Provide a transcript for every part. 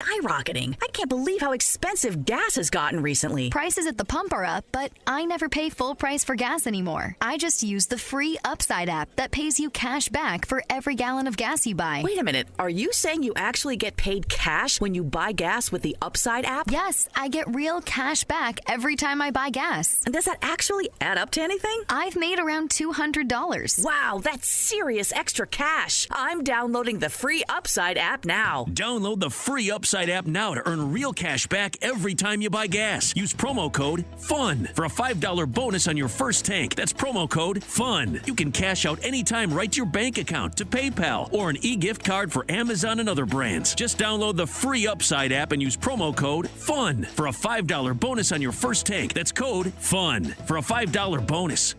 skyrocketing. I can't believe how expensive gas has gotten recently. Prices at the pump are up, but I never pay full price for gas anymore. I just use the free Upside app that pays you cash back for every gallon of gas you buy. Wait a minute. Are you saying you actually get paid cash when you buy gas with the Upside app? Yes, I get real cash back every time I buy gas. And does that actually add up to anything? I've made around $200. Wow, that's serious extra cash. I'm downloading the free Upside app now. Download the free Upside app now to earn real cash back every time you buy gas. Use promo code FUN for a $5 bonus on your first tank. That's promo code FUN. You can cash out anytime right to your bank account, to PayPal, or an e-gift card for Amazon and other brands. Just download the free Upside app and use promo code FUN for a $5 bonus on your first tank. That's code FUN for a $5 bonus.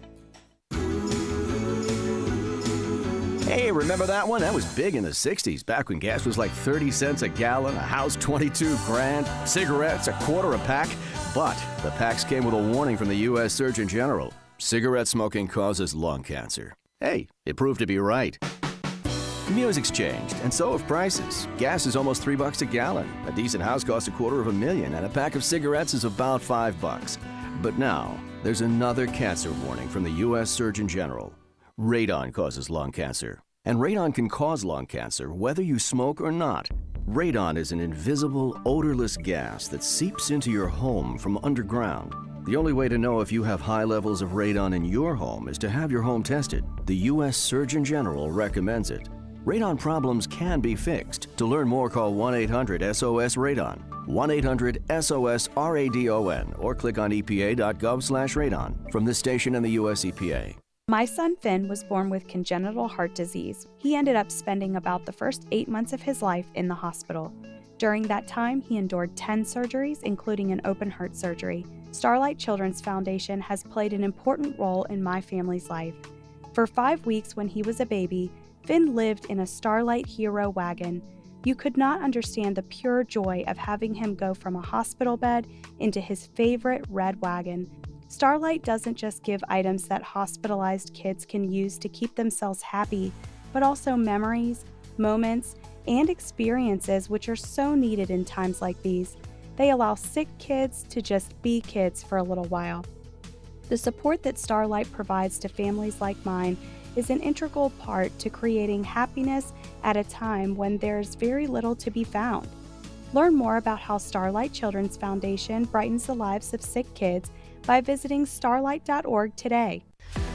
Hey, remember that one? That was big in the 60s, back when gas was like 30 cents a gallon, a house 22 grand, cigarettes a quarter a pack. But the packs came with a warning from the U.S. Surgeon General. Cigarette smoking causes lung cancer. Hey, it proved to be right. Music's changed, and so have prices. Gas is almost $3 a gallon. A decent house costs $250,000, and a pack of cigarettes is about $5. But now, there's another cancer warning from the U.S. Surgeon General. Radon causes lung cancer, and radon can cause lung cancer whether you smoke or not. Radon is an invisible, odorless gas that seeps into your home from underground. The only way to know if you have high levels of radon in your home is to have your home tested. The U.S. Surgeon General recommends it. Radon problems can be fixed. To learn more, call 1-800-SOS-RADON, 1-800-SOS-RADON, or click on epa.gov/radon from this station and the U.S. EPA. My son Finn was born with congenital heart disease. He ended up spending about the first 8 months of his life in the hospital. During that time, he endured 10 surgeries, including an open heart surgery. Starlight Children's Foundation has played an important role in my family's life. For 5 weeks when he was a baby, Finn lived in a Starlight Hero wagon. You could not understand the pure joy of having him go from a hospital bed into his favorite red wagon. Starlight doesn't just give items that hospitalized kids can use to keep themselves happy, but also memories, moments, and experiences which are so needed in times like these. They allow sick kids to just be kids for a little while. The support that Starlight provides to families like mine is an integral part to creating happiness at a time when there's very little to be found. Learn more about how Starlight Children's Foundation brightens the lives of sick kids by visiting starlight.org today.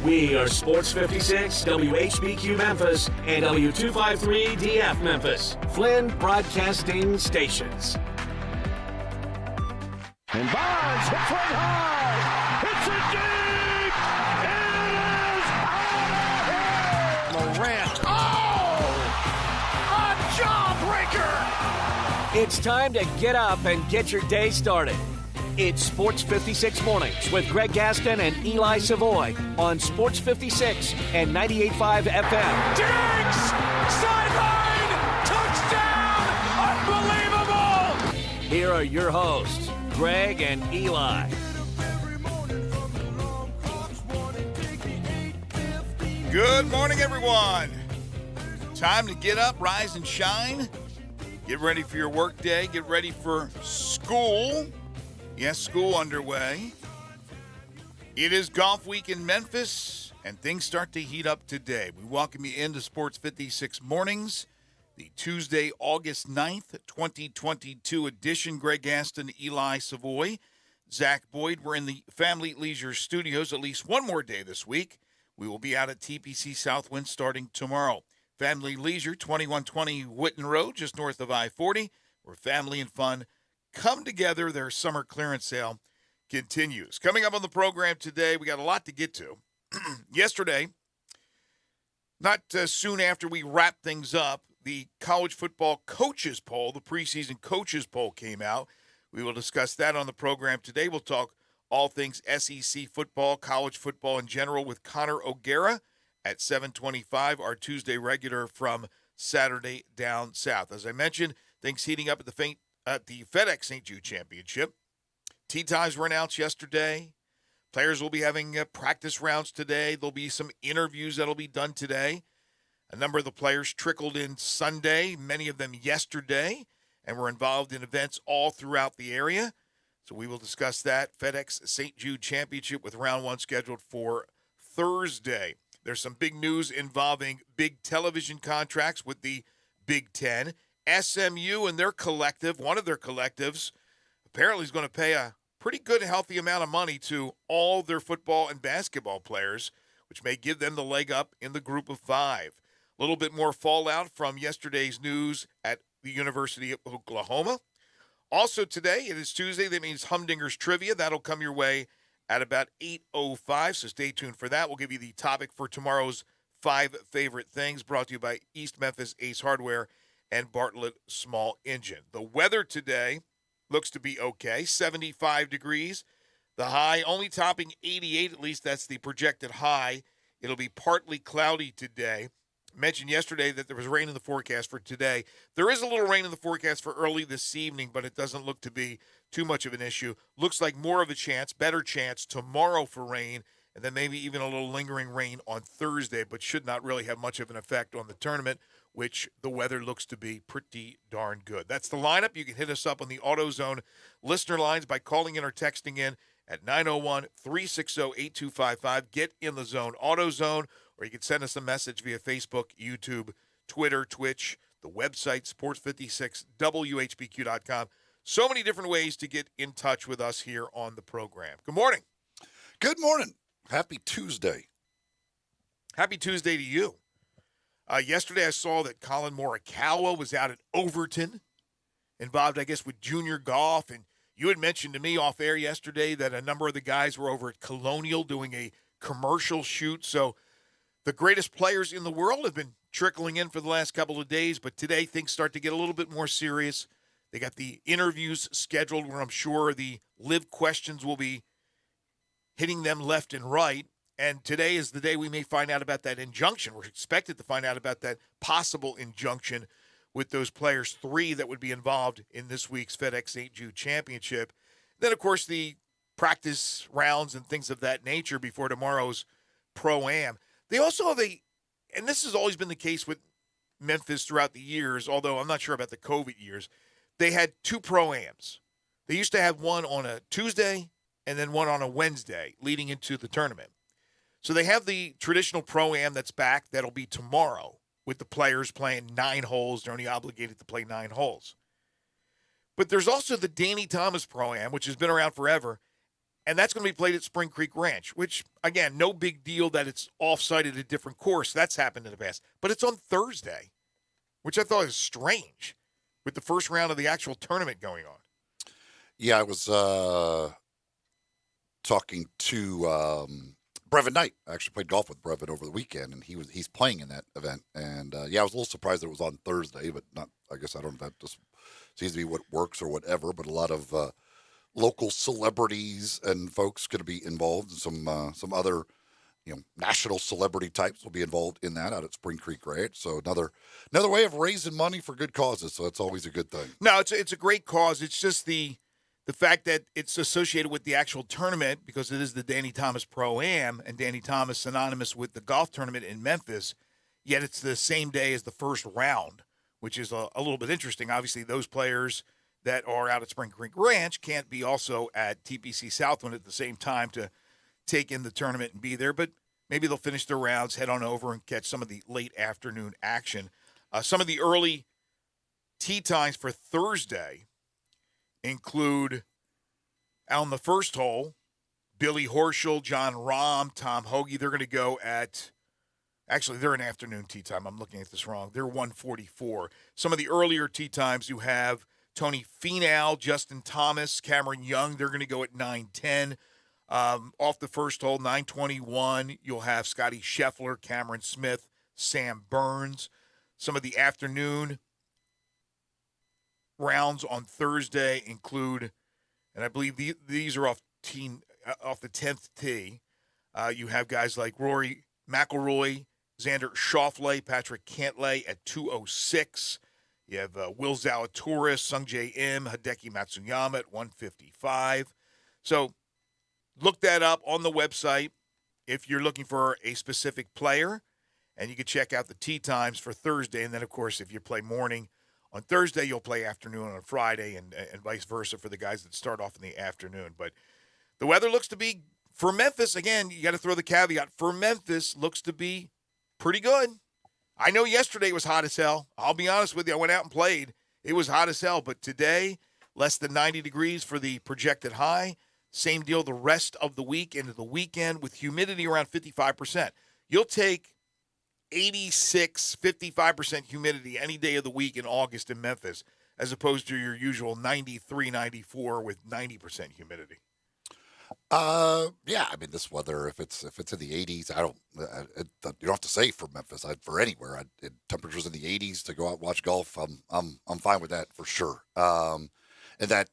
We are Sports 56, WHBQ Memphis, and W253DF Memphis, Flynn Broadcasting Stations. And Bonds hits one high. It's a deep. It is out of here. Morant. Oh! A jawbreaker. It's time to get up and get your day started. It's Sports 56 Mornings with Greg Gaston and Eli Savoy on Sports 56 and 98.5 FM. Diggs! Sideline! Touchdown! Unbelievable! Here are your hosts, Greg and Eli. Good morning, everyone. Time to get up, rise, and shine. Get ready for your work day. Get ready for school. Yes, school underway. It is golf week in Memphis, and things start to heat up today. We welcome you into Sports 56 Mornings, the Tuesday, August 9th, 2022 edition. Greg Gaston, Eli Savoy, Zach Boyd. We're in the Family Leisure Studios at least one more day this week. We will be out at TPC Southwind starting tomorrow. Family Leisure, 2120 Whitten Road, just north of I-40, where family and fun come together. Their summer clearance sale continues. Coming up on the program today, we got a lot to get to. Yesterday, not soon after we wrapped things up, the college football coaches poll, the preseason coaches poll came out. We will discuss that on the program today. We'll talk all things SEC football, college football in general with Connor O'Gara at 7:25, our Tuesday regular from Saturday Down South. As I mentioned, things heating up at the FedEx St. Jude Championship. Tee times were announced yesterday. Players will be having practice rounds today. There'll be some interviews that'll be done today. A number of the players trickled in Sunday, many of them yesterday. and we're involved in events all throughout the area. So we will discuss that. FedEx St. Jude Championship with round one scheduled for Thursday. There's some big news involving big television contracts with the Big Ten. SMU and their collective, one of their collectives, apparently is going to pay a pretty good and healthy amount of money to all their football and basketball players, which may give them the leg up in the group of five. A little bit more fallout from yesterday's news at the University of Oklahoma. Also today, it is Tuesday. That means Humdinger's Trivia. That'll come your way at about 8:05, so stay tuned for that. We'll give you the topic for tomorrow's 5 favorite things, brought to you by East Memphis Ace Hardware and Bartlett Small Engine. The weather today looks to be okay, 75 degrees. The high only topping 88, at least that's the projected high. It'll be partly cloudy today. I mentioned yesterday that there was rain in the forecast for today. There is a little rain in the forecast for early this evening, but it doesn't look to be too much of an issue. Looks like more of a chance, better chance tomorrow for rain, and then maybe even a little lingering rain on Thursday, but should not really have much of an effect on the tournament, which the weather looks to be pretty darn good. That's the lineup. You can hit us up on the AutoZone listener lines by calling in or texting in at 901-360-8255. Get in the zone, AutoZone, or you can send us a message via Facebook, YouTube, Twitter, Twitch, the website, sports56whbq.com. So many different ways to get in touch with us here on the program. Good morning. Good morning. Happy Tuesday. Happy Tuesday to you. Yesterday I saw that Colin Morikawa was out at Overton, involved, I guess, with junior golf. And you had mentioned to me off air yesterday that a number of the guys were over at Colonial doing a commercial shoot. So the greatest players in the world have been trickling in for the last couple of days, but today things start to get a little bit more serious. They got the interviews scheduled where I'm sure the live questions will be hitting them left and right. And today is the day we may find out about that injunction. We're expected to find out about that possible injunction with those players, 3 that would be involved in this week's FedEx St. Jude Championship. Then, of course, the practice rounds and things of that nature before tomorrow's Pro-Am. They also have and this has always been the case with Memphis throughout the years, although I'm not sure about the COVID years, they had 2 Pro-Ams. They used to have one on a Tuesday and then one on a Wednesday leading into the tournament. So they have the traditional Pro-Am that's back. That'll be tomorrow with the players playing 9 holes. They're only obligated to play 9 holes. But there's also the Danny Thomas Pro-Am, which has been around forever, and that's going to be played at Spring Creek Ranch, which, again, no big deal that it's off-site at a different course. That's happened in the past. But it's on Thursday, which I thought was strange with the first round of the actual tournament going on. Yeah, I was talking to Brevin Knight. I actually played golf with Brevin over the weekend, and he's playing in that event. And, yeah, I was a little surprised that it was on Thursday, but not. I guess I don't know if that just seems to be what works or whatever, but a lot of local celebrities and folks going to be involved, and some other, national celebrity types will be involved in that out at Spring Creek Ranch. So another way of raising money for good causes. So that's always a good thing. No, it's a great cause. It's just the fact that it's associated with the actual tournament because it is the Danny Thomas Pro-Am, and Danny Thomas synonymous with the golf tournament in Memphis, yet it's the same day as the first round, which is a little bit interesting. Obviously, those players that are out at Spring Creek Ranch can't be also at TPC Southwind at the same time to take in the tournament and be there, but maybe they'll finish their rounds, head on over, and catch some of the late afternoon action. Some of the early tee times for Thursday include on the first hole, Billy Horschel, John Rahm, Tom Hoagie. They're going to go at, actually, they're an afternoon tee time. I'm looking at this wrong. They're 1:44. Some of the earlier tee times you have Tony Finau, Justin Thomas, Cameron Young. They're going to go at 9:10. Off the first hole, 9:21, you'll have Scotty Scheffler, Cameron Smith, Sam Burns. Some of the afternoon rounds on Thursday include, and I believe these are off the 10th tee. You have guys like Rory McIlroy, Xander Schauffele, Patrick Cantlay at 2:06. You have Will Zalatoris, Sungjae Im, Hideki Matsuyama at 1:55. So look that up on the website if you're looking for a specific player, and you can check out the tee times for Thursday. And then, of course, if you play morning on Thursday, you'll play afternoon on Friday, and vice versa for the guys that start off in the afternoon. But the weather looks to be, for Memphis, again, you got to throw the caveat, for Memphis, looks to be pretty good. I know yesterday was hot as hell. I'll be honest with you. I went out and played. It was hot as hell. But today, less than 90 degrees for the projected high. Same deal the rest of the week into the weekend with humidity around 55%. You'll take 86, 55% humidity any day of the week in August in Memphis, as opposed to your usual 93, 94 with 90% humidity. Yeah, I mean, this weather, if it's in the 80s, you don't have to say for Memphis, for anywhere. Temperatures in the 80s to go out and watch golf, I'm fine with that for sure. And that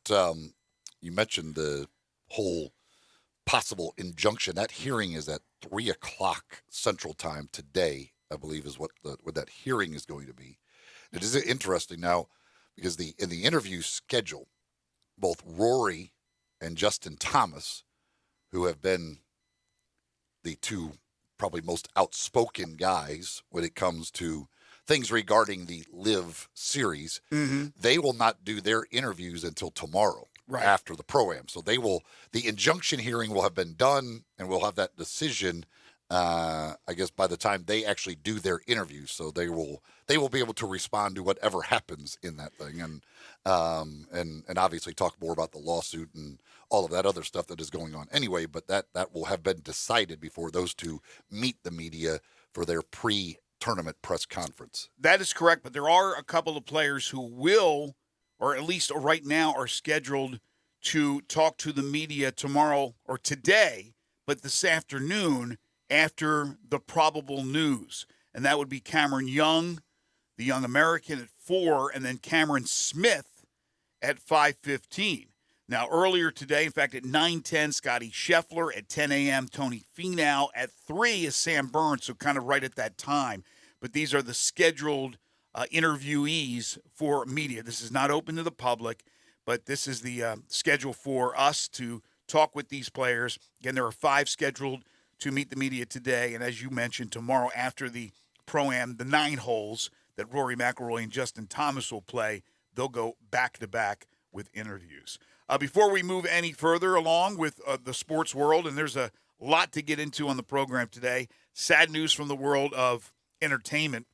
you mentioned the whole possible injunction. That hearing is at 3:00 Central Time today, I believe, is what that hearing is going to be. It is interesting now because in the interview schedule, both Rory and Justin Thomas, who have been the two probably most outspoken guys when it comes to things regarding the LIV series, they will not do their interviews until tomorrow, after the Pro-Am. So the injunction hearing will have been done, and we'll have that decision, I guess, by the time they actually do their interviews. So they will be able to respond to whatever happens in that thing, and obviously talk more about the lawsuit and all of that other stuff that is going on anyway. But that will have been decided before those two meet the media for their pre-tournament press conference. That is correct, but there are a couple of players who will, or at least right now, are scheduled to talk to the media tomorrow or today, but this afternoon after the probable news. And that would be Cameron Young, the young American, at 4, and then Cameron Smith at 5:15. Now, earlier today, in fact, at 9:10, Scotty Scheffler. At 10 a.m., Tony Finau. At 3 is Sam Burns, so kind of right at that time. But these are the scheduled interviewees for media. This is not open to the public, but this is the schedule for us to talk with these players. Again, there are 5 scheduled to meet the media today, and as you mentioned, tomorrow after the Pro-Am, the 9 holes that Rory McIlroy and Justin Thomas will play, they'll go back-to-back with interviews. Before we move any further along with the sports world, and there's a lot to get into on the program today, sad news from the world of entertainment.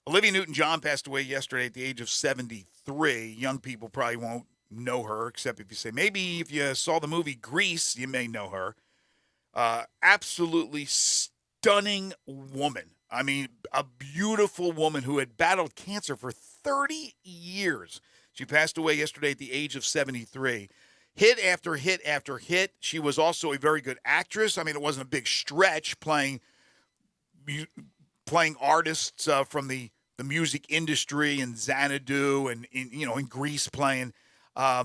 Olivia Newton-John passed away yesterday at the age of 73. Young people probably won't know her, except if you say, maybe if you saw the movie Grease, you may know her. Absolutely stunning woman. I mean, a beautiful woman who had battled cancer for 30 years. She passed away yesterday at the age of 73. Hit after hit after hit. She was also a very good actress. I mean, it wasn't a big stretch playing artists from the music industry and Xanadu and in Grease playing a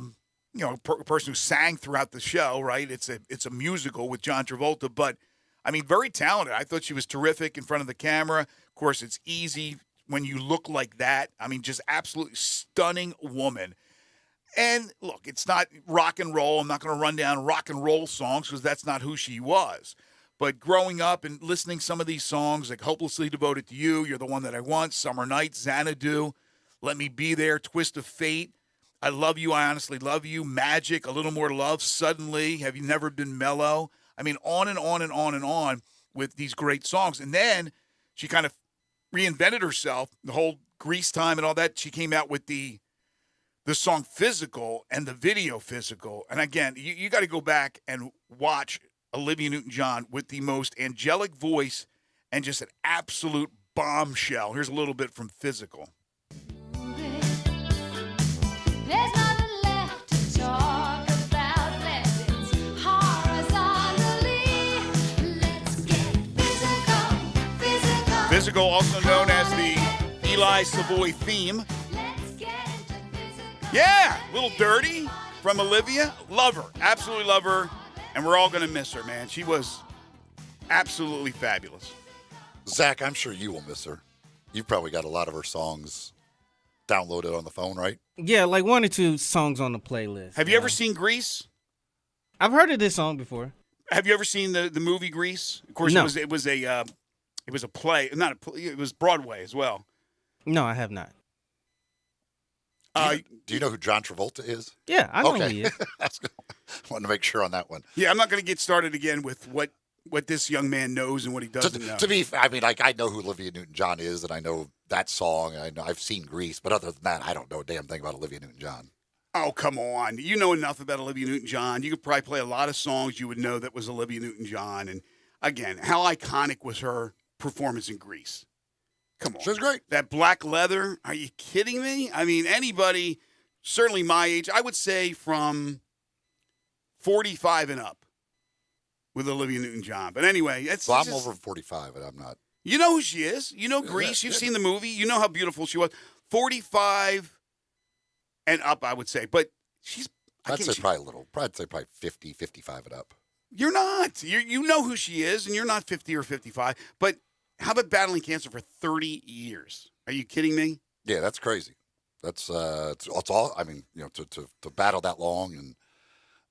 person who sang throughout the show, right? It's a musical with John Travolta, but I mean, very talented. I thought she was terrific in front of the camera. Of course, it's easy when you look like that. I mean, just absolutely stunning woman. And look, it's not rock and roll. I'm not going to run down rock and roll songs because that's not who she was. But growing up and listening some of these songs, like Hopelessly Devoted to You, You're the One That I Want, Summer Night, Xanadu, Let Me Be There, Twist of Fate, I Love You, I Honestly Love You, Magic, A Little More Love, Suddenly, Have You Never Been Mellow? I mean, on and on and on and on with these great songs. And then she kind of reinvented herself, the whole Grease time and all that. She came out with the song Physical and the video Physical. And again, you got to go back and watch Olivia Newton-John with the most angelic voice and just an absolute bombshell. Here's a little bit from Physical. There's nothing left to talk about. Let's horizontally. Let's get physical. Physical, also known as the Eli Savoy theme. Yeah, a little dirty from Olivia. Love her. Absolutely love her. And we're all going to miss her, man. She was absolutely fabulous. Zach, I'm sure you will miss her. You've probably got a lot of her songs downloaded on the phone, right? Yeah, like 1 or 2 songs on the playlist. Have you ever seen Grease? I've heard of this song before. Have you ever seen the movie Grease? Of course, no. it was a play. It was Broadway as well. No, I have not. Do you know who John Travolta is? Yeah, I know Okay. who he is. I wanted to make sure on that one. Yeah, I'm not going to get started again with what this young man knows and what he doesn't know. To be, I mean, like I know who Olivia Newton-John is, and I know that song. And I've seen Grease, but other than that, I don't know a damn thing about Olivia Newton-John. Oh, come on. You know enough about Olivia Newton-John. You could probably play a lot of songs you would know that was Olivia Newton-John. And again, how iconic was her performance in Grease? Come on. She was great. That black leather, are you kidding me? I mean, anybody, certainly my age, I would say from 45 and up with Olivia Newton-John. But anyway, So I'm over 45, and I'm not. You know who she is. You know Grease. You've seen the movie. You know how beautiful she was. 45 and up, I would say. But she's... I'd say probably a little. I'd say probably 50, 55 and up. You're not. You know who she is, and you're not 50 or 55. But how about battling cancer for 30 years? Are you kidding me? Yeah, that's crazy. That's it's all. I mean, you know, to battle that long and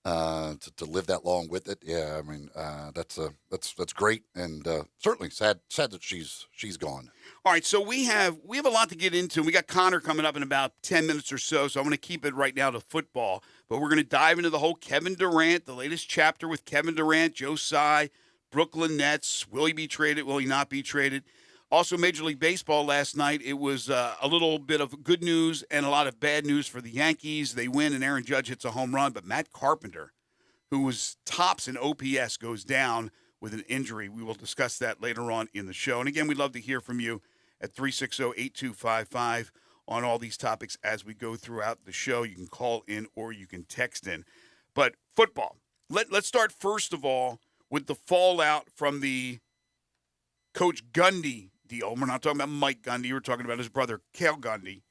to live that long with it. Yeah, I mean, that's great, and certainly sad that she's gone. All right, so we have a lot to get into. We got Connor coming up in about 10 minutes or so, so I'm going to keep it right now to football. But we're going to dive into the whole Kevin Durant, the latest chapter with Kevin Durant, Joe Tsai, Brooklyn Nets. Will he be traded? Will he not be traded? Also, Major League Baseball last night, it was a little bit of good news and a lot of bad news for the Yankees. They win, and Aaron Judge hits a home run, but Matt Carpenter, who was tops in OPS, goes down with an injury. We will discuss that later on in the show. And again, we'd love to hear from you at 360-8255 on all these topics as we go throughout the show. You can call in or you can text in. But football, let's start first of all with the fallout from the Coach Gundy deal. We're not talking about Mike Gundy. We're talking about his brother, Cale Gundy.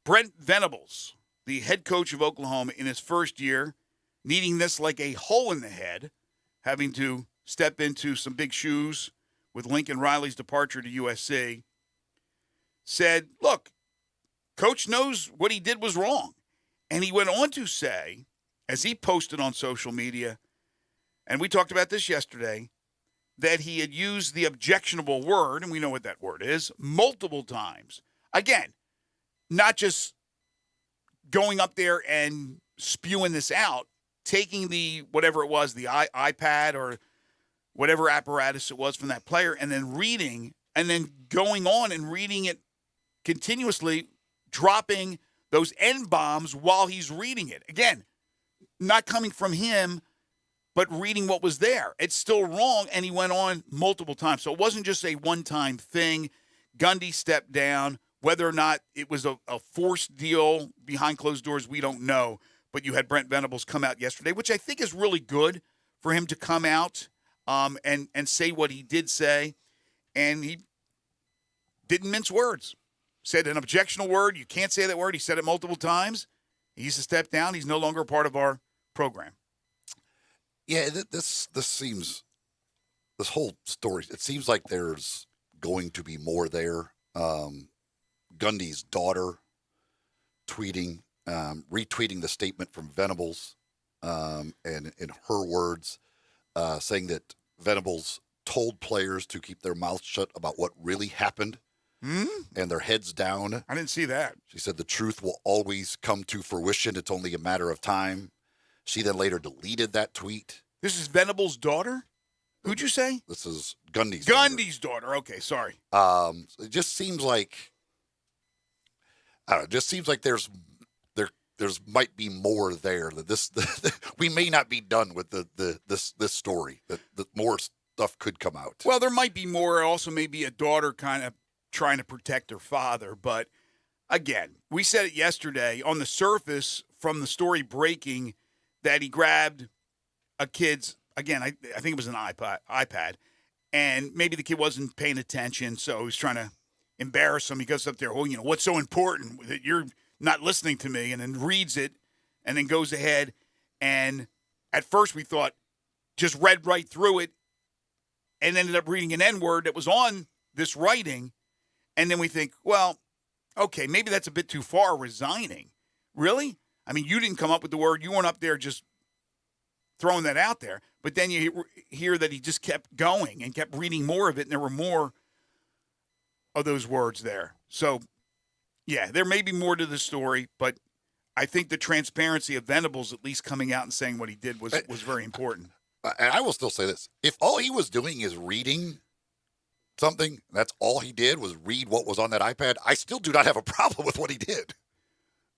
Brent Venables, the head coach of Oklahoma in his first year, needing this like a hole in the head, having to step into some big shoes with Lincoln Riley's departure to USC, said, look, Coach knows what he did was wrong. And he went on to say, as he posted on social media, and we talked about this yesterday, that he had used the objectionable word, and we know what that word is, multiple times. Again, not just going up there and spewing this out, taking the, whatever it was, the iPad or whatever apparatus it was from that player, and then reading, and then going on and reading it continuously, dropping those N-bombs while he's reading it. Again, not coming from him, but reading what was there. It's still wrong, and he went on multiple times. So it wasn't just a one-time thing. Gundy stepped down. Whether or not it was a forced deal behind closed doors, we don't know. But you had Brent Venables come out yesterday, which I think is really good for him to come out and say what he did say. And he didn't mince words. Said an objectionable word. You can't say that word. He said it multiple times. He's to step down. He's no longer a part of our program. Yeah, this whole story, it seems like there's going to be more there. Gundy's daughter retweeting the statement from Venables, and in her words, saying that Venables told players to keep their mouths shut about what really happened and their heads down. I didn't see that. She said the truth will always come to fruition. It's only a matter of time. She then later deleted that tweet. This is Venables' daughter? Who'd you say? This is Gundy's daughter. Okay, sorry. It just seems like, I don't know, it just seems like there's might be more there. That we may not be done with this story. That more stuff could come out. Well, there might be more. Also, maybe a daughter kind of trying to protect her father. But again, we said it yesterday on the surface from the story breaking that he grabbed a kid's, again, I think it was an iPad, and maybe the kid wasn't paying attention, so he was trying to embarrass him. He goes up there, well, what's so important that you're not listening to me, and then reads it, and then goes ahead, and at first we thought just read right through it, and ended up reading an N-word that was on this writing, and then we think, well, okay, maybe that's a bit too far, resigning. Really? I mean, you didn't come up with the word. You weren't up there just throwing that out there. But then you hear that he just kept going and kept reading more of it, and there were more of those words there. So, Yeah, there may be more to the story, but I think the transparency of Venables at least coming out and saying what he did was very important. And I will still say this. If all he was doing is reading something, that's all he did was read what was on that iPad, I still do not have a problem with what he did.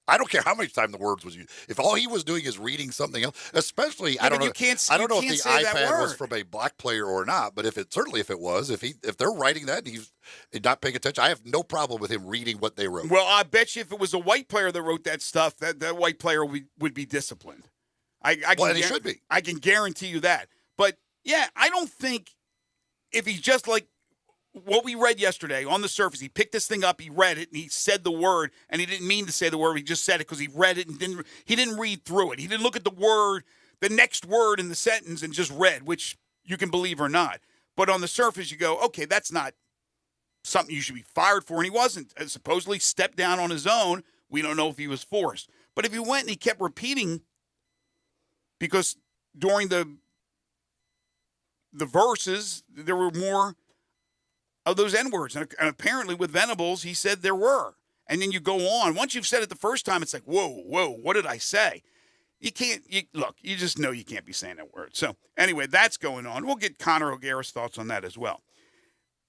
I don't care how much time the words was used. If all he was doing is reading something else, especially I don't know. I don't know if the iPad was from a black player or not, but if it was, if they're writing that and he's not paying attention, I have no problem with him reading what they wrote. Well, I bet you if it was a white player that wrote that stuff, that white player would be disciplined. And he should be. I can guarantee you that. But yeah, I don't think if he's just like what we read yesterday on the surface, he picked this thing up, he read it, and he said the word, and he didn't mean to say the word. He just said it because he read it and he didn't read through it. He didn't look at the word, the next word in the sentence, and just read, which you can believe or not. But on the surface, you go, okay, that's not something you should be fired for. And he wasn't. Supposedly stepped down on his own. We don't know if he was forced. But if he went and he kept repeating, because during the verses, there were more of those N-words. And apparently with Venables, he said there were. And then you go on. Once you've said it the first time, it's like, whoa, what did I say? You can't, you just know you can't be saying that word. So anyway, that's going on. We'll get Connor O'Gara's thoughts on that as well.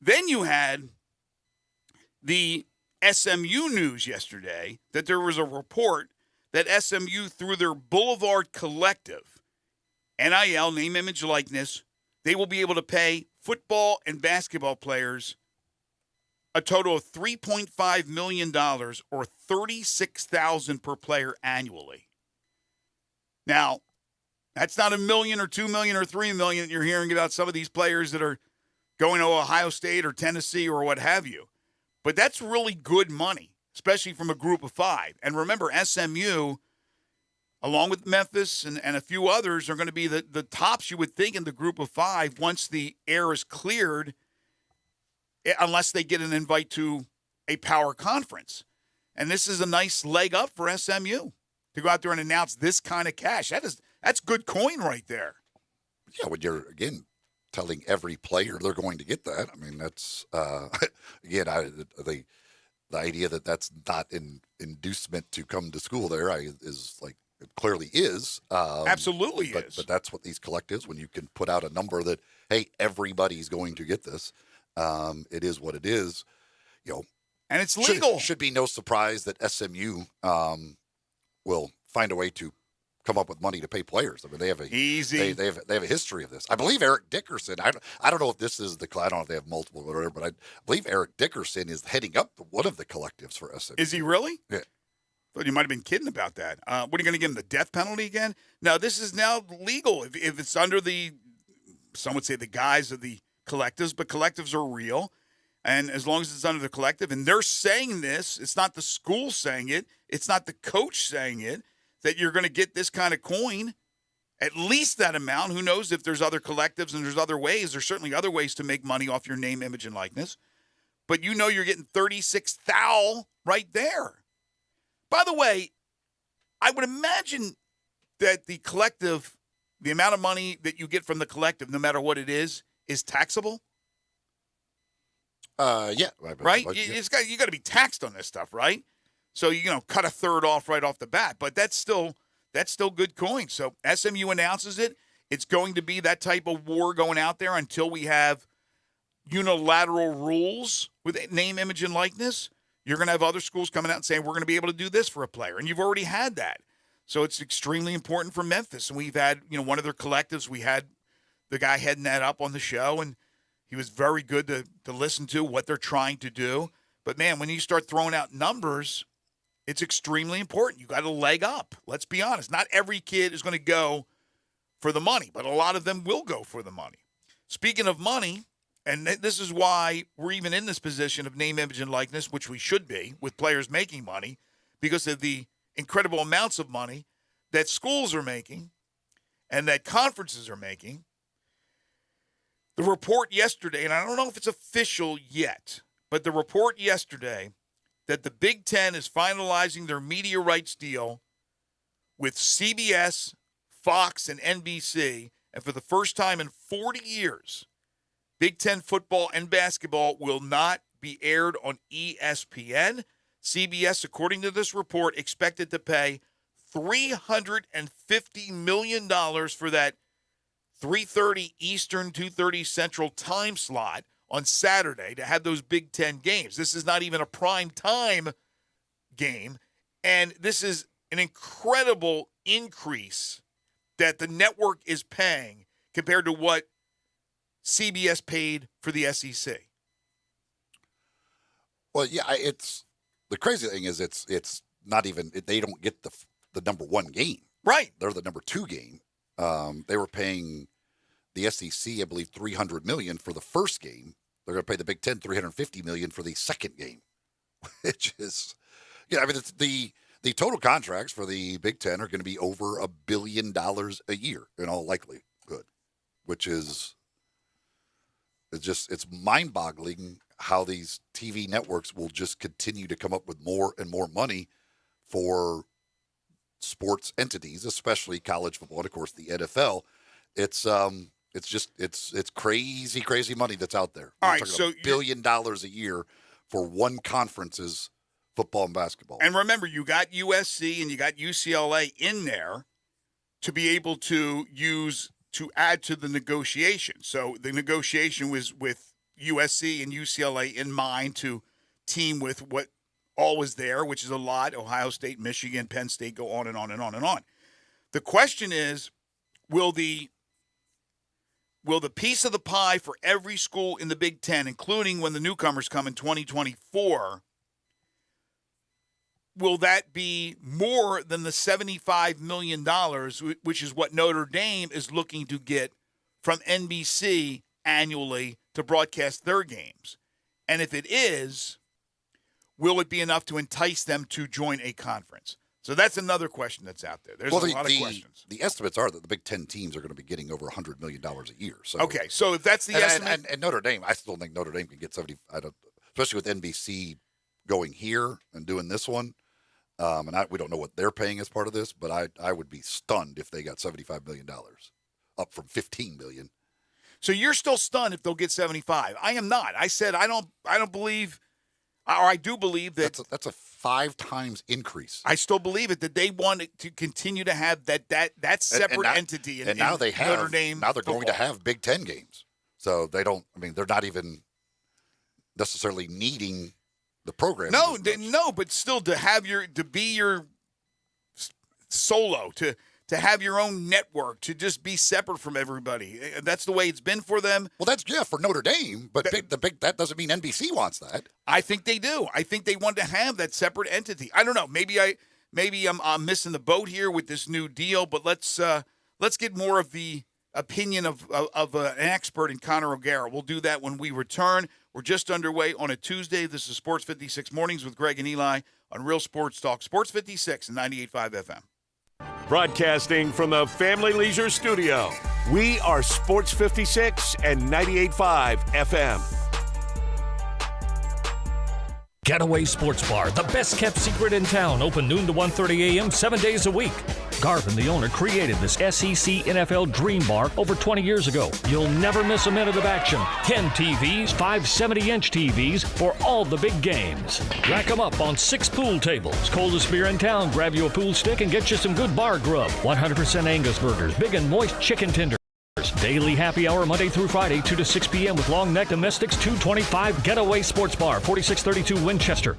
Then you had the SMU news yesterday that there was a report that SMU, through their Boulevard Collective, NIL, name, image, likeness, they will be able to pay football and basketball players a total of $3.5 million or $36,000 per player annually. Now, that's not $1 million or $2 million or $3 million that you're hearing about some of these players that are going to Ohio State or Tennessee or what have you. But that's really good money, especially from a group of five. And remember, SMU, along with Memphis and a few others, are going to be the tops, you would think, in the group of five once the air is cleared, unless they get an invite to a power conference. And this is a nice leg up for SMU to go out there and announce this kind of cash. That's good coin right there. Yeah, when you're, again, telling every player they're going to get that, I mean, that's, again, the idea that that's not an inducement to come to school there is like, it clearly is. Absolutely is. But that's what these collectives, when you can put out a number that, hey, everybody's going to get this, it is what it is, And it's legal. Should be no surprise that SMU will find a way to come up with money to pay players. I mean, they have a history of this. I believe Eric Dickerson. I don't know if this is I don't know if they have multiple or whatever, but I believe Eric Dickerson is heading up one of the collectives for SMU. Is he really? Yeah. Thought you might have been kidding about that. What are you going to give him, the death penalty again? No, this is now legal if it's under some would say the guise of the collectives, but collectives are real. And as long as it's under the collective, and they're saying this, it's not the school saying it, it's not the coach saying it, that you're going to get this kind of coin, at least that amount. Who knows if there's other collectives and there's other ways. There's certainly other ways to make money off your name, image, and likeness. But you're getting $36,000 right there. By the way, I would imagine that the collective, the amount of money that you get from the collective, no matter what it is taxable. Yeah. Right? Yeah. You got to be taxed on this stuff, right? So, cut a third off right off the bat. But that's still good coin. So SMU announces it. It's going to be that type of war going out there until we have unilateral rules with name, image, and likeness. You're going to have other schools coming out and saying, we're going to be able to do this for a player. And you've already had that. So it's extremely important for Memphis. And we've had, one of their collectives, we had the guy heading that up on the show, and he was very good to listen to what they're trying to do. But, man, when you start throwing out numbers, it's extremely important. You got a leg up. Let's be honest. Not every kid is going to go for the money, but a lot of them will go for the money. Speaking of money, and this is why we're even in this position of name, image, and likeness, which we should be, with players making money, because of the incredible amounts of money that schools are making and that conferences are making. The report yesterday, and I don't know if it's official yet, but the report yesterday that the Big Ten is finalizing their media rights deal with CBS, Fox, and NBC, and for the first time in 40 years, Big Ten football and basketball will not be aired on ESPN. CBS, according to this report, expected to pay $350 million for that 3:30 Eastern, 2:30 Central time slot on Saturday to have those Big Ten games. This is not even a prime time game, and this is an incredible increase that the network is paying compared to what CBS paid for the SEC. Well, yeah, it's the crazy thing is it's not even they don't get the number one game. Right. They're the number two game. They were paying the SEC, I believe, $300 million for the first game. They're going to pay the Big Ten $350 million for the second game, which is, I mean, it's the total contracts for the Big Ten are going to be over $1 billion a year in all likelihood, which is it's mind-boggling how these TV networks will just continue to come up with more and more money for sports entities, especially college football and, of course, the NFL. It's crazy money that's out there. All right, so $1 billion a year for one conference's football and basketball. And remember, you got USC and you got UCLA in there to be able to use to add to the negotiation. So the negotiation was with USC and UCLA in mind to team with what all was there, which is a lot. Ohio State, Michigan, Penn State, go on and on and on and on. The question is, will the piece of the pie for every school in the Big Ten, including when the newcomers come in 2024, will that be more than the $75 million, which is what Notre Dame is looking to get from NBC annually to broadcast their games? And if it is, will it be enough to entice them to join a conference? So that's another question that's out there. There's a lot of questions. The estimates are that the Big Ten teams are going to be getting over $100 million a year. So okay, so if that's the estimate. And Notre Dame, I still think Notre Dame can get 70, especially with NBC going here and doing this one. We don't know what they're paying as part of this, but I would be stunned if they got $75 million, up from $15 million. So you're still stunned if they'll get 75. I am not. I said I don't believe, or I do believe that that's a 5 times increase. I still believe it, that they want to continue to have that separate entity. And now they have Notre Dame. Now they're football. going to have Big Ten games, so they don't. I mean, they're not even necessarily needing the program. No, but still to be your solo, to have your own network, to just be separate from everybody. That's the way it's been for them. Well, that's for Notre Dame, but that doesn't mean NBC wants that. I think they do. I think they want to have that separate entity. I don't know. Maybe I'm missing the boat here with this new deal, but let's get more of the opinion of an expert in Connor O'Gara. We'll do that when we return. We're just underway on a Tuesday. This is Sports 56 Mornings with Greg and Eli on Real Sports Talk. Sports 56 and 98.5 FM. Broadcasting from the Family Leisure Studio, we are Sports 56 and 98.5 FM. Getaway Sports Bar, the best kept secret in town, open noon to 1:30 a.m. 7 days a week. Garvin, the owner, created this SEC NFL Dream Bar over 20 years ago. You'll never miss a minute of action. 10 TVs, 5 70-inch TVs for all the big games. Rack them up on 6 pool tables. Coldest beer in town, grab you a pool stick and get you some good bar grub. 100% Angus burgers, big and moist chicken tenders. Daily happy hour Monday through Friday, 2 to 6 p.m. with long neck domestics, $2.25. Getaway Sports Bar, 4632 Winchester.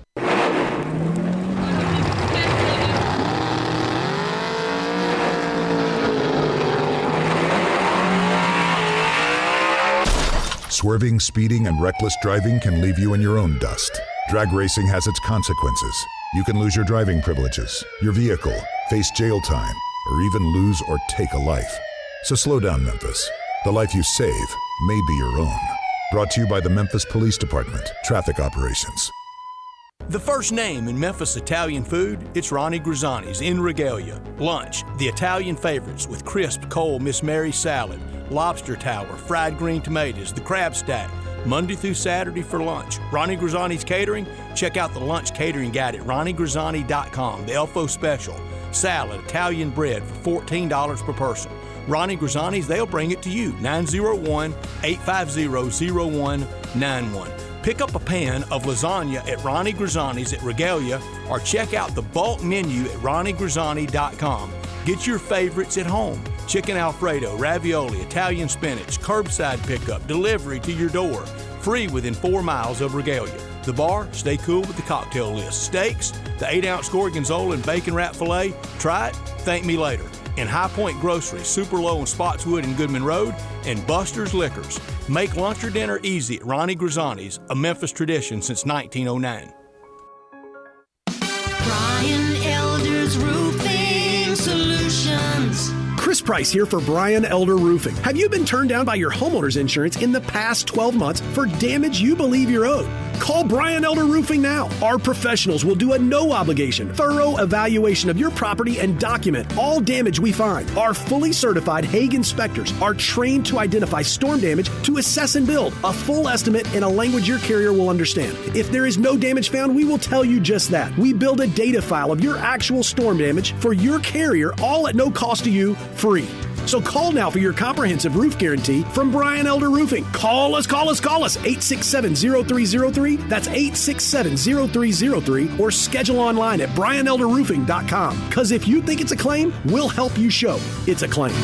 Swerving, speeding, and reckless driving can leave you in your own dust. Drag racing has its consequences. You can lose your driving privileges, your vehicle, face jail time, or even lose or take a life. So slow down, Memphis. The life you save may be your own. Brought to you by the Memphis Police Department, Traffic Operations. The first name in Memphis Italian food, it's Ronnie Grizzani's in Regalia. Lunch, the Italian favorites with crisp, cold Miss Mary salad, lobster tower, fried green tomatoes, the crab stack, Monday through Saturday for lunch. Ronnie Grizzani's Catering, check out the lunch catering guide at ronniegrizzani.com, the Elfo special. Salad, Italian bread for $14 per person. Ronnie Grizzani's, they'll bring it to you. 901-850-0191. Pick up a pan of lasagna at Ronnie Grisanti's at Regalia or check out the bulk menu at ronniegrisani.com. Get your favorites at home. Chicken Alfredo, ravioli, Italian spinach, curbside pickup, delivery to your door. Free within 4 miles of Regalia. The bar, stay cool with the cocktail list. Steaks, the 8-ounce gorgonzola and bacon wrap filet. Try it, thank me later. In High Point Grocery, Super Low in Spotswood and Goodman Road, and Buster's Liquors. Make lunch or dinner easy at Ronnie Grisanti's, a Memphis tradition since 1909. Brian Elder's Roofing Solutions. Chris Price here for Brian Elder Roofing. Have you been turned down by your homeowner's insurance in the past 12 months for damage you believe you're owed? Call Brian Elder Roofing now. Our professionals will do a no-obligation, thorough evaluation of your property and document all damage we find. Our fully certified Hague inspectors are trained to identify storm damage to assess and build a full estimate in a language your carrier will understand. If there is no damage found, we will tell you just that. We build a data file of your actual storm damage for your carrier, all at no cost to you, free. So call now for your comprehensive roof guarantee from Brian Elder Roofing. Call us, 867-0303. That's 867-0303. Or schedule online at brianelderroofing.com. Because if you think it's a claim, we'll help you show it's a claim.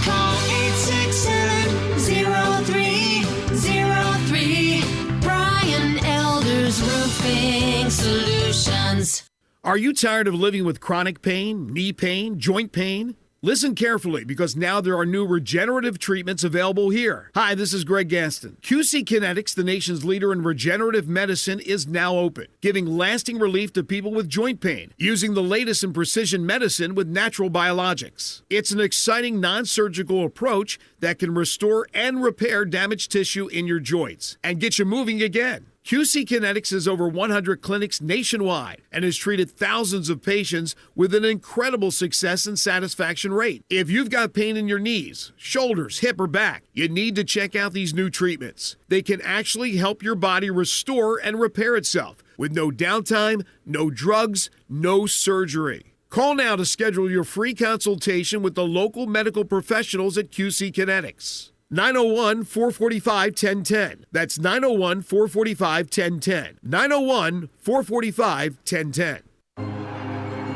Call 867-0303. Brian Elder's Roofing Solutions. Are you tired of living with chronic pain, knee pain, joint pain? Listen carefully, because now there are new regenerative treatments available here. Hi, this is Greg Gaston. QC Kinetics, the nation's leader in regenerative medicine, is now open, giving lasting relief to people with joint pain, using the latest in precision medicine with natural biologics. It's an exciting non-surgical approach that can restore and repair damaged tissue in your joints and get you moving again. QC Kinetics has over 100 clinics nationwide and has treated thousands of patients with an incredible success and satisfaction rate. If you've got pain in your knees, shoulders, hip, or back, you need to check out these new treatments. They can actually help your body restore and repair itself with no downtime, no drugs, no surgery. Call now to schedule your free consultation with the local medical professionals at QC Kinetics. 901-445-1010. That's 901-445-1010. 901-445-1010.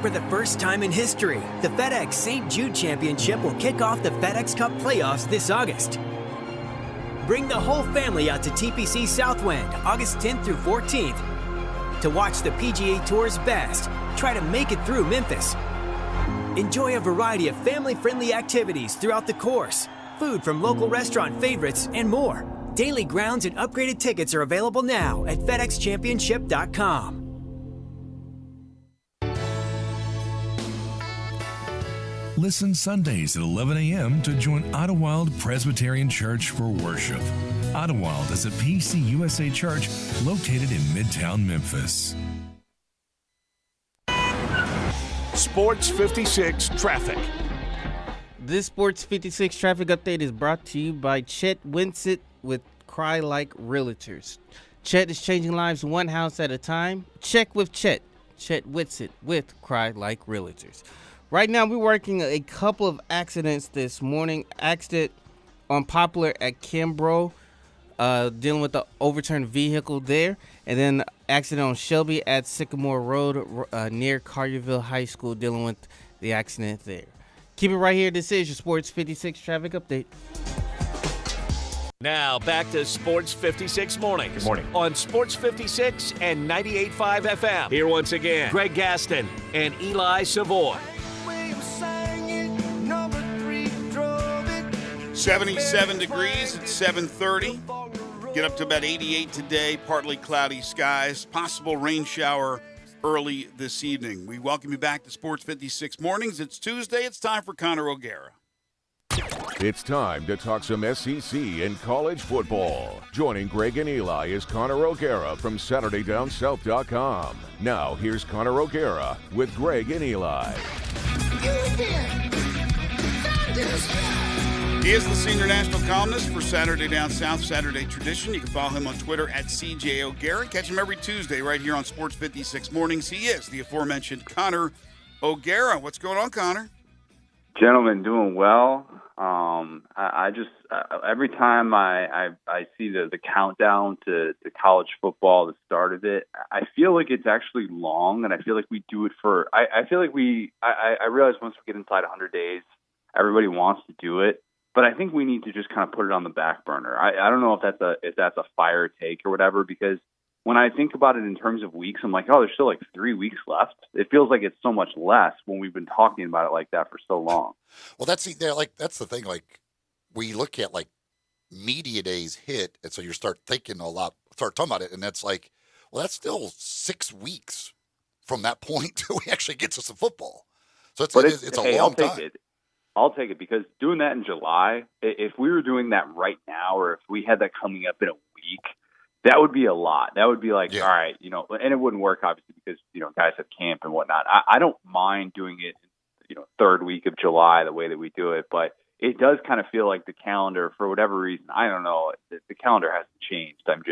For the first time in history, the FedEx St. Jude Championship will kick off the FedEx Cup playoffs this August. Bring the whole family out to TPC Southwind August 10th through 14th to watch the PGA Tour's best try to make it through Memphis. Enjoy a variety of family-friendly activities throughout the course, food from local restaurant favorites, and more. Daily grounds and upgraded tickets are available now at FedExChampionship.com. Listen Sundays at 11 a.m. to join Idlewild Presbyterian Church for worship. Idlewild is a PCUSA church located in Midtown Memphis. Sports 56 traffic. This Sports 56 traffic update is brought to you by Chet Winsett with Cry Like Realtors. Chet is changing lives one house at a time. Check with Chet. Chet Winsett with Cry Like Realtors. Right now, we're working a couple of accidents this morning. Accident on Poplar at Kimbrough, dealing with the overturned vehicle there. And then accident on Shelby at Sycamore Road near Collierville High School, dealing with the accident there. Keep it right here. This is your Sports 56 traffic update. Now back to Sports 56 Mornings. Good morning. On Sports 56 and 98.5 FM. Here once again, Greg Gaston and Eli Savoy. 77 degrees at 7:30. Get up to about 88 today. Partly cloudy skies. Possible rain shower early this evening. We welcome you back to Sports 56 Mornings. It's Tuesday. It's time for Connor O'Gara. It's time to talk some SEC and college football. Joining Greg and Eli is Connor O'Gara from SaturdayDownSouth.com. Now, here's Connor O'Gara with Greg and Eli. He is the senior national columnist for Saturday Down South, Saturday Tradition. You can follow him on Twitter at CJ O'Gara. Catch him every Tuesday right here on Sports 56 Mornings. He is the aforementioned Connor O'Gara. What's going on, Connor? Gentlemen, doing well. I just every time I see the countdown to college football, the start of it, I feel like it's actually long, and I feel like we do it for. I feel like I realize once we get inside 100 days, everybody wants to do it, but I think we need to just kind of put it on the back burner. I don't know if that's a fire take or whatever, because when I think about it in terms of weeks, I'm like, oh, there's still like 3 weeks left. It feels like it's so much less when we've been talking about it like that for so long. Well, that's the thing. Like, we look at like media days hit, and so you start talking about it, and that's like, well, that's still 6 weeks from that point till we actually get to some football. So it's a long time. I'll take it, because doing that in July, if we were doing that right now, or if we had that coming up in a week, that would be a lot. That would be like, all right, and it wouldn't work obviously because, guys have camp and whatnot. I don't mind doing it, third week of July, the way that we do it, but it does kind of feel like the calendar, for whatever reason, I don't know, the calendar hasn't changed. I'm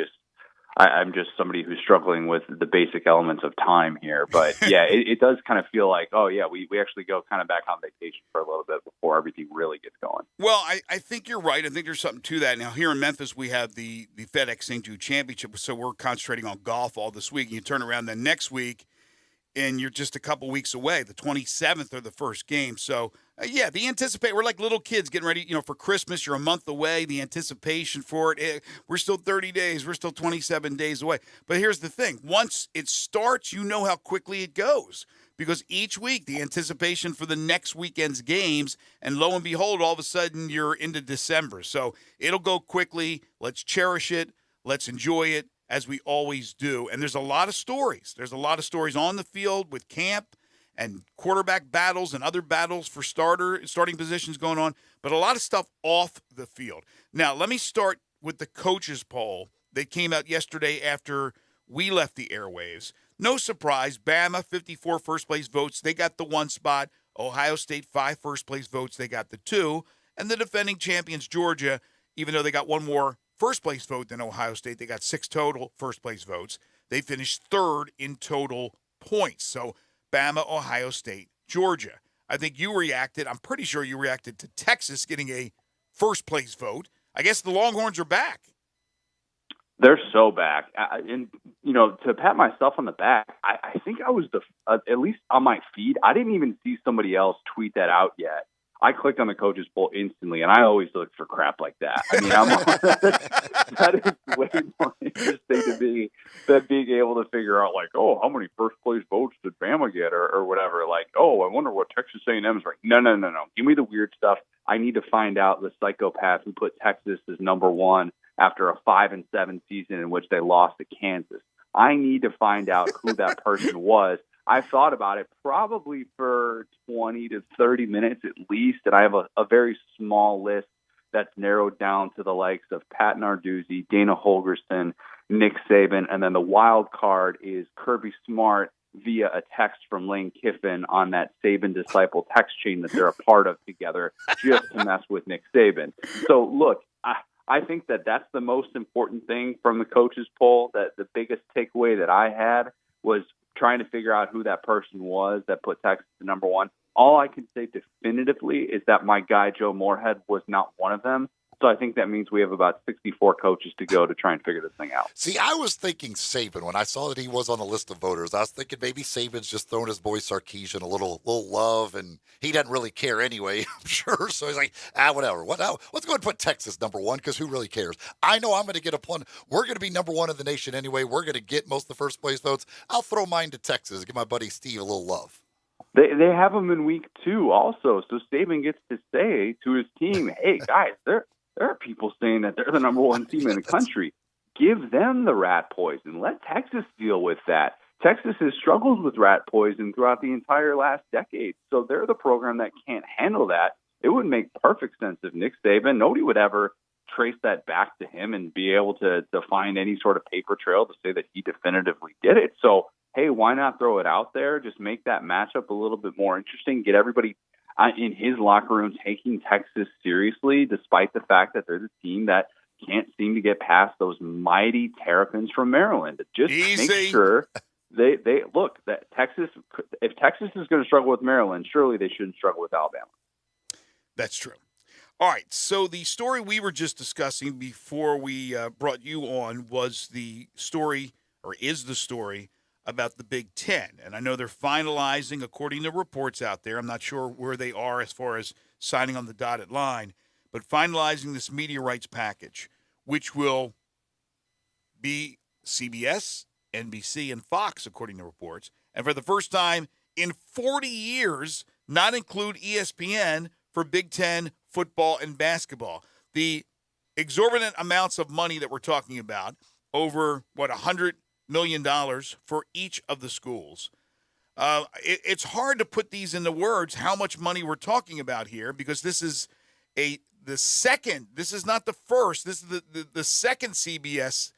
just somebody who's struggling with the basic elements of time here. But yeah, it does kind of feel like, oh yeah, we actually go kind of back on vacation for a little bit before everything really gets going. Well, I think you're right. I think there's something to that. Now, here in Memphis, we have the FedEx St. Jude Championship, so we're concentrating on golf all this week. And you turn around the next week, and you're just a couple weeks away. The 27th are the first game. So, yeah, we're like little kids getting ready, for Christmas. You're a month away. The anticipation for it, we're still 30 days. We're still 27 days away. But here's the thing. Once it starts, you know how quickly it goes. Because each week, the anticipation for the next weekend's games, and lo and behold, all of a sudden, you're into December. So it'll go quickly. Let's cherish it. Let's enjoy it, as we always do. And there's a lot of stories. There's a lot of stories on the field with camp and quarterback battles and other battles for starting positions going on, but a lot of stuff off the field. Now, let me start with the coaches poll that came out yesterday after we left the airwaves. No surprise, Bama, 54 first-place votes. They got the 1 spot. Ohio State, 5 first-place votes. They got the 2. And the defending champions, Georgia, even though they got 1 more first-place vote than Ohio State, they got 6 total first-place votes. They finished 3rd in total points. So Bama, Ohio State, Georgia. I think you reacted. I'm pretty sure you reacted to Texas getting a first-place vote. I guess the Longhorns are back. They're so back. And, to pat myself on the back, I think I was at least on my feed, I didn't even see somebody else tweet that out yet. I clicked on the coaches poll instantly, and I always look for crap like that. I mean, that is way more interesting to me than being able to figure out, like, oh, how many first-place votes did Bama get or whatever. Like, oh, I wonder what Texas A&M is right. No. Give me the weird stuff. I need to find out the psychopath who put Texas as number 1 after a 5-7 season in which they lost to Kansas. I need to find out who that person was. I thought about it probably for 20 to 30 minutes at least, and I have a very small list that's narrowed down to the likes of Pat Narduzzi, Dana Holgorsen, Nick Saban, and then the wild card is Kirby Smart via a text from Lane Kiffin on that Saban Disciple text chain that they're a part of together just to mess with Nick Saban. So, look, I think that's the most important thing from the coaches poll, that the biggest takeaway that I had was trying to figure out who that person was that put Texas at number 1. All I can say definitively is that my guy Joe Moorhead was not one of them. So I think that means we have about 64 coaches to go to try and figure this thing out. See, I was thinking Saban when I saw that he was on the list of voters. I was thinking maybe Saban's just throwing his boy Sarkisian a little love, and he doesn't really care anyway, I'm sure. So he's like, whatever. Let's go ahead and put Texas number 1, because who really cares? I know I'm going to get a one. We're going to be number 1 in the nation anyway. We're going to get most of the first place votes. I'll throw mine to Texas, give my buddy Steve a little love. They have him in week 2 also, so Saban gets to say to his team, hey, guys, there are people saying that they're the number 1 team in the country. Give them the rat poison. Let Texas deal with that. Texas has struggled with rat poison throughout the entire last decade, so they're the program that can't handle that. It would make perfect sense if Nick Saban, nobody would ever trace that back to him and be able to find any sort of paper trail to say that he definitively did it. So, hey, why not throw it out there? Just make that matchup a little bit more interesting. Get everybody in his locker room taking Texas seriously, despite the fact that they're the team that can't seem to get past those mighty Terrapins from Maryland. Just make sure they look that Texas. If Texas is going to struggle with Maryland, surely they shouldn't struggle with Alabama. That's true. All right, so the story we were just discussing before we brought you on was the story, or is the story, about the Big Ten. And I know they're finalizing, according to reports out there, I'm not sure where they are as far as signing on the dotted line, but finalizing this media rights package, which will be CBS, NBC, and Fox, according to reports. And for the first time in 40 years, not include ESPN for Big Ten football and basketball. The exorbitant amounts of money that we're talking about, over, $100 million for each of the schools. It's hard to put these into words, how much money we're talking about here, because this is the second, this is not the first, this is the second CBS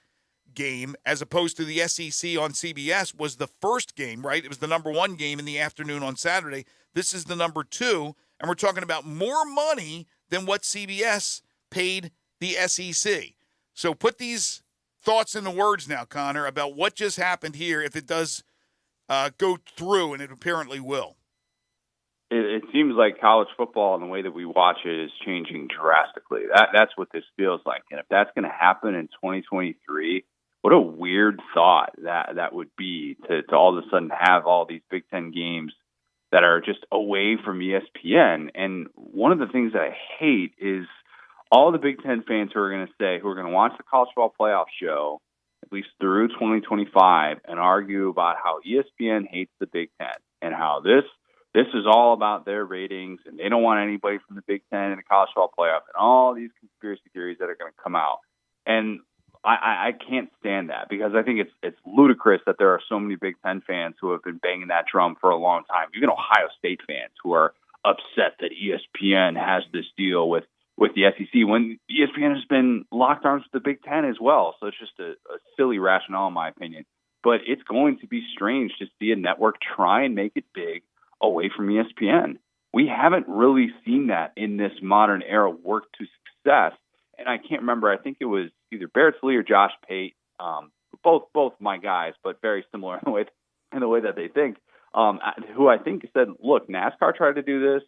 game, as opposed to the SEC on CBS was the first game, right? It was the number one game in the afternoon on Saturday. This is the number two, and we're talking about more money than what CBS paid the SEC. So put these thoughts into words now, Connor, about what just happened here, if it does go through, and it apparently will. It seems like college football and the way that we watch it is changing drastically. That's what this feels like. And if that's going to happen in 2023, what a weird thought that would be to all of a sudden have all these Big Ten games that are just away from ESPN. And one of the things that I hate is all the Big Ten fans who are going to watch the college football playoff show, at least through 2025, and argue about how ESPN hates the Big Ten and how this is all about their ratings and they don't want anybody from the Big Ten in the college football playoff and all these conspiracy theories that are going to come out. And I can't stand that, because I think it's ludicrous that there are so many Big Ten fans who have been banging that drum for a long time. Even Ohio State fans who are upset that ESPN has this deal with the SEC when ESPN has been locked arms with the Big Ten as well. So it's just a silly rationale in my opinion. But it's going to be strange to see a network try and make it big away from ESPN. We haven't really seen that in this modern era work to success. And I can't remember, I think it was either Barrett Lee or Josh Pate, both my guys, but very similar in the way that they think, who I think said, look, NASCAR tried to do this,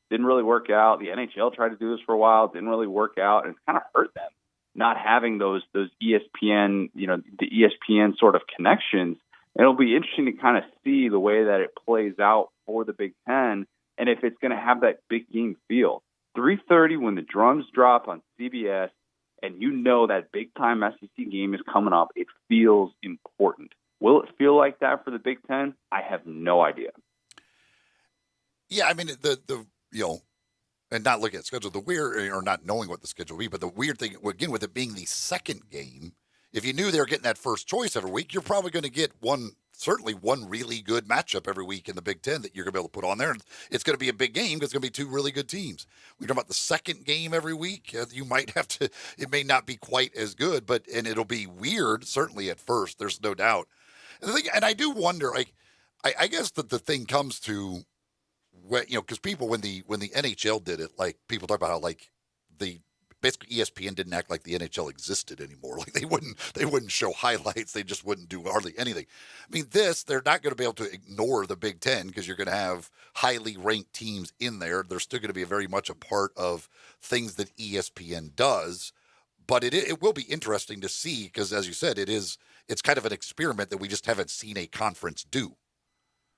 didn't really work out. The NHL tried to do this for a while, didn't really work out, and it's kind of hurt them not having those ESPN, the ESPN sort of connections. And it'll be interesting to kind of see the way that it plays out for the Big Ten and if it's going to have that big game feel. 3:30 when the drums drop on CBS, and that big-time SEC game is coming up, it feels important. Will it feel like that for the Big Ten? I have no idea. Yeah, I mean, and not looking at schedule, the weird, or not knowing what the schedule will be, but the weird thing, again, with it being the second game, if you knew they were getting that first choice every week, you're probably going to get certainly one really good matchup every week in the Big Ten that you're going to be able to put on there. And it's going to be a big game because it's going to be two really good teams. We're talking about the second game every week. You might have to, it may not be quite as good, and it'll be weird, certainly at first, there's no doubt. And I do wonder, I guess that the thing comes to, because people, when the NHL did it, people talk about how, basically ESPN didn't act like the NHL existed anymore. They wouldn't show highlights. They just wouldn't do hardly anything. I mean, they're not going to be able to ignore the Big Ten because you're going to have highly ranked teams in there. They're still going to be very much a part of things that ESPN does. But it will be interesting to see because, as you said, it's kind of an experiment that we just haven't seen a conference do.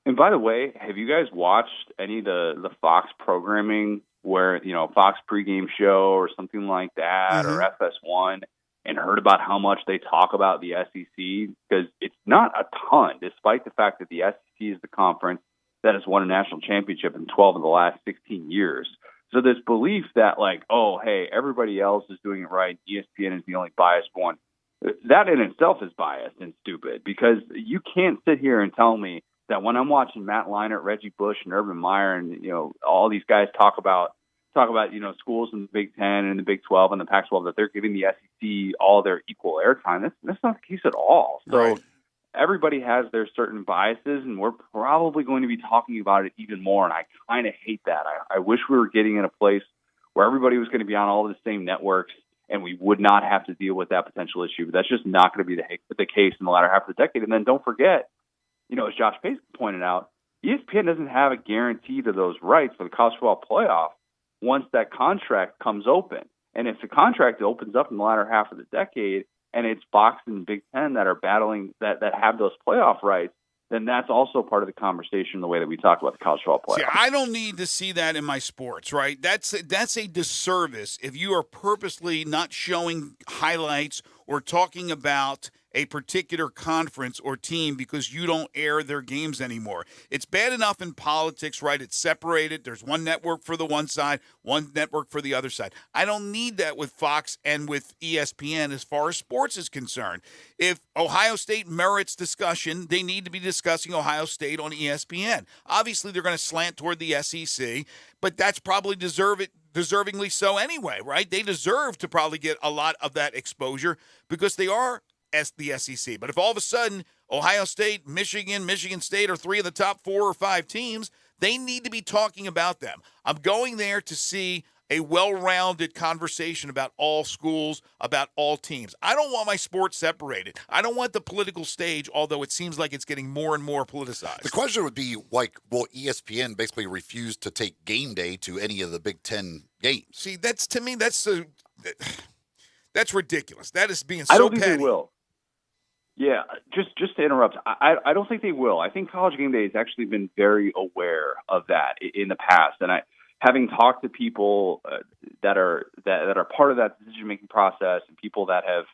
And by the way, have you guys watched any of the Fox programming where, Fox pregame show or something like that, or FS1, and heard about how much they talk about the SEC? Because it's not a ton, despite the fact that the SEC is the conference that has won a national championship in 12 of the last 16 years. So this belief that, hey, everybody else is doing it right, ESPN is the only biased one, that in itself is biased and stupid, because you can't sit here and tell me that when I'm watching Matt Leinart, Reggie Bush, and Urban Meyer, and all these guys talk about schools in the Big Ten and the Big 12 and the Pac-12, that they're giving the SEC all their equal airtime. That's not the case at all. So everybody has their certain biases, and we're probably going to be talking about it even more. And I kind of hate that. I wish we were getting in a place where everybody was going to be on all the same networks, and we would not have to deal with that potential issue. But that's just not going to be the case in the latter half of the decade. And then don't forget, as Josh Pate pointed out, ESPN doesn't have a guarantee to those rights for the college football playoff. once that contract comes open. And if the contract opens up in the latter half of the decade and it's Fox and Big Ten that are battling, that have those playoff rights, then that's also part of the conversation, the way that we talk about the college football playoff. See, I don't need to see that in my sports, right? That's a disservice if you are purposely not showing highlights or talking about a particular conference or team because you don't air their games anymore. It's bad enough in politics, right? It's separated. There's one network for the one side, one network for the other side. I don't need that with Fox and with ESPN as far as sports is concerned. If Ohio State merits discussion, they need to be discussing Ohio State on ESPN. Obviously, they're going to slant toward the SEC, but that's probably deservingly so anyway, right? They deserve to probably get a lot of that exposure because they are the SEC. But if all of a sudden Ohio State, Michigan State are three of the top 4 or 5 teams, they need to be talking about them. I'm going there to see a well-rounded conversation about all schools, about all teams. I don't want my sport separated. I don't want the political stage, although it seems like it's getting more and more politicized. The question would be, like, will ESPN basically refuse to take game day to any of the Big Ten games? See, that's ridiculous. That is being so I don't think petty. they will. Yeah, just to interrupt, I don't think they will. I think College Game Day has actually been very aware of that in the past, and having talked to people that are part of that decision-making process and people that have,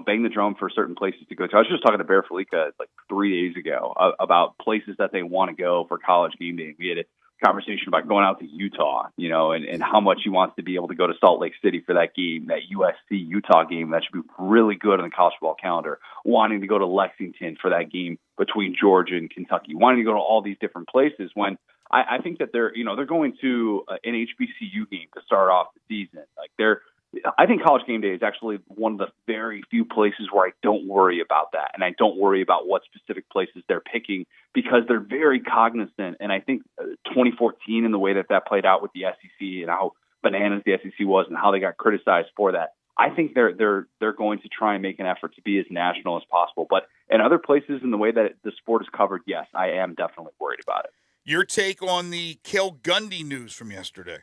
banged the drum for certain places to go to. I was just talking to Bear Felica like 3 days ago about places that they want to go for College Game Day. We had a conversation about going out to Utah, and how much he wants to be able to go to Salt Lake City for that game, that USC-Utah game. That should be really good on the college football calendar. Wanting to go to Lexington for that game between Georgia and Kentucky. Wanting to go to all these different places when I think that they're going to an HBCU game to start off the season. I think College Game Day is actually one of the very few places where I don't worry about that, and I don't worry about what specific places they're picking because they're very cognizant. And I think 2014 and the way that played out with the SEC and how bananas the SEC was and how they got criticized for that, I think they're going to try and make an effort to be as national as possible. But in other places, in the way that the sport is covered, yes, I am definitely worried about it. Your take on the Cale Gundy news from yesterday?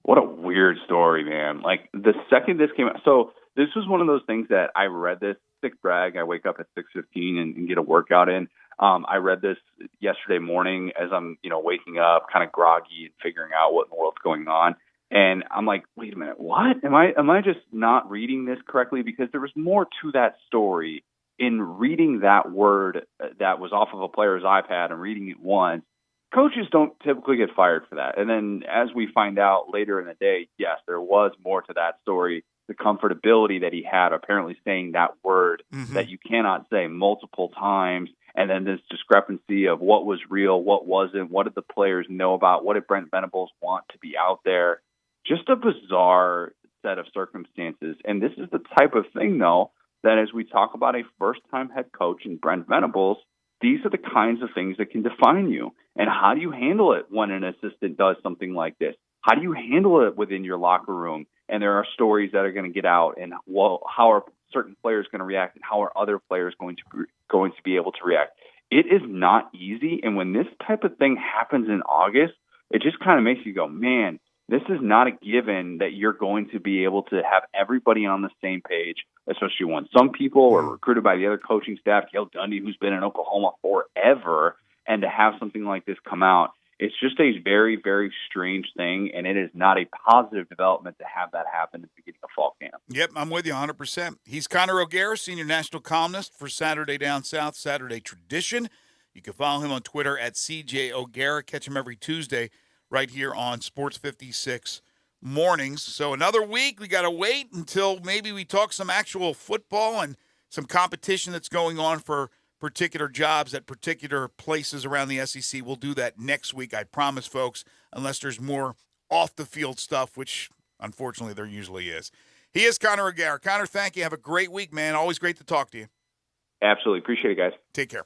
What a weird story, man. Like, the second this came out, so this was one of those things that I read this, sick brag, I wake up at 6:15 and get a workout in. I read this yesterday morning as I'm, waking up, kind of groggy and figuring out what in the world's going on. And I'm like, wait a minute, what? Am I just not reading this correctly? Because there was more to that story in reading that word that was off of a player's iPad and reading it once. Coaches don't typically get fired for that. And then as we find out later in the day, yes, there was more to that story. The comfortability that he had apparently saying that word that you cannot say multiple times. And then this discrepancy of what was real, what wasn't, what did the players know about, what did Brent Venables want to be out there? Just a bizarre set of circumstances. And this is the type of thing, though, that as we talk about a first-time head coach in Brent Venables, these are the kinds of things that can define you. And how do you handle it when an assistant does something like this? How do you handle it within your locker room? And there are stories that are going to get out, and how are certain players going to react, and how are other players going to be able to react? It is not easy, and when this type of thing happens in August, it just kind of makes you go, man, this is not a given that you're going to be able to have everybody on the same page, especially when some people are recruited by the other coaching staff, Cale Gundy, who's been in Oklahoma forever, and to have something like this come out, it's just a very, very strange thing, and it is not a positive development to have that happen at the beginning of fall camp. Yep, I'm with you 100%. He's Connor O'Gara, senior national columnist for Saturday Down South, Saturday Tradition. You can follow him on Twitter at CJ O'Gara. Catch him every Tuesday right here on Sports 56 mornings. So another week, we got to wait until maybe we talk some actual football and some competition that's going on for particular jobs at particular places around the SEC. We'll do that next week, I promise, folks, unless there's more off-the-field stuff, which unfortunately there usually is. He is Connor O'Gara. Connor, thank you. Have a great week, man. Always great to talk to you. Absolutely. Appreciate it, guys. Take care.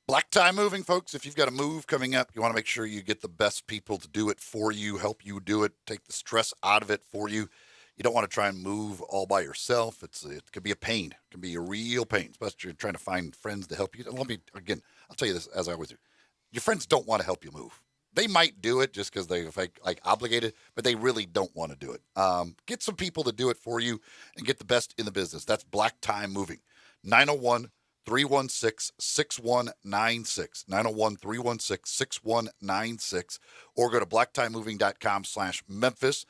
Black Tie Moving, folks. If you've got a move coming up, you want to make sure you get the best people to do it for you, help you do it, take the stress out of it for you. You don't want to try and move all by yourself. It could be a pain. It can be a real pain, especially if you're trying to find friends to help you. I'll tell you this as I always do. Your friends don't want to help you move. They might do it just because they're like obligated, but they really don't want to do it. Get some people to do it for you and get the best in the business. That's Black Time Moving. 901-316-6196. 901-316-6196. Or go to blacktimemoving.com/Memphis.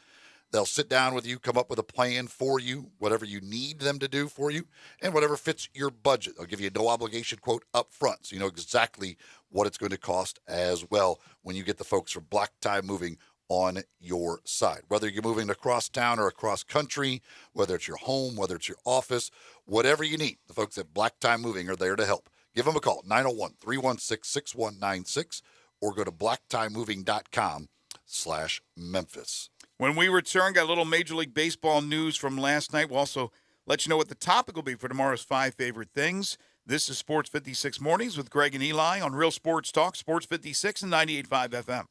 They'll sit down with you, come up with a plan for you, whatever you need them to do for you, and whatever fits your budget. They'll give you a no obligation quote up front, so you know exactly what it's going to cost as well when you get the folks from Black Time Moving on your side. Whether you're moving across town or across country, whether it's your home, whether it's your office, whatever you need, the folks at Black Time Moving are there to help. Give them a call, 901-316-6196, or go to blacktimemoving.com/Memphis. When we return, got a little Major League Baseball news from last night. We'll also let you know what the topic will be for tomorrow's 5 favorite things. This is Sports 56 Mornings with Greg and Eli on Real Sports Talk, Sports 56 and 98.5 FM.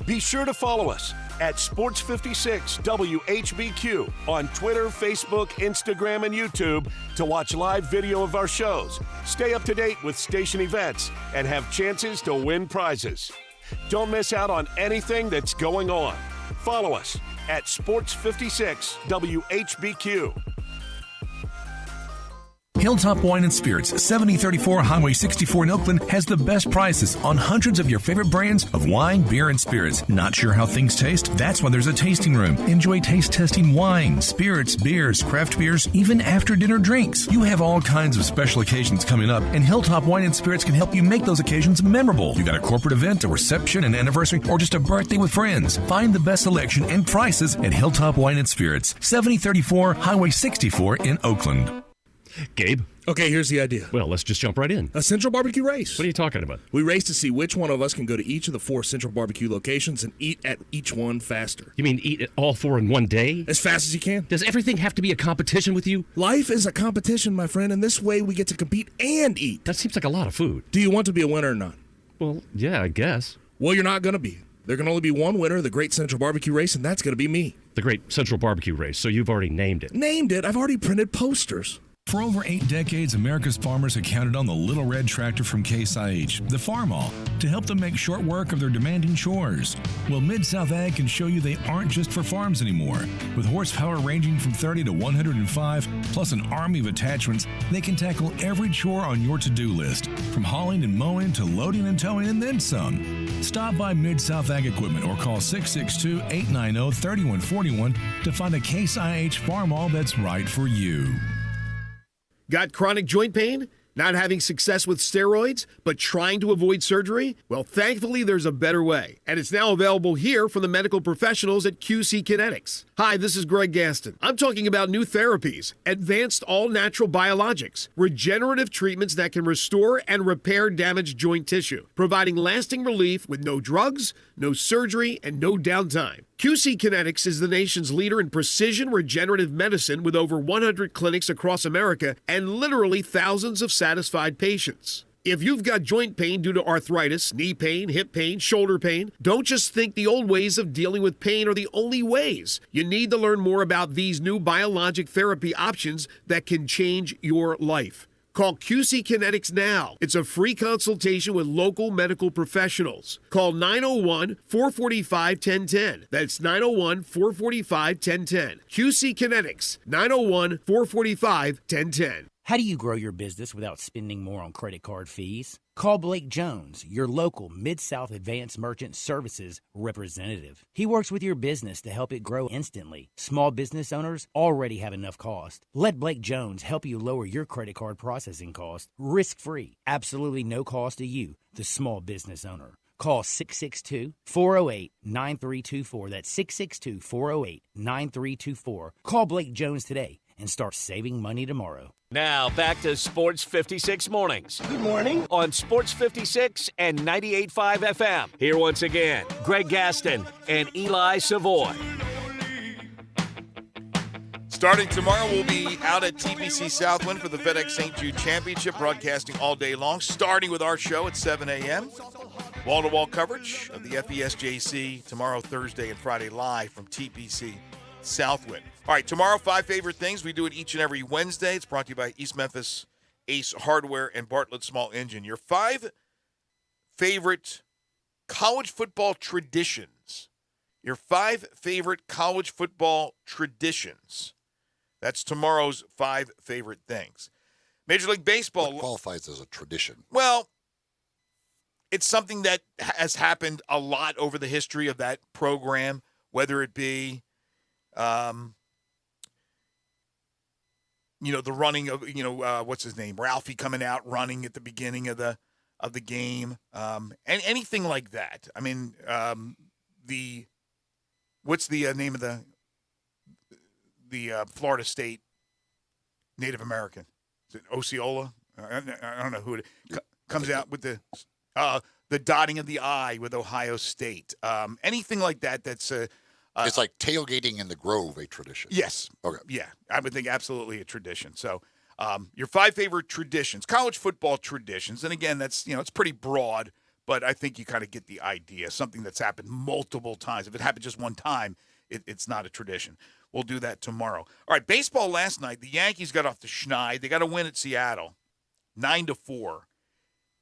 Be sure to follow us at Sports 56 WHBQ on Twitter, Facebook, Instagram, and YouTube to watch live video of our shows, stay up to date with station events, and have chances to win prizes. Don't miss out on anything that's going on. Follow us at Sports 56 WHBQ. Hilltop Wine and Spirits, 7034 Highway 64 in Oakland, has the best prices on hundreds of your favorite brands of wine, beer, and spirits. Not sure how things taste? That's why there's a tasting room. Enjoy taste testing wine, spirits, beers, craft beers, even after dinner drinks. You have all kinds of special occasions coming up, and Hilltop Wine and Spirits can help you make those occasions memorable. You got a corporate event, a reception, an anniversary, or just a birthday with friends. Find the best selection and prices at Hilltop Wine and Spirits, 7034 Highway 64 in Oakland. Gabe? Okay, here's the idea. Well, let's just jump right in. A Central Barbecue race. What are you talking about? We race to see which one of us can go to each of the 4 Central Barbecue locations and eat at each one faster. You mean eat at all 4 in one day? As fast as you can. Does everything have to be a competition with you? Life is a competition, my friend, and this way we get to compete and eat. That seems like a lot of food. Do you want to be a winner or not? Well, yeah, I guess. Well, you're not going to be. There can only be one winner of the Great Central Barbecue Race, and that's going to be me. The Great Central Barbecue Race, so you've already named it. Named it? I've already printed posters. For over 8 decades, America's farmers have counted on the Little Red Tractor from Case IH, the Farmall, to help them make short work of their demanding chores. Well, Mid-South Ag can show you they aren't just for farms anymore. With horsepower ranging from 30 to 105, plus an army of attachments, they can tackle every chore on your to-do list, from hauling and mowing to loading and towing and then some. Stop by Mid-South Ag Equipment or call 662-890-3141 to find a Case IH Farmall that's right for you. Got chronic joint pain? Not having success with steroids, but trying to avoid surgery? Well, thankfully, there's a better way. And it's now available here from the medical professionals at QC Kinetics. Hi, this is Greg Gaston. I'm talking about new therapies, advanced all-natural biologics, regenerative treatments that can restore and repair damaged joint tissue, providing lasting relief with no drugs, no surgery, and no downtime. QC Kinetics is the nation's leader in precision regenerative medicine with over 100 clinics across America and literally thousands of satisfied patients. If you've got joint pain due to arthritis, knee pain, hip pain, shoulder pain, don't just think the old ways of dealing with pain are the only ways. You need to learn more about these new biologic therapy options that can change your life. Call QC Kinetics now. It's a free consultation with local medical professionals. Call 901-445-1010. That's 901-445-1010. QC Kinetics, 901-445-1010. How do you grow your business without spending more on credit card fees? Call Blake Jones, your local Mid-South Advanced Merchant Services representative. He works with your business to help it grow instantly. Small business owners already have enough cost. Let Blake Jones help you lower your credit card processing cost risk-free. Absolutely no cost to you, the small business owner. Call 662-408-9324. That's 662-408-9324. Call Blake Jones today and start saving money tomorrow. Now back to Sports 56 Mornings. Good morning. On Sports 56 and 98.5 FM. Here once again, Greg Gaston and Eli Savoy. Starting tomorrow, we'll be out at TPC Southwind for the FedEx St. Jude Championship, broadcasting all day long, starting with our show at 7 a.m. Wall-to-wall coverage of the FESJC tomorrow, Thursday, and Friday live from TPC Southwind. All right, tomorrow, 5 favorite things. We do it each and every Wednesday. It's brought to you by East Memphis Ace Hardware and Bartlett Small Engine. Your 5 favorite college football traditions. Your 5 favorite college football traditions. That's tomorrow's 5 favorite things. Major League Baseball. What qualifies as a tradition? Well, it's something that has happened a lot over the history of that program, whether it be, the running of, what's his name? Ralphie coming out running at the beginning of the game, and anything like that. I mean, what's the name of the Florida State Native American? Is it Osceola? I don't know who it comes out with the dotting of the I with Ohio State. Anything like that. That's it's like tailgating in the Grove, a tradition. Yes. Okay. Yeah, I would think absolutely a tradition. So, your 5 favorite traditions, college football traditions, and again, that's it's pretty broad, but I think you kind of get the idea. Something that's happened multiple times. If it happened just one time, it's not a tradition. We'll do that tomorrow. All right, baseball last night. The Yankees got off the schneid. They got a win at Seattle, 9-4.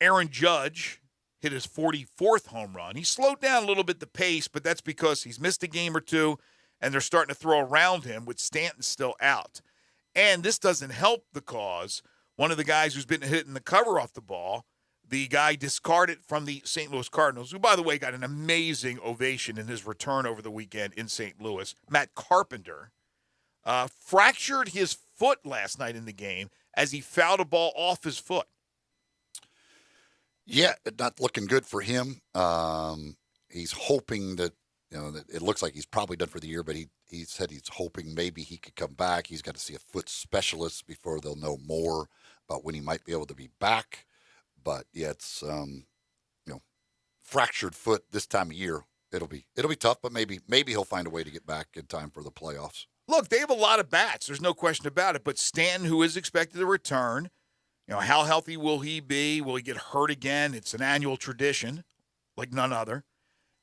Aaron Judge hit his 44th home run. He slowed down a little bit the pace, but that's because he's missed a game or two, and they're starting to throw around him with Stanton still out. And this doesn't help the cause. One of the guys who's been hitting the cover off the ball, the guy discarded from the St. Louis Cardinals, who, by the way, got an amazing ovation in his return over the weekend in St. Louis, Matt Carpenter, fractured his foot last night in the game as he fouled a ball off his foot. Yeah, not looking good for him. He's hoping that, that it looks like he's probably done for the year, but he said he's hoping maybe he could come back. He's got to see a foot specialist before they'll know more about when he might be able to be back. But yeah, it's fractured foot this time of year. It'll be tough, but maybe he'll find a way to get back in time for the playoffs. Look, they have a lot of bats. There's no question about it. But Stanton, who is expected to return, how healthy will he be? Will he get hurt again? It's an annual tradition, like none other.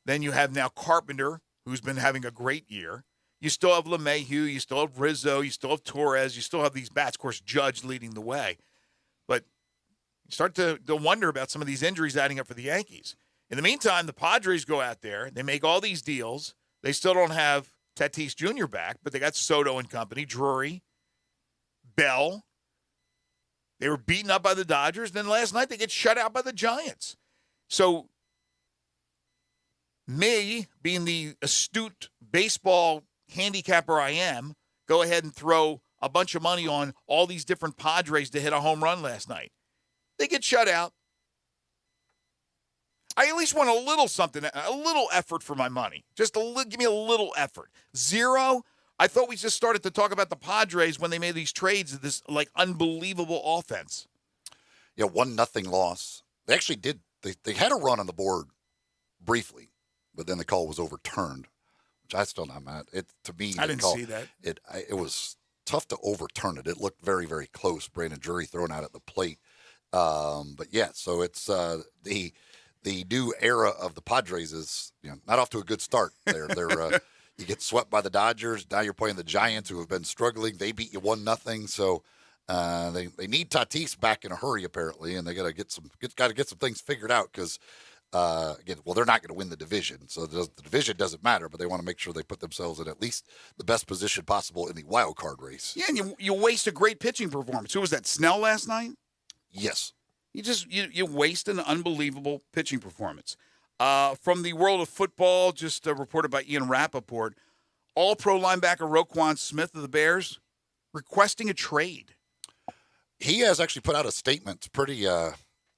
Then you have now Carpenter, who's been having a great year. You still have LeMahieu. You still have Rizzo. You still have Torres. You still have these bats. Of course, Judge leading the way. But you start to wonder about some of these injuries adding up for the Yankees. In the meantime, the Padres go out there. They make all these deals. They still don't have Tatis Jr. back, but they got Soto and company, Drury, Bell. They were beaten up by the Dodgers. Then last night they get shut out by the Giants. So me, being the astute baseball handicapper I am, go ahead and throw a bunch of money on all these different Padres to hit a home run last night. They get shut out. I at least want a little something, a little effort for my money. Just give me a little effort. 0. I thought we just started to talk about the Padres when they made these trades of this unbelievable offense. Yeah, 1-0 loss. They actually did. They had a run on the board briefly, but then the call was overturned, which I still not mad. To me, I didn't see that. It was tough to overturn it. It looked very, very close. Brandon Drury thrown out at the plate. But yeah, so it's the new era of the Padres is not off to a good start. They're you get swept by the Dodgers. Now you're playing the Giants, who have been struggling. They beat you 1-0. So they need Tatis back in a hurry apparently, and they got to get some things figured out because again, they're not going to win the division, so the division doesn't matter. But they want to make sure they put themselves in at least the best position possible in the wild card race. Yeah, and you waste a great pitching performance. Who was that? Snell last night? Yes. You waste an unbelievable pitching performance. From the world of football, just reported by Ian Rappaport, All-Pro linebacker Roquan Smith of the Bears requesting a trade. He has actually put out a statement. It's pretty.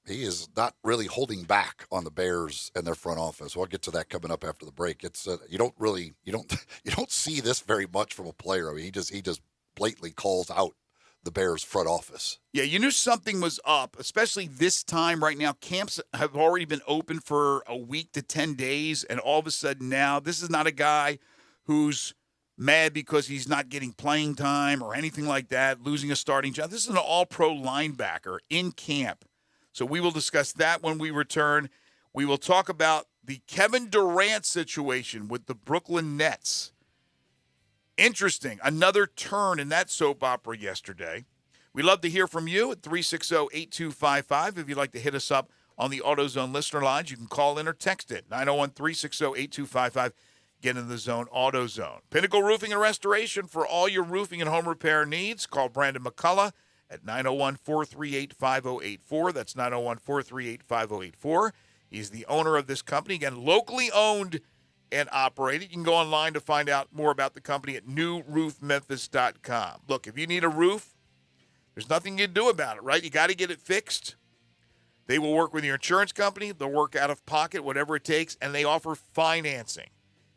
He is not really holding back on the Bears and their front office. We'll get to that coming up after the break. It's you don't see this very much from a player. I mean, he just blatantly calls out the Bears front office. Yeah, you knew something was up, especially this time right now. Camps have already been open for a week to 10 days, and all of a sudden now, this is not a guy who's mad because he's not getting playing time or anything like that, losing a starting job. This is an all-pro linebacker in camp. So we will discuss that when we return. We will talk about the Kevin Durant situation with the Brooklyn Nets. Interesting. Another turn in that soap opera yesterday. We'd love to hear from you at 360-8255 if you'd like to hit us up on the AutoZone listener lines. You can call in or text it, 901-360-8255. Get in the zone, AutoZone. Pinnacle Roofing and Restoration for all your roofing and home repair needs. Call Brandon McCullough at 901-438-5084. That's 901-438-5084. He's the owner of this company. Again, locally owned and operated. You can go online to find out more about the company at newroofmemphis.com. Look, if you need a roof, there's nothing you can do about it, right? You got to get it fixed. They will work with your insurance company. They'll work out of pocket, whatever it takes, and they offer financing.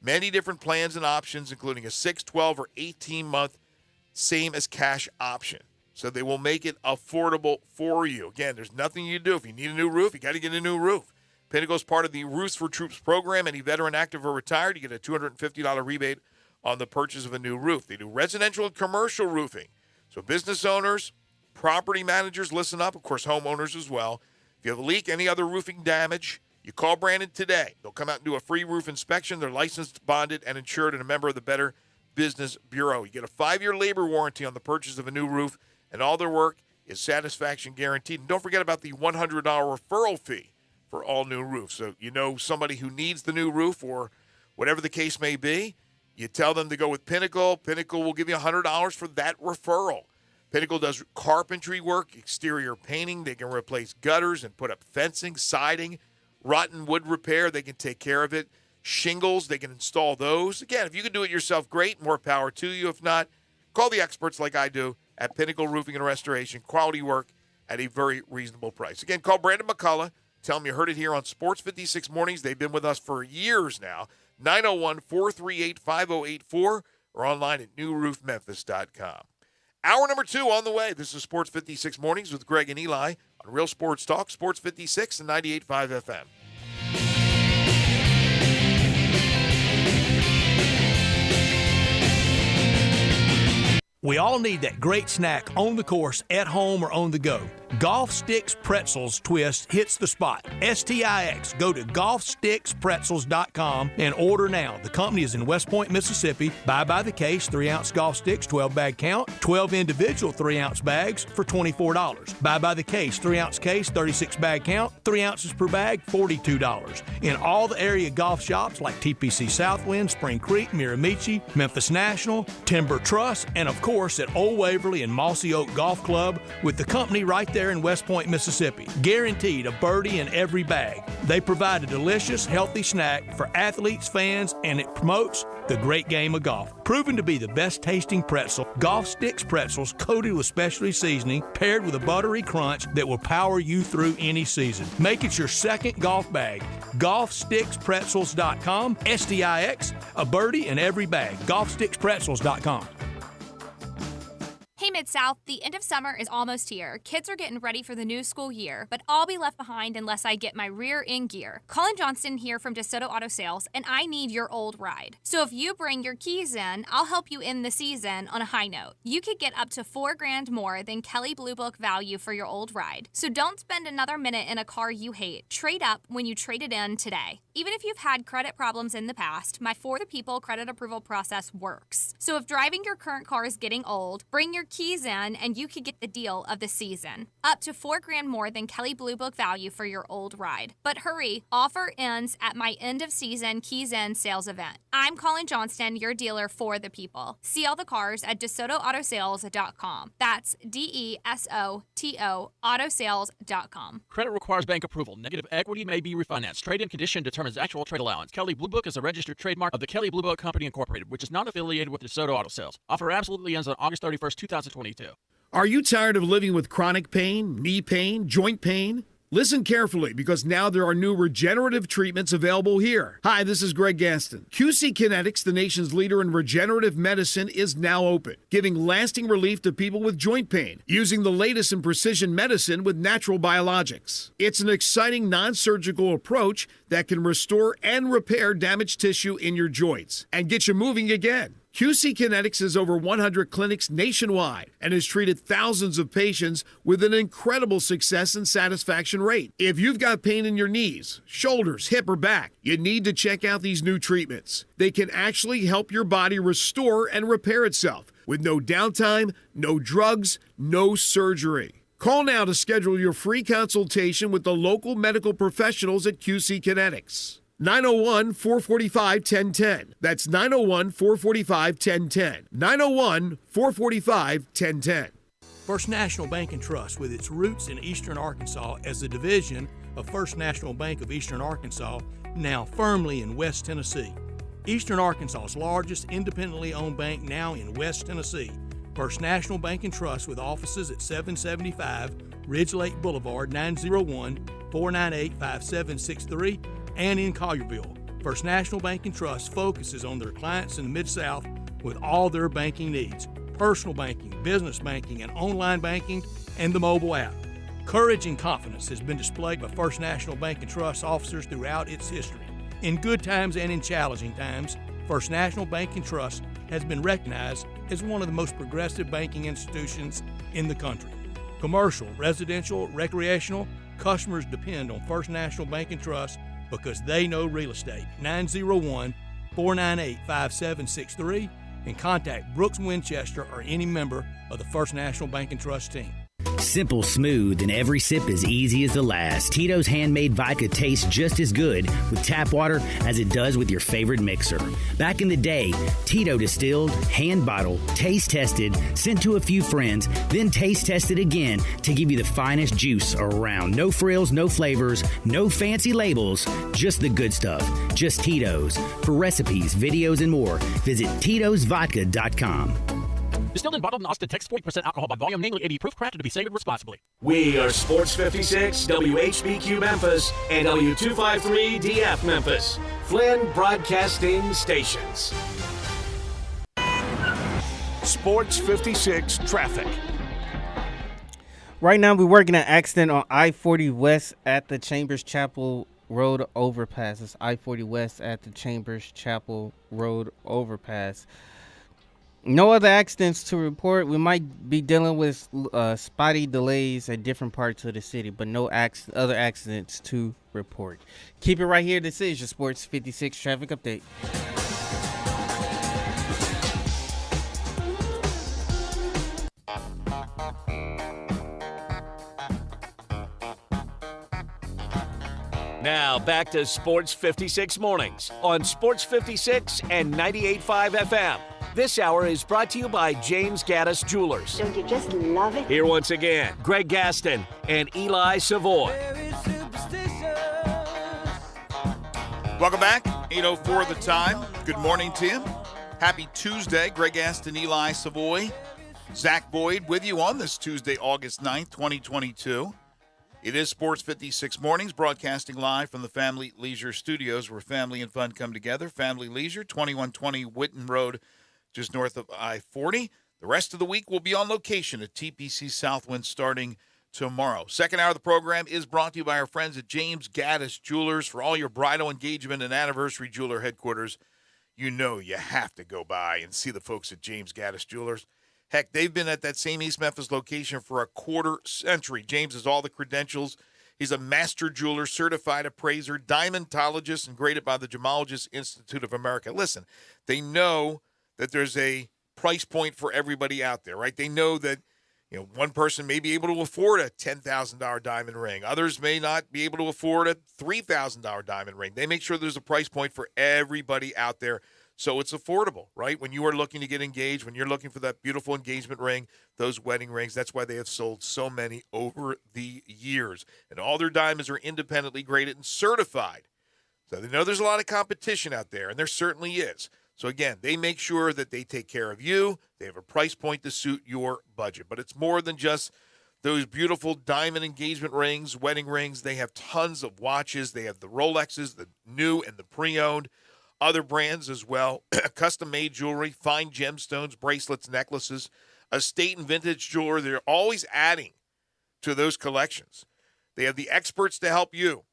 Many different plans and options, including a 6, 12, or 18-month same as cash option. So they will make it affordable for you. Again, there's nothing you do. If you need a new roof, you got to get a new roof. Pinnacle is part of the Roofs for Troops program. Any veteran, active, or retired, you get a $250 rebate on the purchase of a new roof. They do residential and commercial roofing. So business owners, property managers, listen up. Of course, homeowners as well. If you have a leak, any other roofing damage, you call Brandon today. They'll come out and do a free roof inspection. They're licensed, bonded, and insured, and a member of the Better Business Bureau. You get a 5-year labor warranty on the purchase of a new roof, and all their work is satisfaction guaranteed. And don't forget about the $100 referral fee for all new roofs. So you know somebody who needs the new roof or whatever the case may be, you tell them to go with Pinnacle. Pinnacle will give you $100 for that referral. Pinnacle does carpentry work, exterior painting. They can replace gutters and put up fencing, siding, rotten wood repair. They can take care of it. Shingles, they can install those. Again, if you can do it yourself, great. More power to you. If not, call the experts like I do at Pinnacle Roofing and Restoration. Quality work at a very reasonable price. Again, call Brandon McCullough. Tell them you heard it here on Sports 56 Mornings. They've been with us for years now. 901-438-5084 or online at newroofmemphis.com. Hour number 2 on the way. This is Sports 56 Mornings with Greg and Eli on Real Sports Talk, Sports 56 and 98.5 FM. We all need that great snack on the course, at home, or on the go. Golf Sticks Pretzels Twist hits the spot. STIX. Go to golfstickspretzels.com and order now. The company is in West Point, Mississippi. Buy by the case, 3-ounce golf sticks, 12-bag count, 12 individual 3-ounce bags for $24. Buy by the case, 3-ounce case, 36-bag count, 3 ounces per bag, $42. In all the area golf shops like TPC Southwind, Spring Creek, Miramichi, Memphis National, Timber Trust, and of course at Old Waverly and Mossy Oak Golf Club with the company right there in West Point, Mississippi. Guaranteed a birdie in every bag. They provide a delicious, healthy snack for athletes, fans, and it promotes the great game of golf. Proven to be the best tasting pretzel, Golf Sticks Pretzels coated with specialty seasoning, paired with a buttery crunch that will power you through any season. Make it your second golf bag. GolfSticksPretzels.com. STIX, a birdie in every bag. GolfSticksPretzels.com. Hey Mid-South, the end of summer is almost here. Kids are getting ready for the new school year, but I'll be left behind unless I get my rear in gear. Colin Johnston here from DeSoto Auto Sales, and I need your old ride. So if you bring your keys in, I'll help you end the season on a high note. You could get up to $4,000 more than Kelley Blue Book value for your old ride. So don't spend another minute in a car you hate. Trade up when you trade it in today. Even if you've had credit problems in the past, my For the People credit approval process works. So if driving your current car is getting old, bring your keys in and you could get the deal of the season. Up to $4,000 more than Kelley Blue Book value for your old ride. But hurry, offer ends at my end of season Keys In sales event. I'm Colin Johnston, your dealer for the people. See all the cars at DeSotoAutoSales.com. That's DESOTO Autosales.com. Credit requires bank approval. Negative equity may be refinanced. Trade-in condition determines actual trade allowance. Kelley Blue Book is a registered trademark of the Kelley Blue Book Company Incorporated, which is not affiliated with DeSoto Auto Sales. Offer absolutely ends on August 31st, 2022. Are you tired of living with chronic pain, knee pain, joint pain? Listen carefully because now there are new regenerative treatments available here. Hi, this is Greg Gaston. QC Kinetics, the nation's leader in regenerative medicine, is now open, giving lasting relief to people with joint pain using the latest in precision medicine with natural biologics. It's an exciting non-surgical approach that can restore and repair damaged tissue in your joints and get you moving again. QC Kinetics has over 100 clinics nationwide and has treated thousands of patients with an incredible success and satisfaction rate. If you've got pain in your knees, shoulders, hip, or back, you need to check out these new treatments. They can actually help your body restore and repair itself with no downtime, no drugs, no surgery. Call now to schedule your free consultation with the local medical professionals at QC Kinetics. 901-445-1010. That's 901-445-1010. 901-445-1010. First National Bank and Trust, with its roots in Eastern Arkansas as a division of First National Bank of Eastern Arkansas, now firmly in West Tennessee. Eastern Arkansas's largest independently owned bank now in West Tennessee. First National Bank and Trust, with offices at 775 Ridge Lake Boulevard, 901-498-5763, and in Collierville. First National Bank and Trust focuses on their clients in the Mid-South with all their banking needs: personal banking, business banking, and online banking, and the mobile app. Courage and confidence has been displayed by First National Bank and Trust officers throughout its history. In good times and in challenging times, First National Bank and Trust has been recognized as one of the most progressive banking institutions in the country. Commercial, residential, recreational, customers depend on First National Bank and Trust because they know real estate. 901-498-5763, and contact Brooks Winchester or any member of the First National Bank and Trust team. Simple, smooth, and every sip as easy as the last. Tito's handmade vodka tastes just as good with tap water as it does with your favorite mixer. Back in the day, Tito distilled, hand bottled, taste tested, sent to a few friends, then taste tested again to give you the finest juice around. No frills, no flavors, no fancy labels, just the good stuff. Just Tito's. For recipes, videos, and more, visit Tito'sVodka.com. Distilled and bottled in Austin, Texas, 40% alcohol by volume, namely 80 proof, crafted to be savored responsibly. We are Sports 56, WHBQ Memphis, and W253DF Memphis. Flynn Broadcasting Stations. Sports 56 traffic. Right now, we're working an accident on I-40 West at the Chambers Chapel Road overpass. It's I-40 West at the Chambers Chapel Road overpass. No other accidents to report. We might be dealing with spotty delays at different parts of the city, but no other accidents to report. Keep it right here. This is your Sports 56 traffic update. Now back to Sports 56 Mornings on Sports 56 and 98.5 FM. This hour is brought to you by James Gaddis Jewelers. Don't you just love it? Here once again, Greg Gaston and Eli Savoy. Welcome back. 8:04 the time. Good morning to you. Happy Tuesday. Greg Gaston, Eli Savoy, Zach Boyd with you on this Tuesday, August 9th, 2022. It is Sports 56 Mornings, broadcasting live from the Family Leisure Studios, where family and fun come together. Family Leisure, 2120 Whitten Road, just north of I-40. The rest of the week will be on location at TPC Southwind starting tomorrow. Second hour of the program is brought to you by our friends at James Gaddis Jewelers. For all your bridal engagement and anniversary jeweler headquarters, you know you have to go by and see the folks at James Gaddis Jewelers. Heck, they've been at that same East Memphis location for a quarter century. James has all the credentials. He's a master jeweler, certified appraiser, diamondologist, and graded by the Gemologist Institute of America. Listen, they know that there's a price point for everybody out there, right? They know that, one person may be able to afford a $10,000 diamond ring. Others may not be able to afford a $3,000 diamond ring. They make sure there's a price point for everybody out there so it's affordable, right? When you are looking to get engaged, when you're looking for that beautiful engagement ring, those wedding rings, that's why they have sold so many over the years. And all their diamonds are independently graded and certified. So they know there's a lot of competition out there, and there certainly is. So again, they make sure that they take care of you. They have a price point to suit your budget. But it's more than just those beautiful diamond engagement rings, wedding rings. They have tons of watches. They have the Rolexes, the new and the pre-owned, other brands as well, custom-made jewelry, fine gemstones, bracelets, necklaces, estate and vintage jewelry. They're always adding to those collections. They have the experts to help you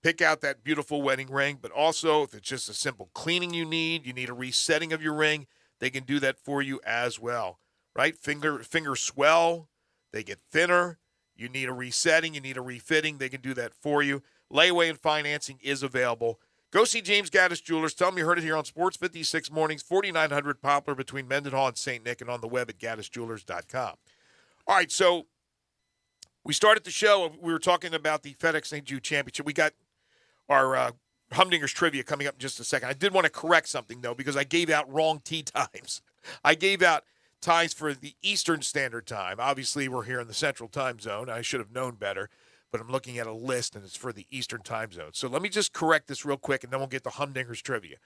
pick out that beautiful wedding ring, but also if it's just a simple cleaning you need a resetting of your ring, they can do that for you as well, right? Finger swell, they get thinner. You need a resetting, you need a refitting, they can do that for you. Layaway and financing is available. Go see James Gaddis Jewelers. Tell them you heard it here on Sports 56 Mornings, 4900 Poplar between Mendenhall and St. Nick, and on the web at gaddisjewelers.com. All right, so We started the show. We were talking about the FedEx St. Jude Championship. We got our Humdingers trivia coming up in just a second. I did want to correct something, though, because I gave out wrong tee times. I gave out ties for the Eastern Standard Time. Obviously, we're here in the Central Time Zone. I should have known better, but I'm looking at a list, and it's for the Eastern Time Zone. So let me just correct this real quick, and then we'll get the Humdingers trivia.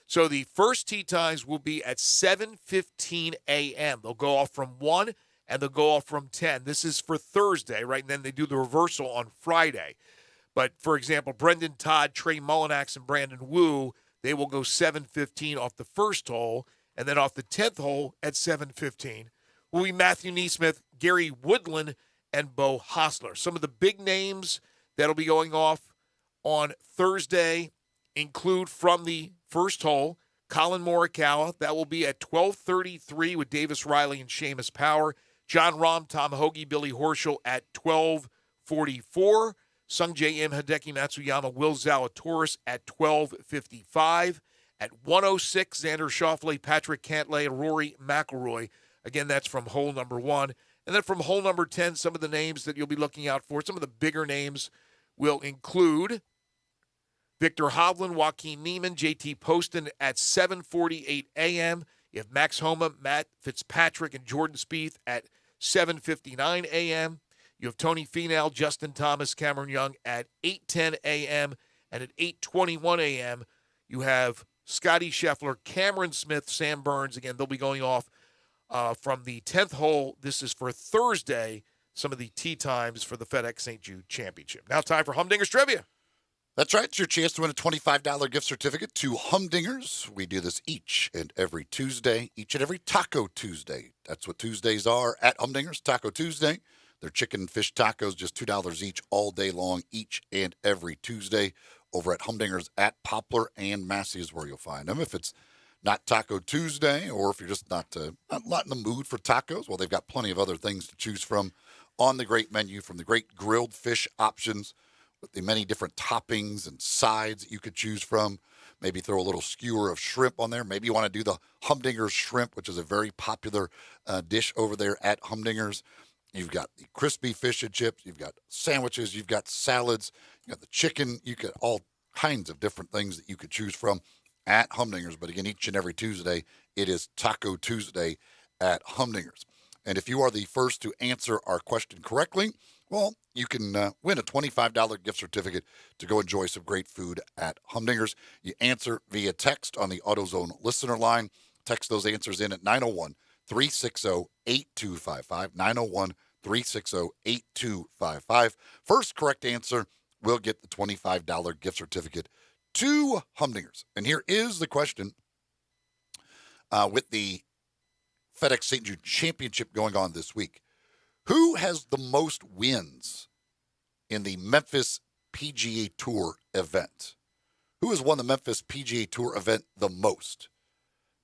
So the first tee times will be at 7:15 a.m. They'll go off from 1, and they'll go off from 10. This is for Thursday, right? And then they do the reversal on Friday. But, for example, Brendan Todd, Trey Mullinax, and Brandon Wu, they will go 7:15 off the first hole, and then off the 10th hole at 7:15 will be Matthew Neesmith, Gary Woodland, and Bo Hostler. Some of the big names that'll be going off on Thursday include from the first hole, Colin Morikawa. That will be at 12:33 with Davis Riley and Seamus Power. John Rahm, Tom Hoagie, Billy Horschel at 12:44. Sungjae Im, Hideki Matsuyama, Will Zalatoris at 12:55. At 1:06, Xander Schauffele, Patrick Cantlay, Rory McIlroy. Again, that's from hole number 1. And then from hole number 10, some of the names that you'll be looking out for, some of the bigger names will include Victor Hovland, Joaquin Niemann, JT Poston at 7:48 a.m. You have Max Homa, Matt Fitzpatrick, and Jordan Spieth at 7:59 a.m. You have Tony Finau, Justin Thomas, Cameron Young at 8:10 a.m. And at 8:21 a.m., you have Scotty Scheffler, Cameron Smith, Sam Burns. Again, they'll be going off from the 10th hole. This is for Thursday, some of the tee times for the FedEx St. Jude Championship. Now time for Humdingers Trivia. That's right. It's your chance to win a $25 gift certificate to Humdingers. We do this each and every Tuesday, each and every Taco Tuesday. That's what Tuesdays are at Humdingers, Taco Tuesday. Their chicken and fish tacos, just $2 each all day long, each and every Tuesday over at Humdingers at Poplar and Massey is where you'll find them. If it's not Taco Tuesday, or if you're just not in the mood for tacos, well, they've got plenty of other things to choose from on the great menu, from the great grilled fish options with the many different toppings and sides that you could choose from. Maybe throw a little skewer of shrimp on there. Maybe you want to do the Humdingers shrimp, which is a very popular dish over there at Humdingers. You've got the crispy fish and chips. You've got sandwiches. You've got salads. You got the chicken. You get all kinds of different things that you could choose from at Humdingers. But again, each and every Tuesday, it is Taco Tuesday at Humdingers. And if you are the first to answer our question correctly, well, you can win a $25 gift certificate to go enjoy some great food at Humdingers. You answer via text on the AutoZone listener line. Text those answers in at 901-360-8255, 901-360-8255. First correct answer will get the $25 gift certificate to Humdingers. And here is the question. With the FedEx St. Jude Championship going on this week, who has the most wins in the Memphis PGA Tour event? Who has won the Memphis PGA Tour event the most?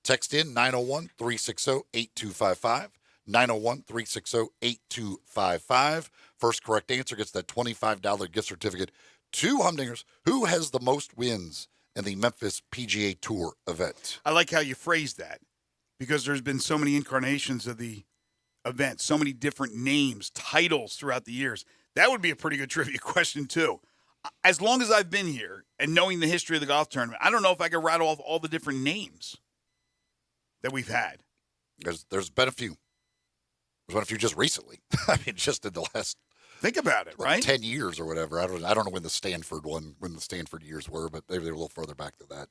Text in 901-360-8255, 901-360-8255. First correct answer gets that $25 gift certificate to Humdingers. Who has the most wins in the Memphis PGA Tour event? I like how you phrased that, because there's been so many incarnations of the event, so many different names, titles throughout the years. That would be a pretty good trivia question, too. As long as I've been here and knowing the history of the golf tournament, I don't know if I could rattle off all the different names that we've had. There's been a few. There's been a few just recently. I mean, just in the last... Think about it, right? 10 years or whatever. I don't know when the Stanford years were, but they were a little further back than that.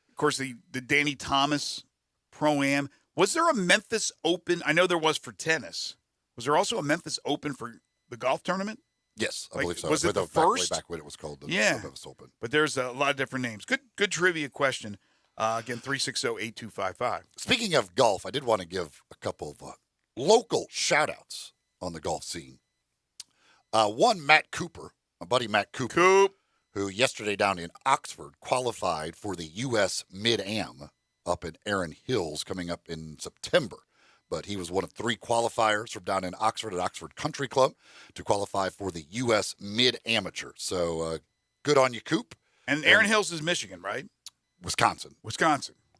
Of course, the Danny Thomas Pro-Am. Was there a Memphis Open? I know there was for tennis. Was there also a Memphis Open for the golf tournament? Yes, I believe so. Was it the first? Way back when it was called the Memphis Open. But there's a lot of different names. Good trivia question. Again, 360-8255. Speaking of golf, I did want to give a couple of local shout-outs on the golf scene. One, Matt Cooper, my buddy Matt Cooper, who yesterday down in Oxford qualified for the U.S. Mid-Am up in Erin Hills coming up in September. But he was one of 3 qualifiers from down in Oxford at Oxford Country Club to qualify for the U.S. Mid-Amateur. So good on you, Coop. And Erin Hills is Michigan, right? Wisconsin.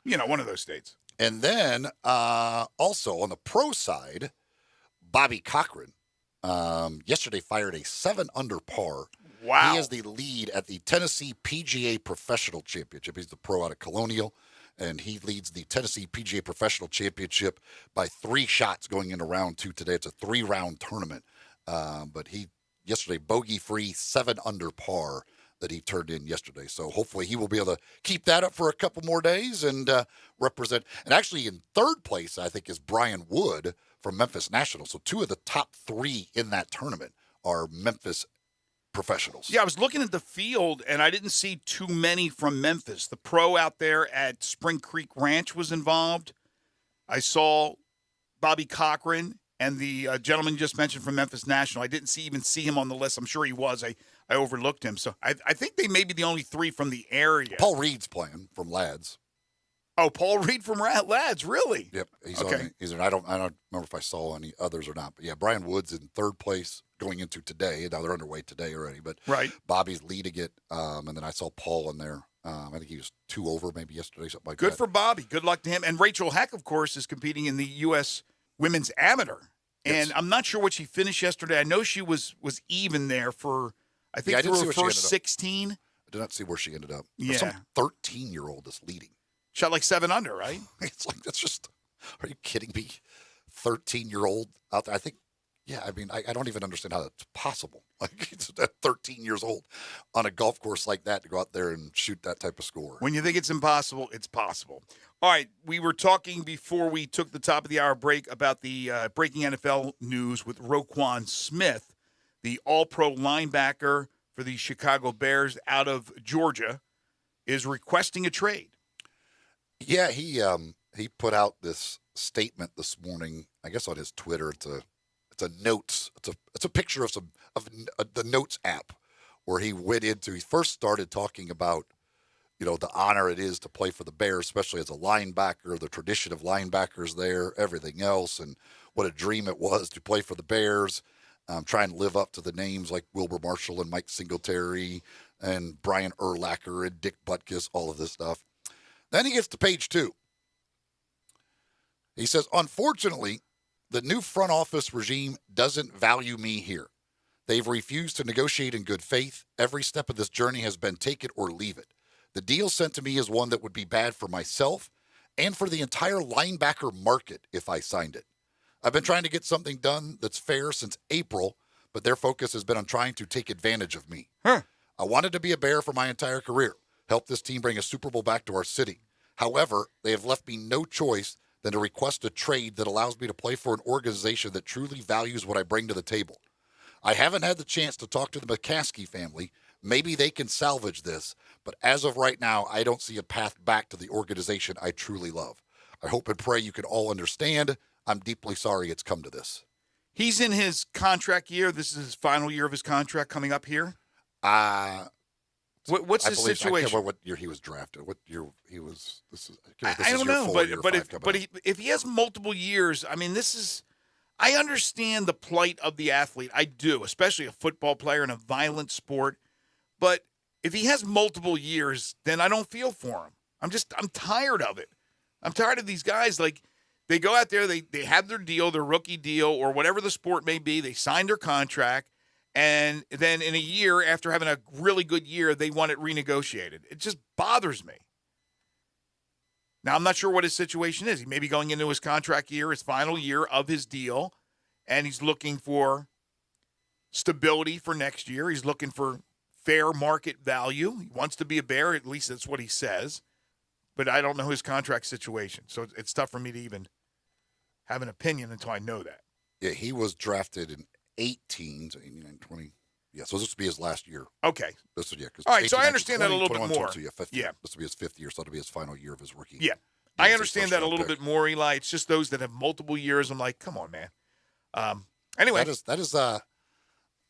You know, one of those states. And then also on the pro side, Bobby Cochran yesterday fired a 7 under par. Wow. He is the lead at the Tennessee PGA Professional Championship. He's the pro out of Colonial, and he leads the Tennessee PGA Professional Championship by 3 shots going into round 2 today. It's a 3-round tournament. But he yesterday bogey-free 7 under par that he turned in yesterday. So hopefully he will be able to keep that up for a couple more days and represent. And actually in third place, I think, is Brian Wood from Memphis National. So 2 of the top 3 in that tournament are Memphis professionals. Yeah, I was looking at the field, and I didn't see too many from Memphis. The pro out there at Spring Creek Ranch was involved. I saw Bobby Cochran and the gentleman you just mentioned from Memphis National. I didn't even see him on the list. I'm sure he was. I overlooked him. So I think they may be the only 3 from the area. Paul Reed's playing from Lads. Oh, Paul Reed from Lads, really? Yep, he's okay. on. He's in. I don't remember if I saw any others or not. But yeah, Brian Wood's in third place going into today. Now they're underway today already. But right. Bobby's leading it, and then I saw Paul in there. I think he was 2 over maybe yesterday, something like that. Good for Bobby. Good luck to him. And Rachel Heck, of course, is competing in the U.S. Women's Amateur. Yes. And I'm not sure what she finished yesterday. I know she was even there for, I think, Yeah, I didn't see through her where she first ended up. 16. I did not see where she ended up. Yeah. There's some 13-year-old that's leading. Shot like 7 under, right? It's like, that's just, are you kidding me? 13-year-old out there. I think, yeah, I mean, I don't even understand how that's possible. Like, it's at 13 years old on a golf course like that to go out there and shoot that type of score. When you think it's impossible, it's possible. All right, we were talking before we took the top of the hour break about the breaking NFL news with Roquan Smith, the all-pro linebacker for the Chicago Bears out of Georgia, is requesting a trade. Yeah, he put out this statement this morning, I guess on his Twitter. It's a notes. It's a picture of the Notes app where he first started talking about, the honor it is to play for the Bears, especially as a linebacker, the tradition of linebackers there, everything else, and what a dream it was to play for the Bears, trying to live up to the names like Wilbur Marshall and Mike Singletary and Brian Urlacher and Dick Butkus, all of this stuff. Then he gets to page 2. He says, unfortunately, the new front office regime doesn't value me here. They've refused to negotiate in good faith. Every step of this journey has been take it or leave it. The deal sent to me is one that would be bad for myself and for the entire linebacker market if I signed it. I've been trying to get something done that's fair since April, but their focus has been on trying to take advantage of me. I wanted to be a Bear for my entire career, help this team bring a Super Bowl back to our city. However, they have left me no choice than to request a trade that allows me to play for an organization that truly values what I bring to the table. I haven't had the chance to talk to the McCaskey family. Maybe they can salvage this, but as of right now, I don't see a path back to the organization I truly love. I hope and pray you can all understand. I'm deeply sorry it's come to this. He's in his contract year. This is his final year of his contract coming up here. What's his situation? I can't remember what year he was drafted. What year he was? I don't know, but if he has multiple years, I mean, I understand the plight of the athlete. I do, especially a football player in a violent sport. But if he has multiple years, then I don't feel for him. I'm tired of it. I'm tired of these guys. Like, they go out there, they have their deal, their rookie deal, or whatever the sport may be. They sign their contract, and then in a year, after having a really good year, they want it renegotiated. It just bothers me. Now, I'm not sure what his situation is. He may be going into his contract year, his final year of his deal, and he's looking for stability for next year. He's looking for fair market value. He wants to be a Bear, at least that's what he says. But I don't know his contract situation, so it's tough for me to even have an opinion until I know that. Yeah, he was drafted in 18, so 89, 20. Yeah, so this would be his last year. Okay. This would, all right, so I understand that a little bit more. 22, yeah. This will be his 5th year, so that'll be his final year of his rookie. Yeah. I understand that a little bit more, Eli. It's just those that have multiple years. I'm like, come on, man. Anyway. That is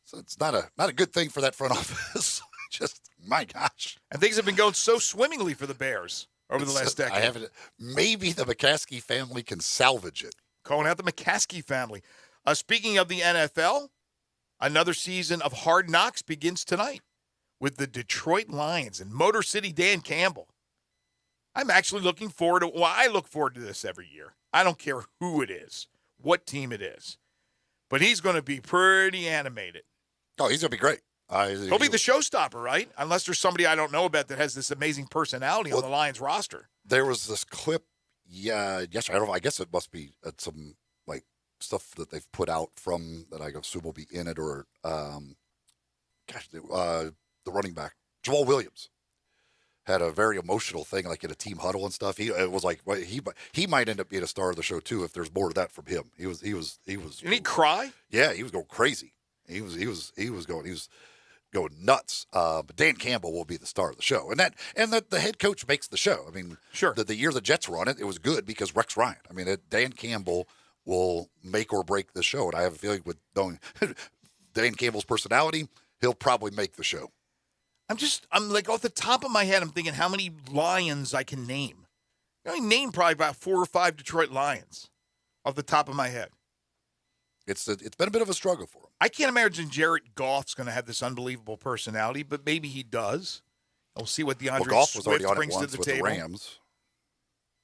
so it's not a good thing for that front office. Just, my gosh. And things have been going so swimmingly for the Bears over the last decade. Maybe the McCaskey family can salvage it. Calling out the McCaskey family. Speaking of the NFL, another season of Hard Knocks begins tonight with the Detroit Lions and Motor City Dan Campbell. I'm actually looking forward to I look forward to this every year. I don't care who it is, what team it is. But he's going to be pretty animated. Oh, he's going to be great. He'll be the showstopper, right? Unless there's somebody I don't know about that has this amazing personality on the Lions roster. There was this clip, I guess it must be some like stuff that they've put out from that I assume will be in it, or the running back Jamal Williams had a very emotional thing, like in a team huddle and stuff. It was like he might end up being a star of the show too if there's more to that from him. He was. Didn't he cry? Yeah, he was going crazy. He was going nuts. But Dan Campbell will be the star of the show, and that the head coach makes the show. I mean, sure. The year the Jets were on it, it was good because Rex Ryan. I mean, Dan Campbell will make or break the show, and I have a feeling with knowing Dan Campbell's personality, he'll probably make the show. I'm like off the top of my head, I'm thinking how many Lions I can name. I can name probably about 4 or 5 Detroit Lions off the top of my head. It's been a bit of a struggle for him. I can't imagine Jared Goff's going to have this unbelievable personality, but maybe he does. We'll see what DeAndre Goff was already Swift on brings it to once the with table. The Rams.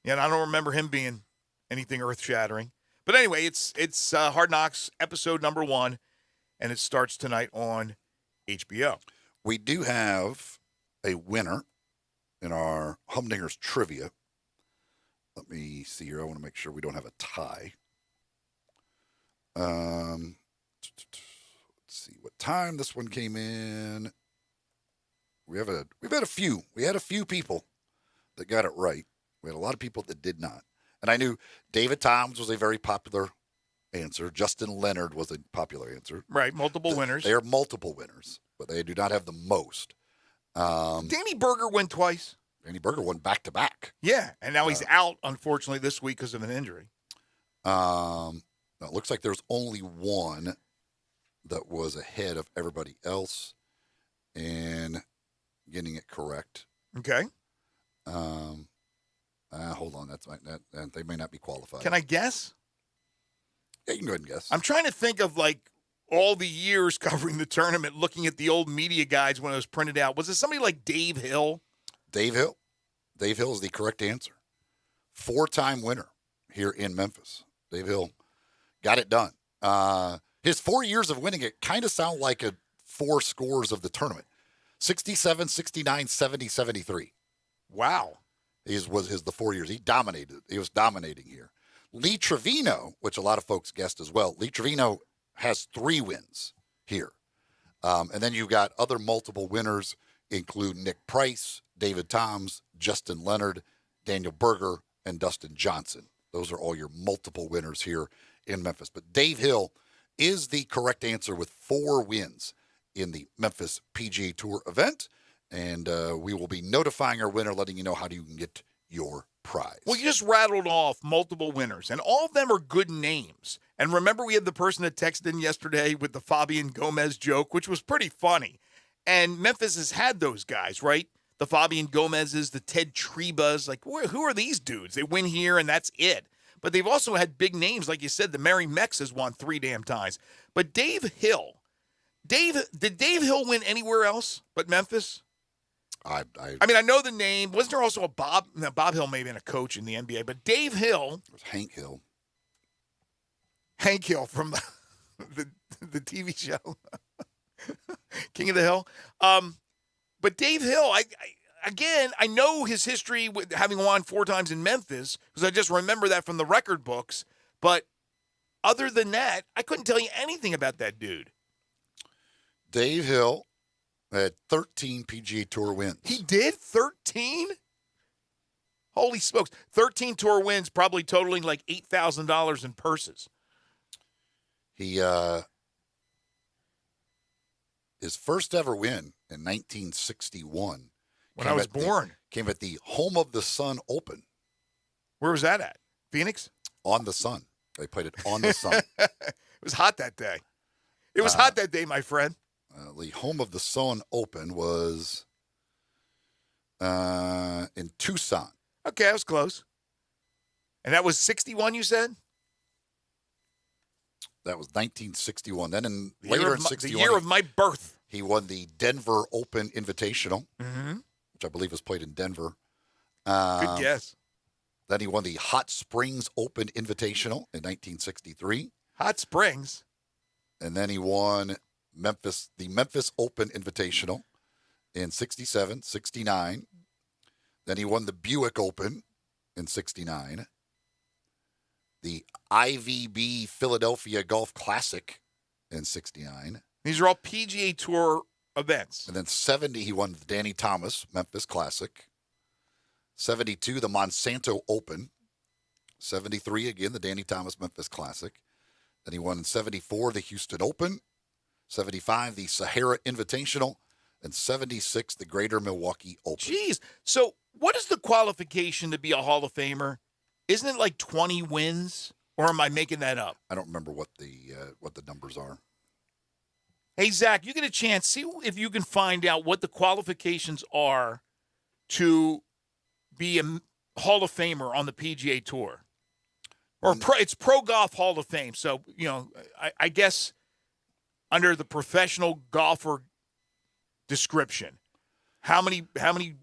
Yeah, and I don't remember him being anything earth-shattering. But anyway, it's Hard Knocks episode number 1, and it starts tonight on HBO. We do have a winner in our Humdingers trivia. Let me see here. I want to make sure we don't have a tie. Let's see what time this one came in. We've had a few. We had a few people that got it right. We had a lot of people that did not. And I knew David Toms was a very popular answer. Justin Leonard was a popular answer. Right, multiple winners. They are multiple winners, but they do not have the most. Danny Berger won twice. Danny Berger won back-to-back. Yeah, and now he's out, unfortunately, this week because of an injury. Now it looks like there's only one that was ahead of everybody else in getting it correct. Okay. Hold on. They may not be qualified. Can I guess? Yeah, you can go ahead and guess. I'm trying to think of, like, all the years covering the tournament, looking at the old media guides when it was printed out. Was it somebody like Dave Hill? Dave Hill. Dave Hill is the correct answer. 4-time winner here in Memphis. Dave Hill got it done. His 4 years of winning it kind of sound like 4 scores of the tournament. 67, 69, 70, 73. Wow. Was the 4 years. He dominated. He was dominating here. Lee Trevino, which a lot of folks guessed as well. Lee Trevino has 3 wins here. And then you've got other multiple winners, include Nick Price, David Toms, Justin Leonard, Daniel Berger, and Dustin Johnson. Those are all your multiple winners here in Memphis. But Dave Hill is the correct answer with 4 wins in the Memphis PGA Tour event. And we will be notifying our winner, letting you know how you can get your prize. Well, you just rattled off multiple winners, and all of them are good names. And remember, we had the person that texted in yesterday with the Fabian Gomez joke, which was pretty funny. And Memphis has had those guys, right? The Fabian Gomez's, the Ted Trebas. Like, who are these dudes? They win here, and that's it. But they've also had big names, like you said. The Mary Mex has won 3 damn times. But Dave Hill. Did Dave Hill win anywhere else but Memphis? I mean, I know the name. Wasn't there also a Bob? No, Bob Hill may have been a coach in the NBA, but Dave Hill. It was Hank Hill. Hank Hill from the TV show King of the Hill. But Dave Hill, I know his history with having won 4 times in Memphis because I just remember that from the record books. But other than that, I couldn't tell you anything about that dude. Dave Hill had 13 PGA Tour wins. He did? 13? Holy smokes. 13 tour wins, probably totaling like $8,000 in purses. He his first ever win in 1961. When I was born. Came at the Home of the Sun Open. Where was that at? Phoenix? On the Sun. They played it on the Sun. It was hot that day. It was hot that day, my friend. The Home of the Sun Open was in Tucson. Okay, I was close. And that was 61, you said? That was 1961. Then The later in 61, the year of my birth. He won the Denver Open Invitational, Mm-hmm. which I believe was played in Denver. Good guess. Then he won the Hot Springs Open Invitational in 1963. Hot Springs? And then he won the Memphis Open Invitational in 67, 69. Then he won the Buick Open in 69. The IVB Philadelphia Golf Classic in 69. These are all PGA Tour events. And then 70, he won the Danny Thomas Memphis Classic. 72, the Monsanto Open. 73, again, the Danny Thomas Memphis Classic. Then he won in 74, the Houston Open. 75, the Sahara Invitational. And 76, the Greater Milwaukee Open. Jeez. So what is the qualification to be a Hall of Famer? Isn't it like 20 wins? Or am I making that up? I don't remember what the numbers are. Hey, Zach, you get a chance. See if you can find out what the qualifications are to be a Hall of Famer on the PGA Tour. Or it's Pro Golf Hall of Fame. So, I guess under the professional golfer description, how many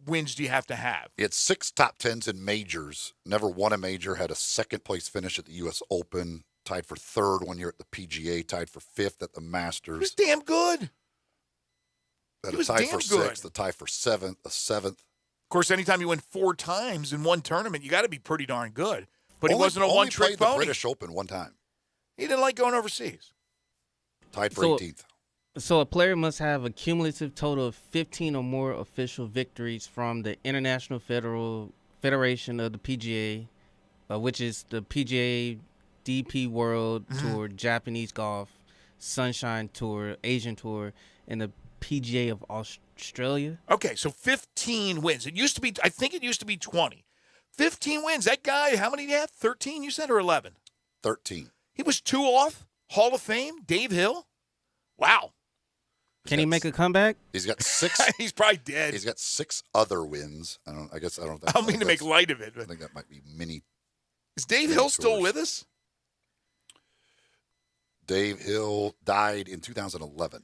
wins do you have to have? He had 6 top 10s in majors. Never won a major. Had a second-place finish at the U.S. Open. Tied for 3rd 1 year at the PGA. Tied for 5th at the Masters. He was damn good. Had a tie for 6th. A tie for 7th. A 7th. Of course, anytime you win 4 times in one tournament, you got to be pretty darn good. But he wasn't a one-trick pony. Only played the British Open one time. He didn't like going overseas. Tied for 18th. So a player must have a cumulative total of 15 or more official victories from the International Federation of the PGA, which is the PGA, DP World Tour, Japanese Golf, Sunshine Tour, Asian Tour, and the PGA of Australia. Okay, so 15 wins. I think it used to be 20. 15 wins. That guy, how many did he have? 13, you said, or 11? 13. He was 2 off Hall of Fame, Dave Hill. Wow. Can he make a comeback? He's got 6. He's probably dead. He's got 6 other wins. I don't mean to make light of it. I think that might be mini. Is Dave Hill still with us? Dave Hill died in 2011.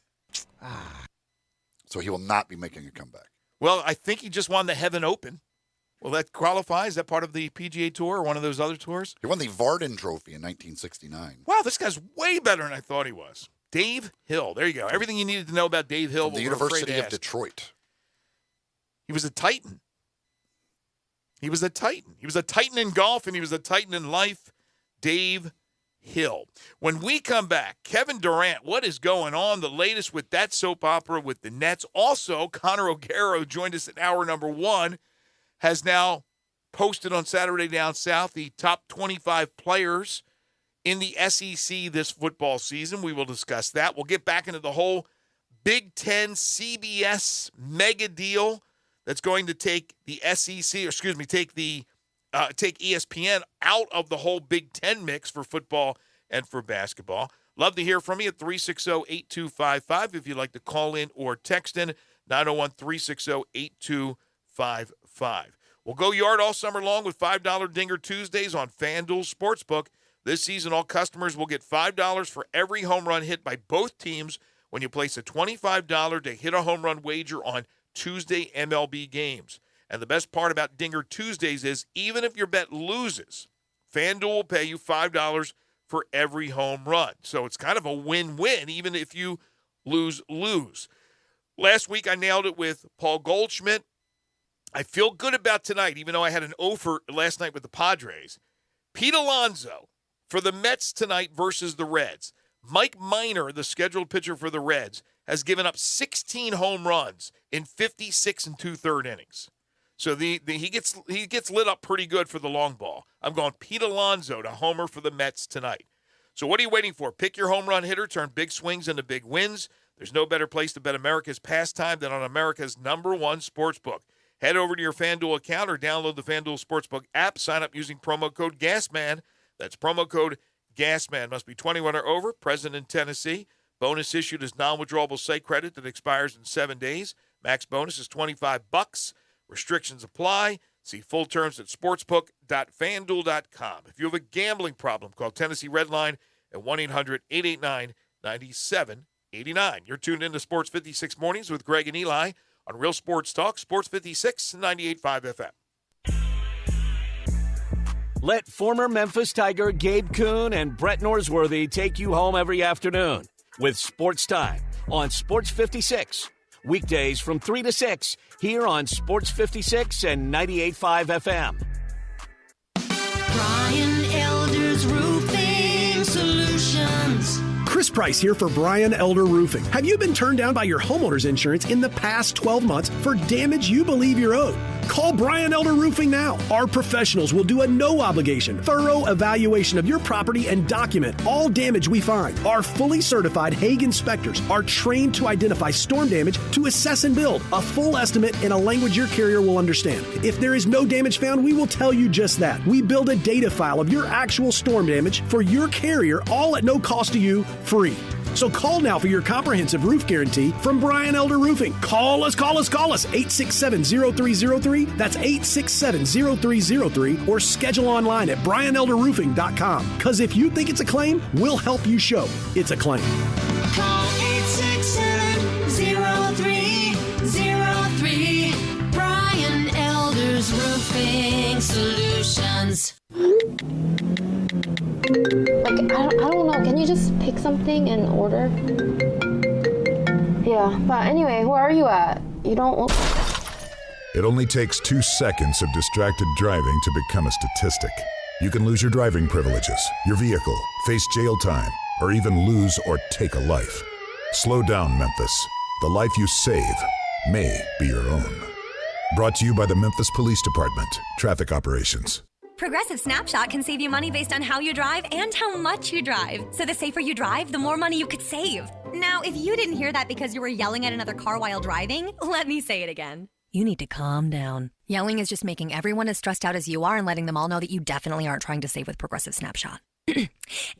So he will not be making a comeback. Well, I think he just won the Heaven Open. Will that qualify? Is that part of the PGA Tour or one of those other tours? He won the Varden Trophy in 1969. Wow, this guy's way better than I thought he was. Dave Hill. There you go. Everything you needed to know about Dave Hill. From the University of Detroit. He was a Titan. He was a Titan. He was a Titan in golf, and he was a Titan in life. Dave Hill. When we come back, Kevin Durant, what is going on? The latest with that soap opera with the Nets. Also, Connor O'Gara joined us in hour number 1. Has now posted on Saturday Down South the top 25 players in the SEC this football season. We will discuss that. We'll get back into the whole Big Ten CBS mega deal that's going to take the SEC, take ESPN out of the whole Big Ten mix for football and for basketball. Love to hear from you at 360-8255 if you'd like to call in or text in, 901-360-8255. We'll go yard all summer long with $5 Dinger Tuesdays on FanDuel Sportsbook. This season, all customers will get $5 for every home run hit by both teams when you place a $25 to hit a home run wager on Tuesday MLB games. And the best part about Dinger Tuesdays is even if your bet loses, FanDuel will pay you $5 for every home run. So it's kind of a win-win, even if you lose. Last week, I nailed it with Paul Goldschmidt. I feel good about tonight, even though I had an 0 for last night with the Padres. Pete Alonso for the Mets tonight versus the Reds. Mike Minor, the scheduled pitcher for the Reds, has given up 16 home runs in 56 and 2/3 innings. So he gets lit up pretty good for the long ball. I'm going Pete Alonso to homer for the Mets tonight. So what are you waiting for? Pick your home run hitter, turn big swings into big wins. There's no better place to bet America's pastime than on America's #1 sportsbook. Head over to your FanDuel account or download the FanDuel Sportsbook app. Sign up using promo code GASMAN. That's promo code GASMAN. Must be 21 or over, present in Tennessee. Bonus issued as non-withdrawable site credit that expires in 7 days. Max bonus is $25. Restrictions apply. See full terms at sportsbook.fanduel.com. If you have a gambling problem, call Tennessee Redline at 1-800-889-9789. You're tuned into Sports 56 Mornings with Greg and Eli on Real Sports Talk, Sports 56, 98.5 FM. Let former Memphis Tiger Gabe Kuhn and Brett Norsworthy take you home every afternoon. with Sports Time on Sports 56. Weekdays from 3 to 6 here on Sports 56 and 98.5 FM. Brian Elder's Roofing Solutions. Chris Price here for Brian Elder Roofing. Have you been turned down by your homeowner's insurance in the past 12 months for damage you believe you're owed? Call Brian Elder Roofing now. Our professionals will do a no-obligation, thorough evaluation of your property and document all damage we find. Our fully certified Hague inspectors are trained to identify storm damage to assess and build a full estimate in a language your carrier will understand. If there is no damage found, we will tell you just that. We build a data file of your actual storm damage for your carrier, all at no cost to you, free. So call now for your comprehensive roof guarantee from Brian Elder Roofing. Call us, 867-0303. That's 867-0303. Or schedule online at brianelderroofing.com. Because if you think it's a claim, we'll help you show it's a claim. Call 867-0303. Brian Elder's Roofing Solutions. Like, I don't know. Can you just pick something and order? Yeah, but anyway, where are you at? You don't... It only takes 2 seconds of distracted driving to become a statistic. You can lose your driving privileges, your vehicle, face jail time, or even lose or take a life. Slow down, Memphis. The life you save may be your own. Brought to you by the Memphis Police Department, Traffic Operations. Progressive Snapshot can save you money based on how you drive and how much you drive. So the safer you drive, the more money you could save. Now, if you didn't hear that because you were yelling at another car while driving, let me say it again. You need to calm down. Yelling is just making everyone as stressed out as you are and letting them all know that you definitely aren't trying to save with Progressive Snapshot.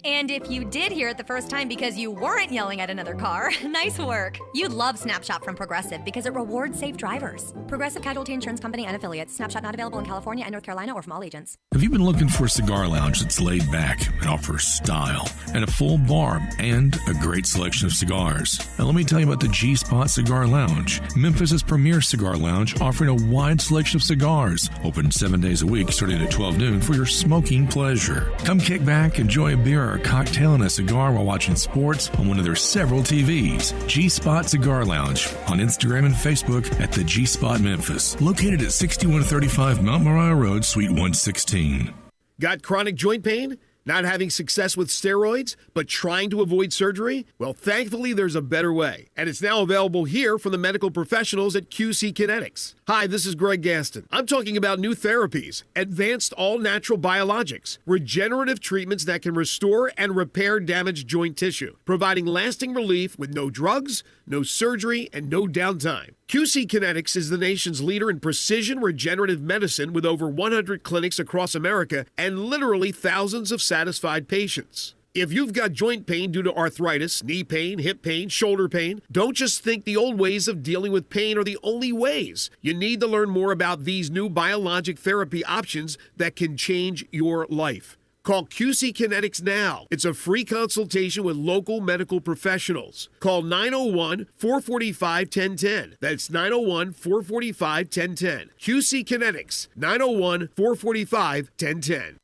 And if you did hear it the first time because you weren't yelling at another car, nice work. You'd love Snapshot from Progressive because it rewards safe drivers. Progressive Casualty Insurance Company and affiliates. Snapshot not available in California and North Carolina or from all agents. Have you been looking for a cigar lounge that's laid back and offers style and a full bar and a great selection of cigars? Now let me tell you about the G-Spot Cigar Lounge, Memphis's premier cigar lounge, offering a wide selection of cigars, open 7 days a week starting at 12 noon for your smoking pleasure. Come kick back, enjoy a beer or a cocktail and a cigar while watching sports on one of their several TVs. G-Spot Cigar Lounge on Instagram and Facebook at the G-Spot Memphis, located at 6135 Mount Moriah Road, Suite 116. Got chronic joint pain? Not having success with steroids, but trying to avoid surgery? Well, thankfully, there's a better way. And it's now available here from the medical professionals at QC Kinetics. Hi, this is Greg Gaston. I'm talking about new therapies, advanced all-natural biologics, regenerative treatments that can restore and repair damaged joint tissue, providing lasting relief with no drugs, no surgery, and no downtime. QC Kinetics is the nation's leader in precision regenerative medicine with over 100 clinics across America and literally thousands of satisfied patients. If you've got joint pain due to arthritis, knee pain, hip pain, shoulder pain, don't just think the old ways of dealing with pain are the only ways. You need to learn more about these new biologic therapy options that can change your life. Call QC Kinetics now. It's a free consultation with local medical professionals. Call 901-445-1010. That's 901-445-1010. QC Kinetics, 901-445-1010.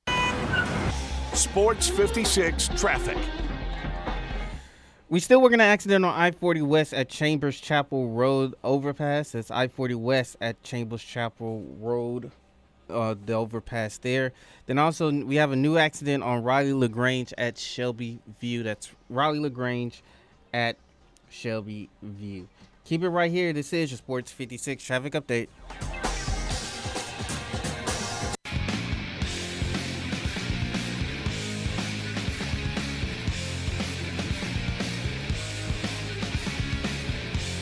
Sports 56 traffic. We still working an accident on I-40 West at Chambers Chapel Road overpass. That's I-40 West at Chambers Chapel Road. The overpass there. Then also we have a new accident on Riley LaGrange at Shelby View. That's Riley LaGrange at Shelby View. Keep it right here. This is your Sports 56 traffic update.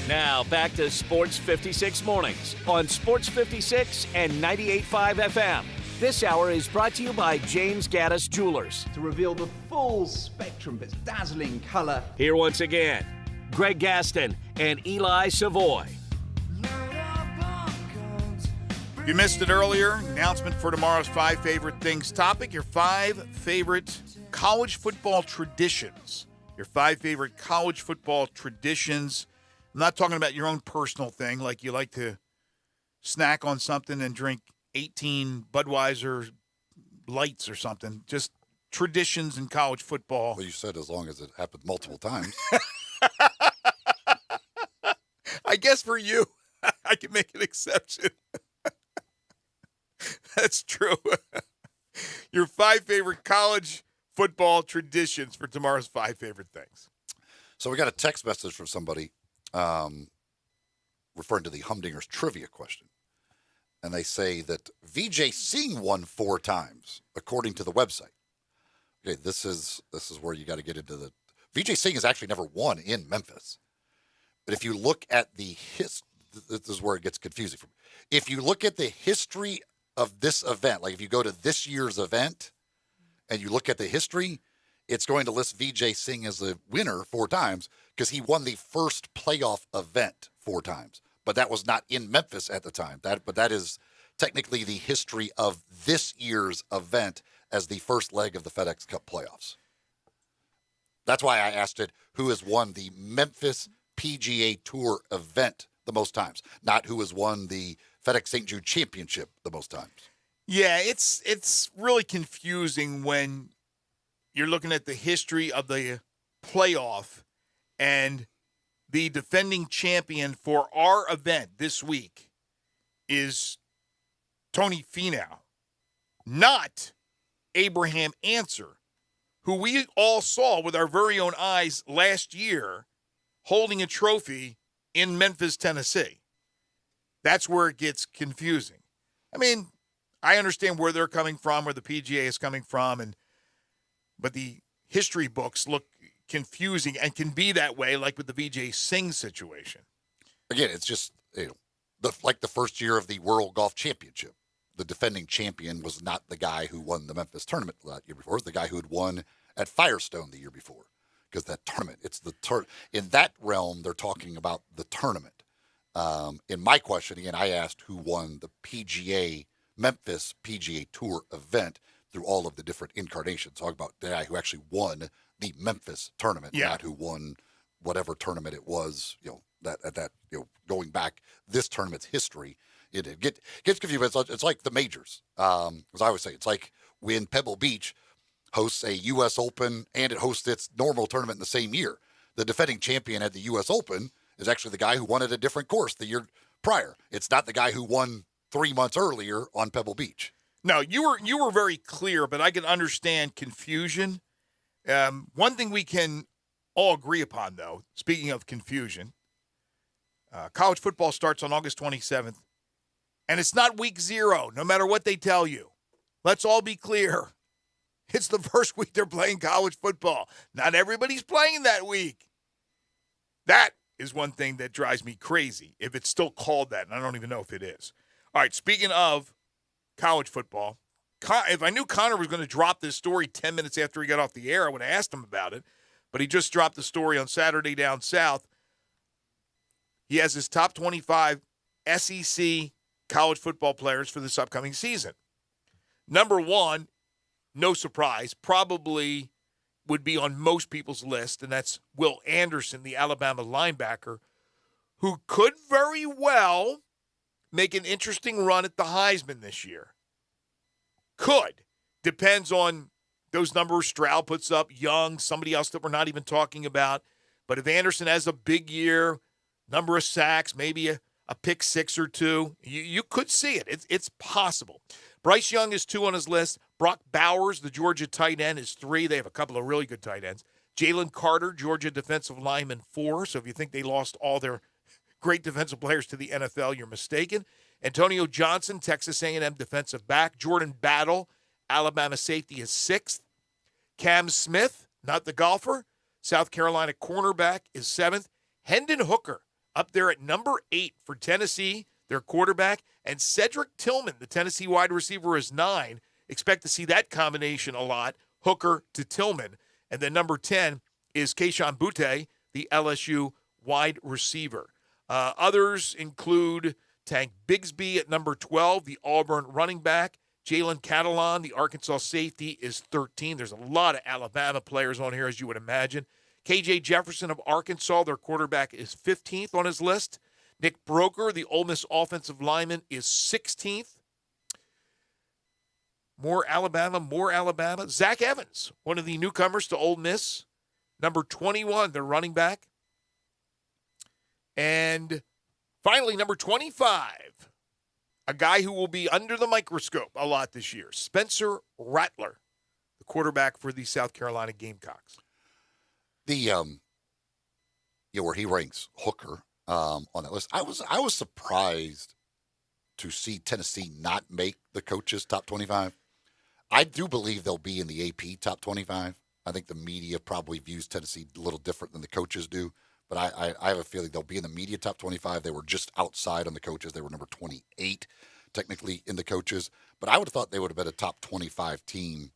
Now back to Sports 56 mornings on Sports 56 and 98.5 FM. This hour is brought to you by James Gaddis Jewelers. To reveal the full spectrum of its dazzling color. Here once again, Greg Gaston and Eli Savoy. If you missed it earlier, announcement for tomorrow's 5 favorite things topic, your 5 favorite college football traditions. Your 5 favorite college football traditions. I'm not talking about your own personal thing, like you like to snack on something and drink 18 Budweiser lights or something. Just traditions in college football. Well, you said as long as it happened multiple times. I guess for you, I can make an exception. That's true. Your 5 favorite college football traditions for tomorrow's 5 favorite things. So we got a text message from somebody referring to the Humdingers trivia question. And they say that VJ Singh won 4 times, according to the website. Okay, this is where you got to get into the... VJ Singh has actually never won in Memphis. But if you look at this is where it gets confusing for me. If you look at the history of this event, like if you go to this year's event and you look at the history, it's going to list VJ Singh as a winner 4 times because he won the first playoff event 4 times. But that was not in Memphis at the time. But that is technically the history of this year's event as the first leg of the FedEx Cup playoffs. That's why I asked it, who has won the Memphis PGA Tour event the most times, not who has won the FedEx St. Jude Championship the most times. Yeah, it's really confusing when you're looking at the history of the playoff and the defending champion for our event this week is Tony Finau, not Abraham Answer, who we all saw with our very own eyes last year holding a trophy in Memphis, Tennessee. That's where it gets confusing. I mean, I understand where they're coming from, where the PGA is coming from, but the history books look confusing and can be that way, like with the VJ Singh situation. Again, it's just like the first year of the World Golf Championship. The defending champion was not the guy who won the Memphis tournament that year before. It was the guy who had won at Firestone the year before. Because that tournament, it's the in that realm, they're talking about the tournament. In my question, again, I asked who won the Memphis PGA Tour event through all of the different incarnations. Talk about the guy who actually won the Memphis tournament, not who won whatever tournament it was. Going back this tournament's history, it gets confusing. It's like the majors, as I always say. It's like when Pebble Beach hosts a U.S. Open and it hosts its normal tournament in the same year. The defending champion at the U.S. Open is actually the guy who won at a different course the year prior. It's not the guy who won 3 months earlier on Pebble Beach. No, you were very clear, but I can understand confusion. One thing we can all agree upon, though, speaking of confusion, college football starts on August 27th, and it's not week 0, no matter what they tell you. Let's all be clear. It's the first week they're playing college football. Not everybody's playing that week. That is one thing that drives me crazy, if it's still called that, and I don't even know if it is. All right, speaking of college football, if I knew Connor was going to drop this story 10 minutes after he got off the air, I would have asked him about it, but he just dropped the story on Saturday Down South. He has his top 25 SEC college football players for this upcoming season. Number 1, no surprise, probably would be on most people's list, and that's Will Anderson, the Alabama linebacker, who could very well make an interesting run at the Heisman this year. Could. Depends on those numbers Stroud puts up, Young, somebody else that we're not even talking about. But if Anderson has a big year, number of sacks, maybe a pick 6 or 2, you could see it. It's possible. Bryce Young is 2 on his list. Brock Bowers, the Georgia tight end, is 3. They have a couple of really good tight ends. Jalen Carter, Georgia defensive lineman, 4. So if you think they lost all their great defensive players to the NFL, you're mistaken. Antonio Johnson, Texas A&M defensive back. Jordan Battle, Alabama safety, is 6th. Cam Smith, not the golfer, South Carolina cornerback, is 7th. Hendon Hooker, up there at number 8 for Tennessee, their quarterback. And Cedric Tillman, the Tennessee wide receiver, is 9. Expect to see that combination a lot, Hooker to Tillman. And then number 10 is Kayshon Boutte, the LSU wide receiver. Others include Tank Bigsby at number 12, the Auburn running back. Jalen Catalon, the Arkansas safety, is 13. There's a lot of Alabama players on here, as you would imagine. KJ Jefferson of Arkansas, their quarterback, is 15th on his list. Nick Broker, the Ole Miss offensive lineman, is 16th. More Alabama. Zach Evans, one of the newcomers to Ole Miss, number 21, their running back. And Finally, number 25, a guy who will be under the microscope a lot this year, Spencer Rattler, the quarterback for the South Carolina Gamecocks. Where he ranks Hooker on that list. I was surprised to see Tennessee not make the coaches top 25. I do believe they'll be in the AP top 25. I think the media probably views Tennessee a little different than the coaches do, but I have a feeling they'll be in the media top 25. They were just outside on the coaches. They were number 28 technically in the coaches, but I would have thought they would have been a top 25 team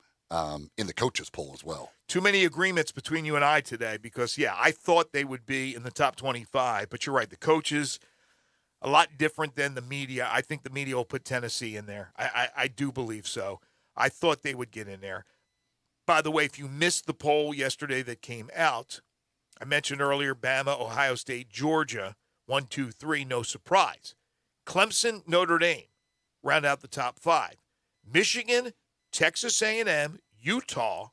in the coaches poll as well. Too many agreements between you and I today because, I thought they would be in the top 25, but you're right. The coaches, a lot different than the media. I think the media will put Tennessee in there. I do believe so. I thought they would get in there. By the way, if you missed the poll yesterday that came out, I mentioned earlier Bama, Ohio State, Georgia, 1, 2, 3, no surprise. Clemson, Notre Dame, round out the top 5. Michigan, Texas A&M, Utah,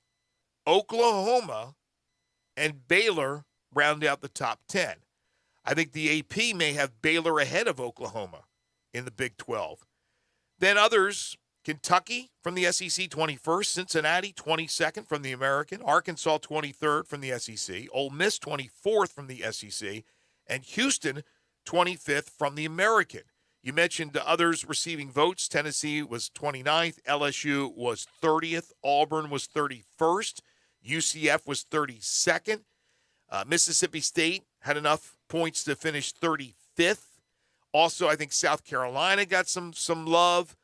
Oklahoma, and Baylor round out the top 10. I think the AP may have Baylor ahead of Oklahoma in the Big 12. Then others, Kentucky from the SEC 21st, Cincinnati 22nd from the American, Arkansas 23rd from the SEC, Ole Miss 24th from the SEC, and Houston 25th from the American. You mentioned the others receiving votes. Tennessee was 29th. LSU was 30th. Auburn was 31st. UCF was 32nd. Mississippi State had enough points to finish 35th. Also, I think South Carolina got some love.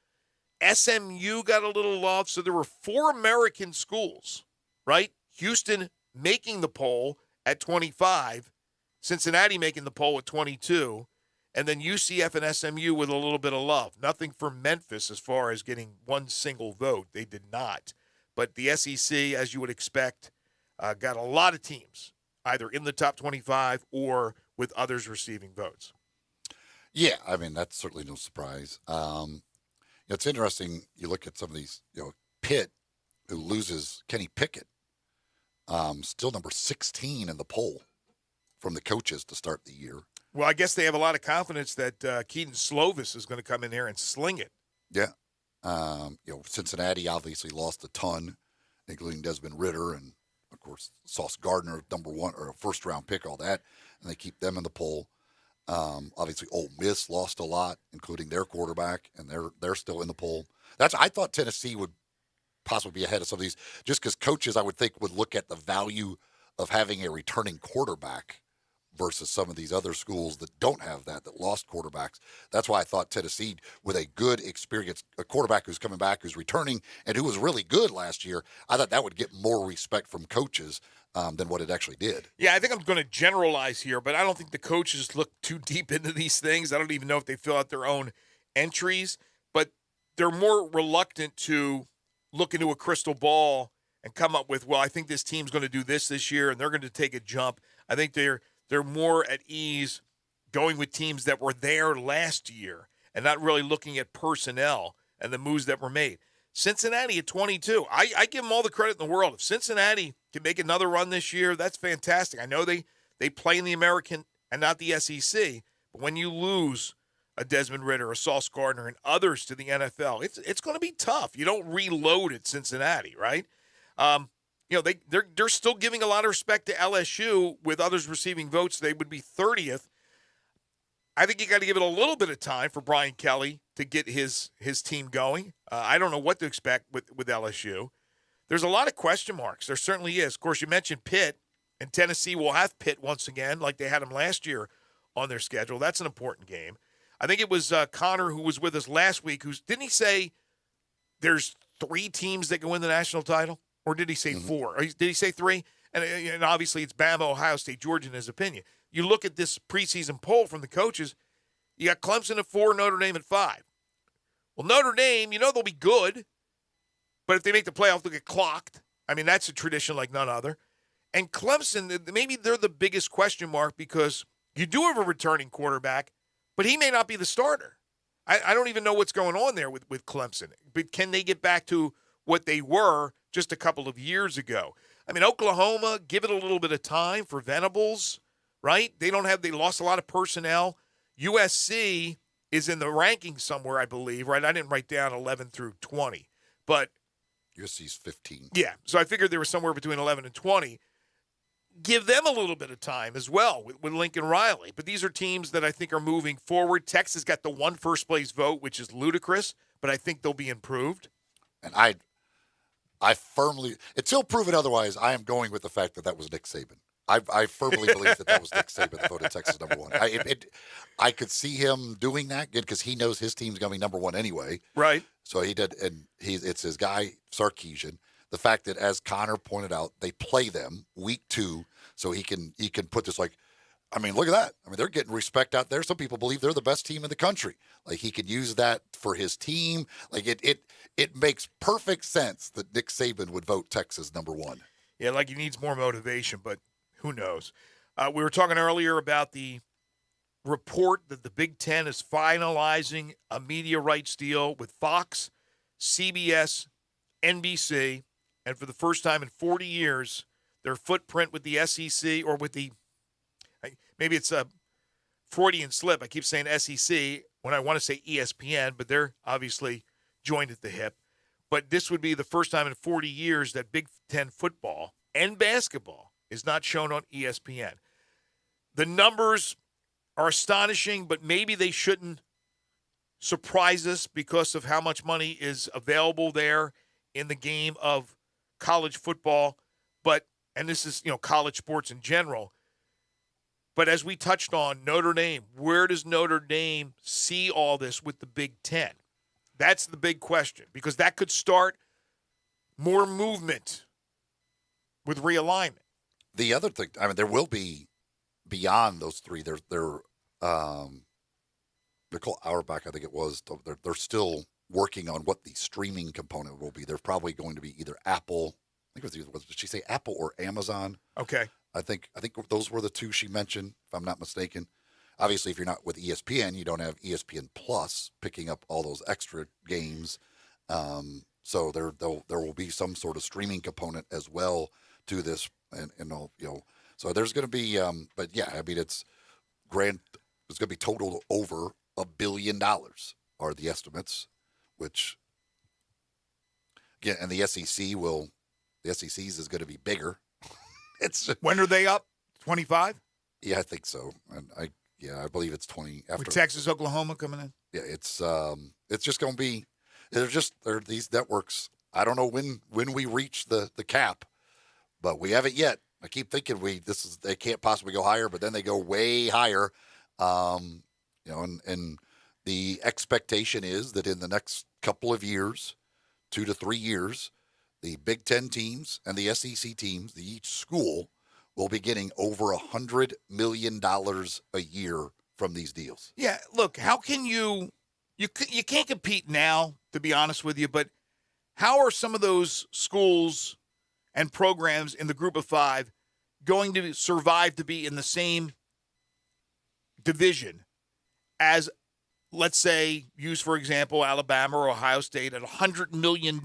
SMU got a little love. So there were 4 American schools, right? Houston making the poll at 25. Cincinnati making the poll at 22. And then UCF and SMU with a little bit of love. Nothing for Memphis as far as getting one single vote. They did not. But the SEC, as you would expect, got a lot of teams either in the top 25 or with others receiving votes. Yeah, I mean, that's certainly no surprise. It's interesting. You look at some of these, Pitt, who loses Kenny Pickett, still number 16 in the poll from the coaches to start the year. Well, I guess they have a lot of confidence that Keaton Slovis is going to come in here and sling it. Yeah. Cincinnati obviously lost a ton, including Desmond Ridder and, of course, Sauce Gardner, number 1 or a first-round pick, all that, and they keep them in the poll. Obviously, Ole Miss lost a lot, including their quarterback, and they're still in the poll. I thought Tennessee would possibly be ahead of some of these, just because coaches, I would think, would look at the value of having a returning quarterback versus some of these other schools that don't have that lost quarterbacks. That's why I thought Tennessee, with a good experience, a quarterback who's coming back, who's returning, and who was really good last year, I thought that would get more respect from coaches than what it actually did. Yeah, I think I'm going to generalize here, but I don't think the coaches look too deep into these things. I don't even know if they fill out their own entries, but they're more reluctant to look into a crystal ball and come up with, well, I think this team's going to do this year, and they're going to take a jump. I think they're more at ease going with teams that were there last year and not really looking at personnel and the moves that were made. Cincinnati at 22. I give them all the credit in the world. If Cincinnati can make another run this year, that's fantastic. I know they play in the American and not the SEC, but when you lose a Desmond Ridder, a Sauce Gardner, and others to the NFL, it's going to be tough. You don't reload at Cincinnati, right? They're still giving a lot of respect to LSU with others receiving votes. They would be 30th. I think you got to give it a little bit of time for Brian Kelly to get his team going. I don't know what to expect with LSU. There's a lot of question marks. There certainly is. Of course, you mentioned Pitt, and Tennessee will have Pitt once again, like they had him last year on their schedule. That's an important game. I think it was Connor who was with us last week. Didn't he say there's 3 teams that can win the national title? Or did he say 4? Or did he say 3? And obviously it's Bama, Ohio State, Georgia in his opinion. You look at this preseason poll from the coaches, you got Clemson at 4, Notre Dame at 5. Well, Notre Dame, they'll be good, but if they make the playoff, they'll get clocked. I mean, that's a tradition like none other. And Clemson, maybe they're the biggest question mark because you do have a returning quarterback, but he may not be the starter. I don't even know what's going on there with Clemson. But can they get back to what they were just a couple of years ago? I mean, Oklahoma, give it a little bit of time for Venables, right? They lost a lot of personnel. USC is in the rankings somewhere, I believe, right? I didn't write down 11 through 20, but USC's 15. yeah. So I figured they were somewhere between 11 and 20. Give them a little bit of time as well with Lincoln Riley. But these are teams that I think are moving forward. Texas got the one first-place vote, which is ludicrous, but I think they'll be improved. And I firmly, until proven otherwise, I am going with the fact that was Nick Saban. I firmly believe that was Nick Saban that voted Texas number one. I could see him doing that because he knows his team's going to be number one anyway. Right. So he did, and it's his guy, Sarkisian. The fact that, as Connor pointed out, they play them week 2, so he can put this, like, I mean, look at that. I mean, they're getting respect out there. Some people believe they're the best team in the country. Like, he could use that for his team. Like, it makes perfect sense that Nick Saban would vote Texas number one. Yeah, like he needs more motivation, but who knows? We were talking earlier about the report that the Big Ten is finalizing a media rights deal with Fox, CBS, NBC, and for the first time in 40 years, their footprint with the SEC, or with the, maybe it's a Freudian slip. I keep saying SEC when I want to say ESPN, but they're obviously joined at the hip. But this would be the first time in 40 years that Big Ten football and basketball is not shown on ESPN. The numbers are astonishing, but maybe they shouldn't surprise us because of how much money is available there in the game of college football. But, and this is, college sports in general. But as we touched on, Notre Dame, where does Notre Dame see all this with the Big Ten? That's the big question, because that could start more movement with realignment. The other thing, I mean, there will be beyond those three. They're called Auerbach, I think it was. They're still working on what the streaming component will be. They're probably going to be either Apple. I think it was did she say Apple or Amazon? Okay. I think those were the two she mentioned, if I'm not mistaken. Obviously, if you're not with ESPN, you don't have ESPN Plus picking up all those extra games. So there will be some sort of streaming component as well to this, and so there's going to be. But yeah, I mean, it's going to be totaled over $1 billion are the estimates, which again, and the SEC's is going to be bigger. When are they up? 25? Yeah, I think so, and I believe it's 20 after with Texas, Oklahoma coming in. Yeah, it's just going to be. They're these networks. I don't know when we reach the cap, but we haven't yet. I keep thinking they can't possibly go higher, but then they go way higher. And the expectation is that in the next couple of years, 2 to 3 years, the Big Ten teams and the SEC teams, each school, will be getting over $100 million a year from these deals. Yeah, look, how can you can't compete now, to be honest with you, but how are some of those schools and programs in the group of 5 going to survive to be in the same division as, let's say, use for example, Alabama or Ohio State at $100 million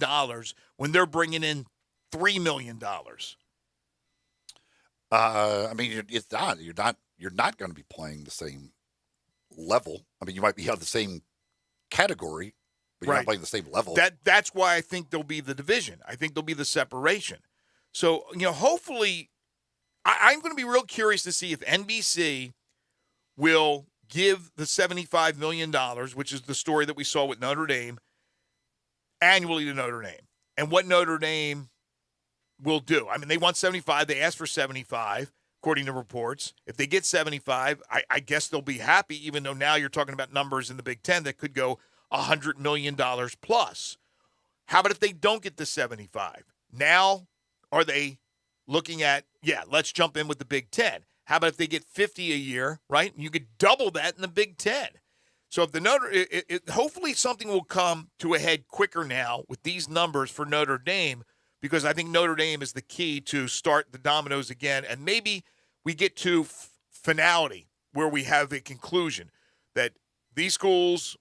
when they're bringing in $3 million? I mean, it's not. You're not going to be playing the same level. I mean, you might be on the same category, but you're not playing the same level. That's why I think there'll be the division. I think there'll be the separation. So, hopefully, I'm going to be real curious to see if NBC will give the $75 million, which is the story that we saw with Notre Dame, annually to Notre Dame, and what Notre Dame will do. I mean, they want 75. They asked for 75, according to reports. If they get 75, I guess they'll be happy, even though now you're talking about numbers in the Big Ten that could go $100 million plus. How about if they don't get the 75? Now, are they looking at, let's jump in with the Big Ten? How about if they get 50 a year, right? You could double that in the Big Ten. So if hopefully something will come to a head quicker now with these numbers for Notre Dame, because I think Notre Dame is the key to start the dominoes again. And maybe we get to finality where we have a conclusion that these schools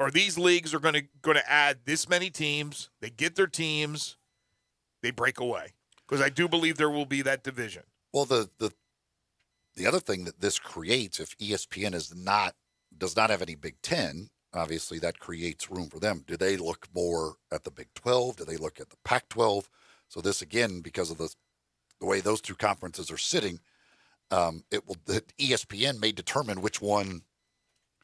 or these leagues are going to add this many teams. They get their teams. They break away. Because I do believe there will be that division. Well, the the other thing that this creates, if ESPN does not have any Big Ten, obviously that creates room for them. Do they look more at the Big 12? Do they look at the Pac-12? So this, again, because of the way those two conferences are sitting, the ESPN may determine which one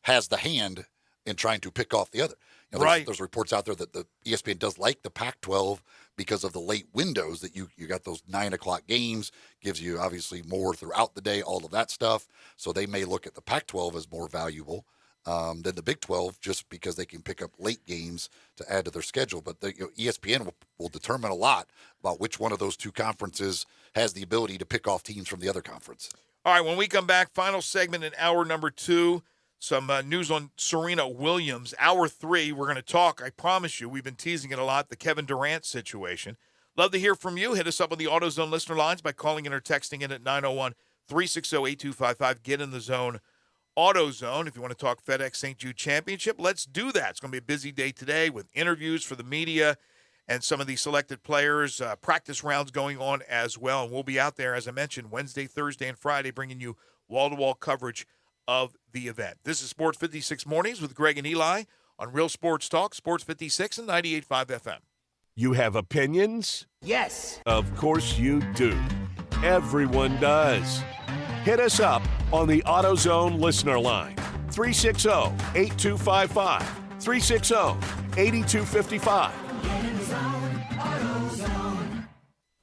has the hand in trying to pick off the other. There's reports out there that the ESPN does like the Pac-12 because of the late windows that you got those 9 o'clock games, gives you obviously more throughout the day, all of that stuff. So they may look at the Pac-12 as more valuable than the Big 12 just because they can pick up late games to add to their schedule. But ESPN will determine a lot about which one of those two conferences has the ability to pick off teams from the other conference. All right, when we come back, final segment in hour number 2. Some news on Serena Williams. Hour 3, we're going to talk, I promise you, we've been teasing it a lot, the Kevin Durant situation. Love to hear from you. Hit us up on the AutoZone listener lines by calling in or texting in at 901-360-8255. Get in the zone, AutoZone. If you want to talk FedEx St. Jude Championship, let's do that. It's going to be a busy day today with interviews for the media and some of the selected players, practice rounds going on as well. And we'll be out there, as I mentioned, Wednesday, Thursday, and Friday, bringing you wall-to-wall coverage of the event. This is Sports 56 Mornings with Greg and Eli on Real Sports Talk, Sports 56 and 98.5 FM. You have opinions? Yes. Of course you do. Everyone does. Hit us up on the AutoZone listener line, 360-8255, 360-8255.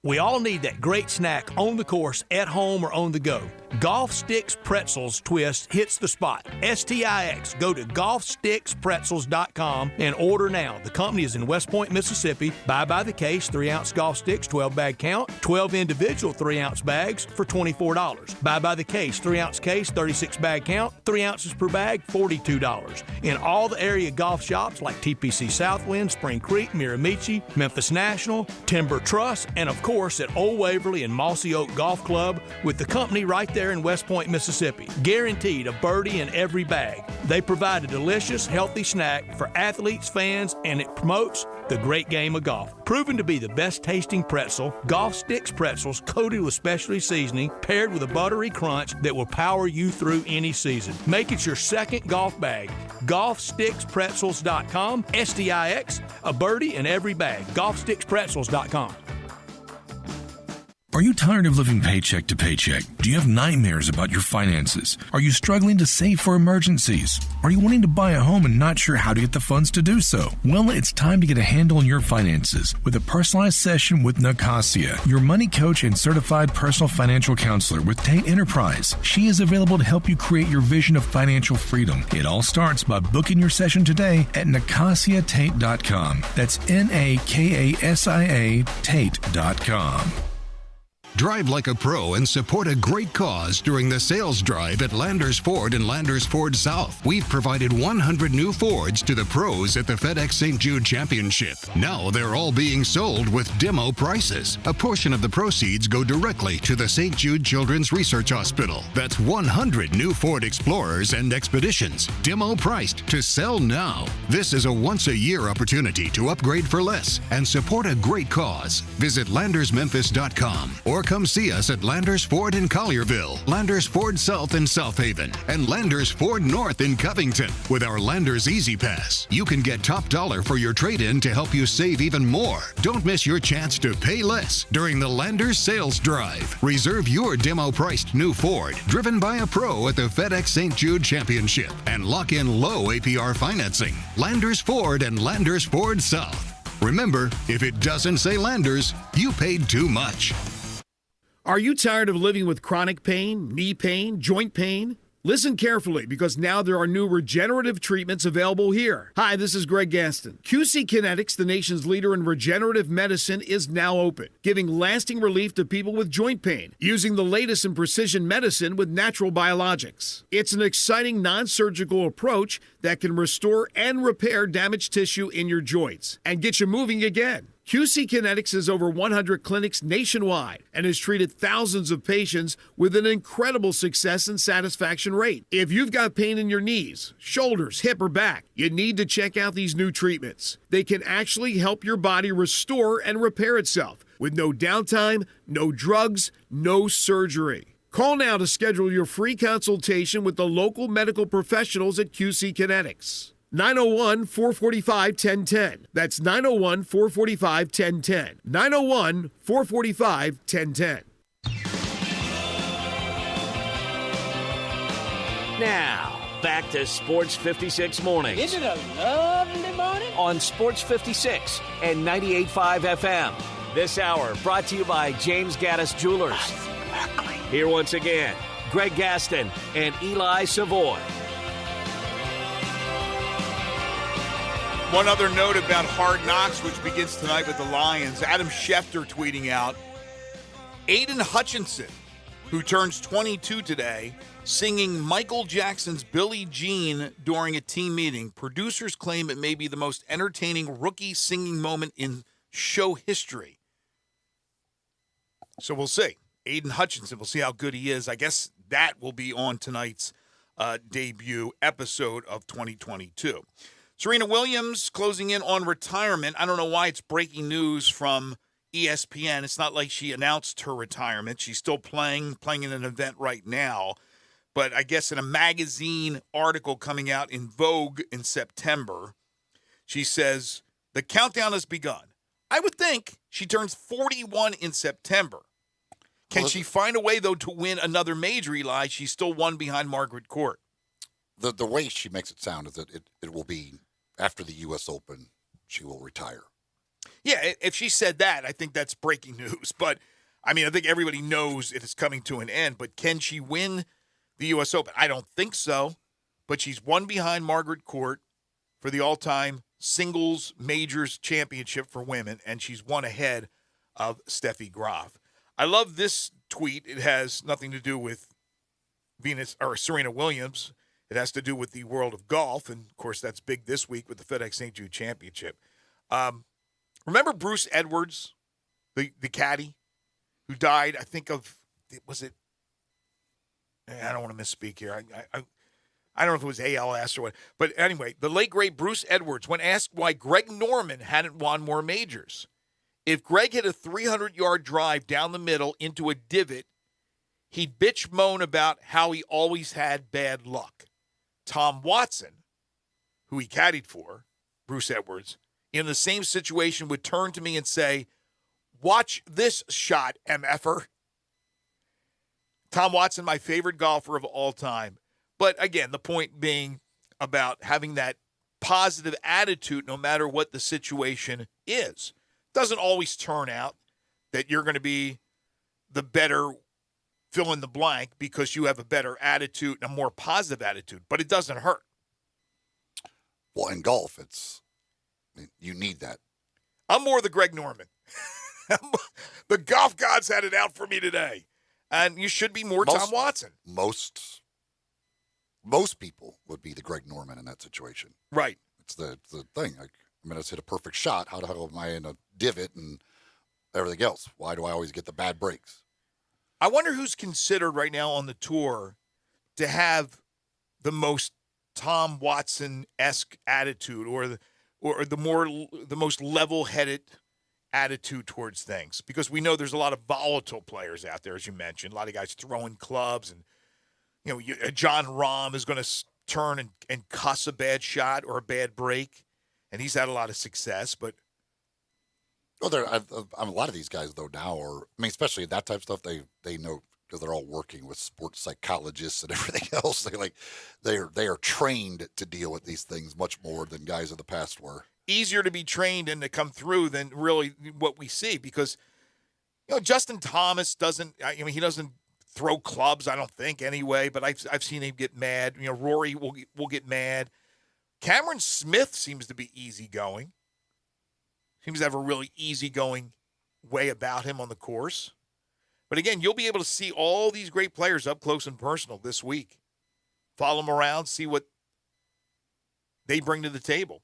We all need that great snack on the course, at home, or on the go. Golf Sticks Pretzels Twist hits the spot. STIX. Go to golfstickspretzels.com and order now. The company is in West Point, Mississippi. Buy by the case, 3-ounce golf sticks, 12-bag count, 12 individual 3-ounce bags for $24. Buy by the case, 3-ounce case, 36-bag count, 3 ounces per bag, $42. In all the area golf shops like TPC Southwind, Spring Creek, Miramichi, Memphis National, Timber Trust, and of course at Old Waverly and Mossy Oak Golf Club with the company right there in West Point, Mississippi. Guaranteed a birdie in every bag. They provide a delicious, healthy snack for athletes, fans, and it promotes the great game of golf. Proven to be the best tasting pretzel, Golf Sticks Pretzels coated with specialty seasoning, paired with a buttery crunch that will power you through any season. Make it your second golf bag. GolfSticksPretzels.com, STIX, a birdie in every bag. GolfSticksPretzels.com. Are you tired of living paycheck to paycheck? Do you have nightmares about your finances? Are you struggling to save for emergencies? Are you wanting to buy a home and not sure how to get the funds to do so? Well, it's time to get a handle on your finances with a personalized session with Nicasia, your money coach and certified personal financial counselor with Tate Enterprise. She is available to help you create your vision of financial freedom. It all starts by booking your session today at NicasiaTate.com. That's NAKASIA Tate.com. Drive like a pro and support a great cause during the sales drive at Landers Ford and Landers Ford South. We've provided 100 new Fords to the pros at the FedEx St. Jude Championship. Now they're all being sold with demo prices. A portion of the proceeds go directly to the St. Jude Children's Research Hospital. That's 100 new Ford Explorers and Expeditions, demo priced to sell now. This is a once-a-year opportunity to upgrade for less and support a great cause. Visit LandersMemphis.com or come see us at Landers Ford in Collierville, Landers Ford South in South Haven, and Landers Ford North in Covington. With our Landers Easy Pass, you can get top dollar for your trade-in to help you save even more. Don't miss your chance to pay less during the Landers Sales Drive. Reserve your demo-priced new Ford, driven by a pro at the FedEx St. Jude Championship, and lock in low APR financing. Landers Ford and Landers Ford South. Remember, if it doesn't say Landers, you paid too much. Are you tired of living with chronic pain, knee pain, joint pain? Listen carefully, because now there are new regenerative treatments available here. Hi, this is Greg Gaston. QC Kinetics, the nation's leader in regenerative medicine, is now open, giving lasting relief to people with joint pain, using the latest in precision medicine with natural biologics. It's an exciting non-surgical approach that can restore and repair damaged tissue in your joints and get you moving again. QC Kinetics has over 100 clinics nationwide and has treated thousands of patients with an incredible success and satisfaction rate. If you've got pain in your knees, shoulders, hip, or back, you need to check out these new treatments. They can actually help your body restore and repair itself with no downtime, no drugs, no surgery. Call now to schedule your free consultation with the local medical professionals at QC Kinetics. 901-445-1010. That's 901-445-1010. 901-445-1010. Now, back to Sports 56 Mornings. Isn't it a lovely morning? On Sports 56 and 98.5 FM. This hour brought to you by James Gaddis Jewelers. Here once again, Greg Gaston and Eli Savoy. One other note about Hard Knocks, which begins tonight with the Lions. Adam Schefter tweeting out, Aiden Hutchinson, who turns 22 today, singing Michael Jackson's Billie Jean during a team meeting. Producers claim it may be the most entertaining rookie singing moment in show history. So we'll see. Aiden Hutchinson, we'll see how good he is. I guess that will be on tonight's debut episode of 2022. Serena Williams closing in on retirement. I don't know why it's breaking news from ESPN. It's not like she announced her retirement. She's still playing in an event right now. But I guess in a magazine article coming out in Vogue in September, she says, the countdown has begun. I would think she turns 41 in September. Can she find a way, though, to win another major, Eli? She's still one behind Margaret Court. The way she makes it sound is that it will be after the U.S. Open, she will retire. Yeah, if she said that, I think that's breaking news. But, I mean, I think everybody knows it is coming to an end. But can she win the U.S. Open? I don't think so. But she's one behind Margaret Court for the all-time singles majors championship for women, and she's one ahead of Steffi Graf. I love this tweet. It has nothing to do with Serena Williams. It has to do with the world of golf, and, of course, that's big this week with the FedEx St. Jude Championship. Remember Bruce Edwards, the caddy, who died, I think was it, I don't want to misspeak here. I don't know if it was ALS or what. But anyway, the late, great Bruce Edwards, when asked why Greg Norman hadn't won more majors, if Greg hit a 300-yard drive down the middle into a divot, he'd bitch moan about how he always had bad luck. Tom Watson, who he caddied for, Bruce Edwards, in the same situation would turn to me and say, watch this shot, MFer. Tom Watson, my favorite golfer of all time. But again, the point being about having that positive attitude no matter what the situation is. Doesn't always turn out that you're going to be the better fill in the blank because you have a better attitude and a more positive attitude, but it doesn't hurt. Well, in golf, you need that. I'm more the Greg Norman. The golf gods had it out for me today. And you should be more Tom Watson. Most people would be the Greg Norman in that situation. Right. It's the thing. I just hit a perfect shot. How the hell am I in a divot and everything else? Why do I always get the bad breaks? I wonder who's considered right now on the tour to have the most Tom Watson-esque attitude or the most level-headed attitude towards things, because we know there's a lot of volatile players out there, as you mentioned, a lot of guys throwing clubs, and John Rahm is going to turn and cuss a bad shot or a bad break, and he's had a lot of success. But a lot of these guys though now especially that type of stuff, they know because they're all working with sports psychologists and everything else. They are trained to deal with these things much more than guys of the past were. Easier to be trained and to come through than really what we see, because Justin Thomas he doesn't throw clubs, I don't think, anyway, but I've seen him get mad. Rory will get mad. Cameron Smith seems to be easygoing. Seems to have a really easygoing way about him on the course. But again, you'll be able to see all these great players up close and personal this week. Follow them around, see what they bring to the table.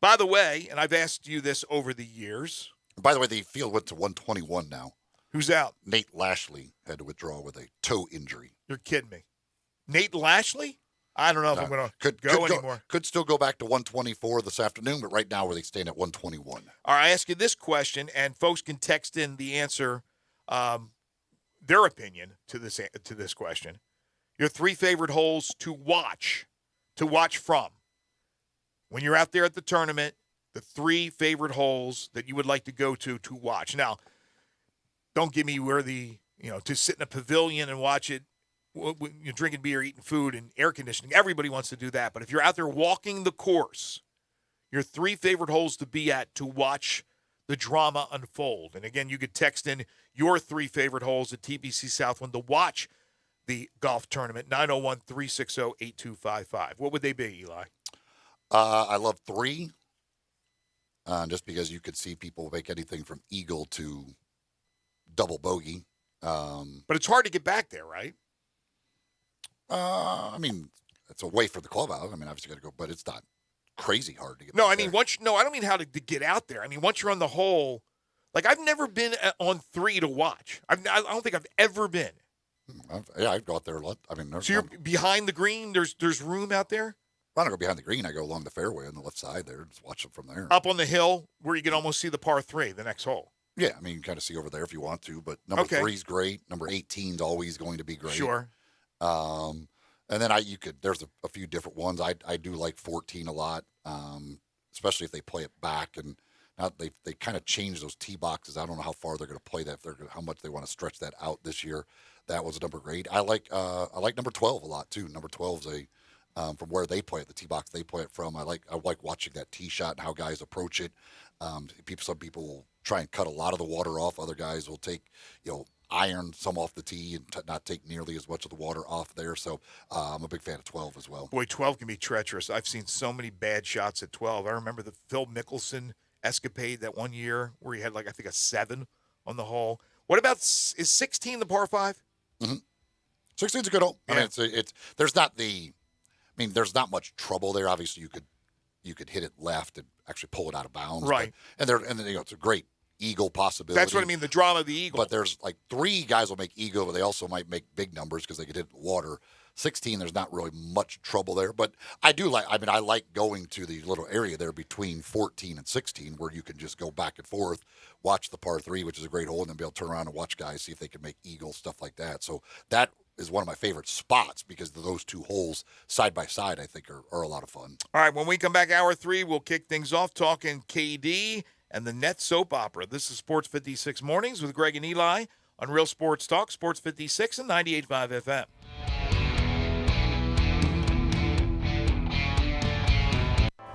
By the way, and I've asked you this over the years. By the way, the field went to 121 now. Who's out? Nate Lashley had to withdraw with a toe injury. You're kidding me. Nate Lashley? I don't know if I'm going to go anymore. Could still go back to 124 this afternoon, but right now where they stand at 121. All right, I ask you this question, and folks can text in the answer their opinion to this question. Your 3 favorite holes to watch from. When you're out there at the tournament, the 3 favorite holes that you would like to go to watch. Now, don't give me where to sit in a pavilion and watch it, you're drinking beer, eating food, and air conditioning. Everybody wants to do that. But if you're out there walking the course, your 3 favorite holes to be at to watch the drama unfold. And again, you could text in your 3 favorite holes at TPC Southwind to watch the golf tournament, 901-360-8255. What would they be, Eli? I love 3, just because you could see people make anything from eagle to double bogey. But it's hard to get back there, right? I mean, it's a way for the clubhouse. I mean, obviously you got to go, but it's not crazy hard to get No, back I mean, there. I don't mean how to get out there. I mean, once you're on the hole, like I've never been on 3 to watch. I don't think I've ever been. I'd go out there a lot. I mean, So you're behind the green? There's room out there? I don't go behind the green. I go along the fairway on the left side there and just watch them from there. Up on the hill where you can almost see the par 3, the next hole. Yeah, I mean, you can kind of see over there if you want to, but number 3 is great. Number 18 is always going to be great. Sure. And then there's a few different ones. I do like 14 a lot, especially if they play it back. And now they kind of changed those tee boxes. I don't know how far they're going to play that, how much they want to stretch that out this year. That was a number great. I like number 12 a lot too. Number 12 is from where they play it, the tee box they play it from. I like watching that tee shot and how guys approach it. Some people will try and cut a lot of the water off. Other guys will take, iron some off the tee and not take nearly as much of the water off there. So I'm a big fan of 12 as well. Boy, 12 can be treacherous. I've seen so many bad shots at 12. I remember the Phil Mickelson escapade that one year where he had I think a 7 on the hole. What about, is 16 the par 5? Mm-hmm. 16's a good hole. Yeah. I mean, there's not much trouble there. Obviously, you could hit it left and actually pull it out of bounds. Right. But, and it's a great eagle possibility. That's what I mean, the drama of the eagle. But there's 3 guys will make eagle, but they also might make big numbers because they could hit the water. 16, there's not really much trouble there. But I like going to the little area there between 14 and 16 where you can just go back and forth, watch the par 3, which is a great hole, and then be able to turn around and watch guys, see if they can make eagle, stuff like that. So that is one of my favorite spots because those 2 holes side by side, I think, are a lot of fun. All right, when we come back, hour 3, we'll kick things off talking KD and the Nets soap opera. This is Sports 56 Mornings with Greg and Eli on Real Sports Talk, Sports 56 and 98.5 FM.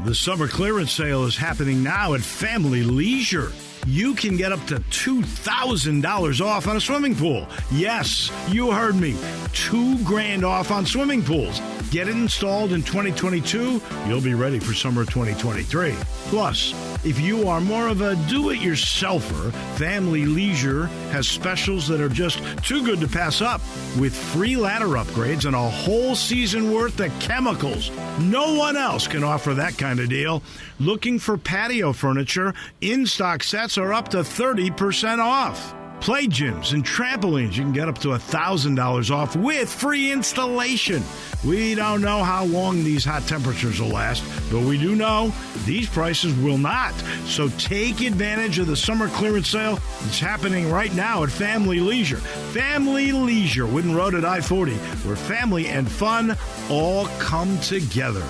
The summer clearance sale is happening now at Family Leisure. You can get up to $2,000 off on a swimming pool. Yes, you heard me. $2,000 off on swimming pools. Get it installed in 2022. You'll be ready for summer 2023. Plus, if you are more of a do-it-yourselfer, Family Leisure has specials that are just too good to pass up, with free ladder upgrades and a whole season worth of chemicals. No one else can offer that kind of deal. Looking for patio furniture? In-stock sets are up to 30% off. Play gyms and trampolines, you can get up to $1,000 off with free installation. We don't know how long these hot temperatures will last, but we do know these prices will not. So take advantage of the summer clearance sale. It's happening right now at Family Leisure. Family Leisure, Whitten Road at I-40, where family and fun all come together.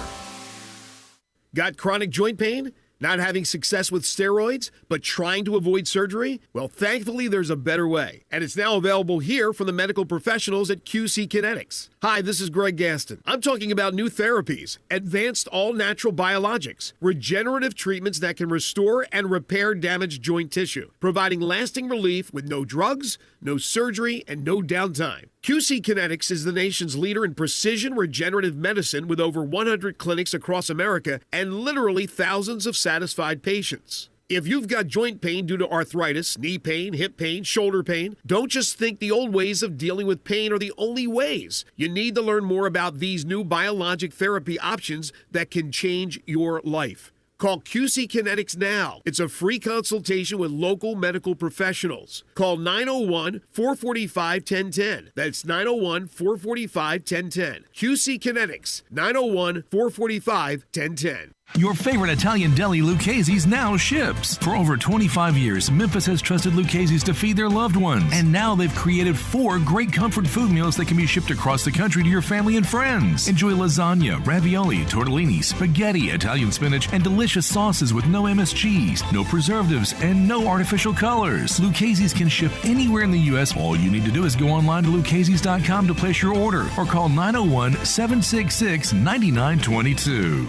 Got chronic joint pain? Not having success with steroids, but trying to avoid surgery? Well, thankfully, there's a better way. And it's now available here from the medical professionals at QC Kinetics. Hi, this is Greg Gaston. I'm talking about new therapies, advanced all-natural biologics, regenerative treatments that can restore and repair damaged joint tissue, providing lasting relief with no drugs, no surgery, and no downtime. QC Kinetics is the nation's leader in precision regenerative medicine with over 100 clinics across America and literally thousands of satisfied patients. If you've got joint pain due to arthritis, knee pain, hip pain, shoulder pain, don't just think the old ways of dealing with pain are the only ways. You need to learn more about these new biologic therapy options that can change your life. Call QC Kinetics now. It's a free consultation with local medical professionals. Call 901-445-1010. That's 901-445-1010. QC Kinetics, 901-445-1010. Your favorite Italian deli, Lucchese's, now ships. For over 25 years, Memphis has trusted Lucchese's to feed their loved ones. And now they've created 4 great comfort food meals that can be shipped across the country to your family and friends. Enjoy lasagna, ravioli, tortellini, spaghetti, Italian spinach, and delicious sauces with no MSGs, no preservatives, and no artificial colors. Lucchese's can ship anywhere in the U.S. All you need to do is go online to lucchese's.com to place your order or call 901-766-9922.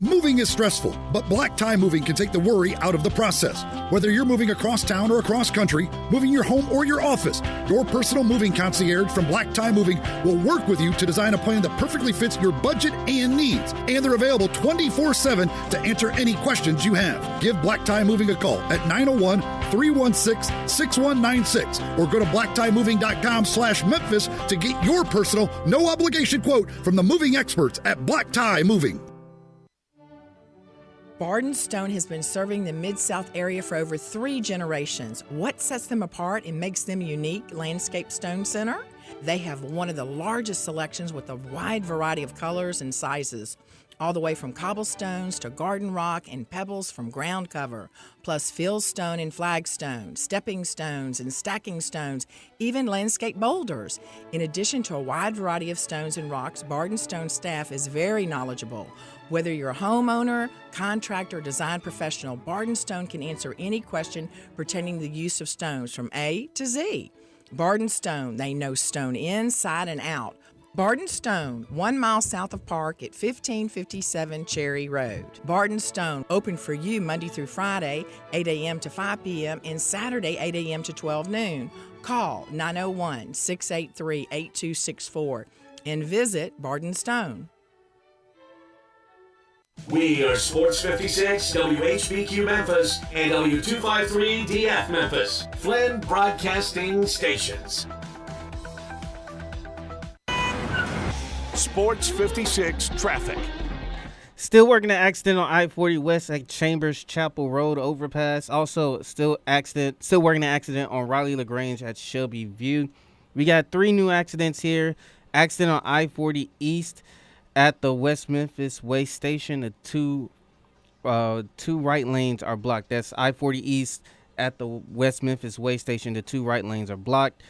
Moving is stressful, but Black Tie Moving can take the worry out of the process. Whether you're moving across town or across country, moving your home or your office, your personal moving concierge from Black Tie Moving will work with you to design a plan that perfectly fits your budget and needs. And they're available 24/7 to answer any questions you have. Give Black Tie Moving a call at 901-316-6196 or go to blacktiemoving.com/Memphis to get your personal, no obligation quote from the moving experts at Black Tie Moving. Barden Stone has been serving the Mid-South area for over 3 generations. What sets them apart and makes them a unique landscape stone center? They have one of the largest selections with a wide variety of colors and sizes, all the way from cobblestones to garden rock and pebbles from ground cover, plus fieldstone and flagstone, stepping stones and stacking stones, even landscape boulders. In addition to a wide variety of stones and rocks, Barden Stone staff is very knowledgeable. Whether you're a homeowner, contractor, or design professional, Barden Stone can answer any question pertaining to the use of stones from A to Z. Barden Stone, they know stone inside and out. Barden Stone, 1 mile south of Park at 1557 Cherry Road. Barden Stone, open for you Monday through Friday, 8 a.m. to 5 p.m. and Saturday, 8 a.m. to 12 noon. Call 901-683-8264 and visit Barden Stone. We are Sports 56, WHBQ Memphis, and W253DF Memphis, Flynn Broadcasting Stations. Sports 56 traffic. Still working an accident on I-40 West at Chambers Chapel Road overpass. Also, still working an accident on Riley LaGrange at Shelby View. We got 3 new accidents here. Accident on I-40 East at the West Memphis Way Station. The two right lanes are blocked. That's I-40 East at the West Memphis Way Station. The 2 right lanes are blocked.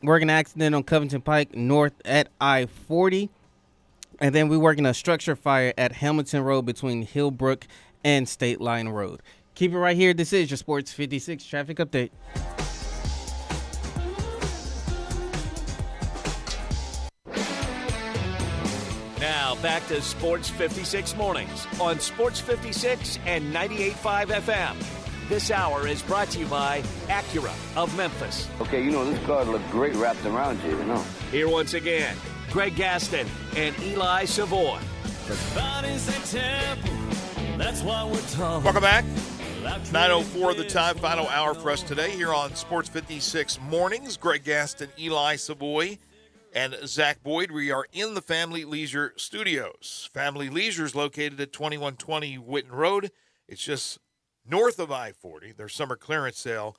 Working an accident on Covington Pike North at I-40. And then we're working a structure fire at Hamilton Road between Hillbrook and State Line Road. Keep it right here. This is your Sports 56 traffic update. Now back to Sports 56 mornings on Sports 56 and 98.5 FM. This hour is brought to you by Acura of Memphis. Okay, this car looks great wrapped around you, Here once again, Greg Gaston and Eli Savoy. The body's a temple, that's why we're talking. Welcome back. 9:04 the time, final hour for us today here on Sports 56 Mornings. Greg Gaston, Eli Savoy, and Zach Boyd. We are in the Family Leisure Studios. Family Leisure is located at 2120 Whitten Road. It's just north of I-40. Their summer clearance sale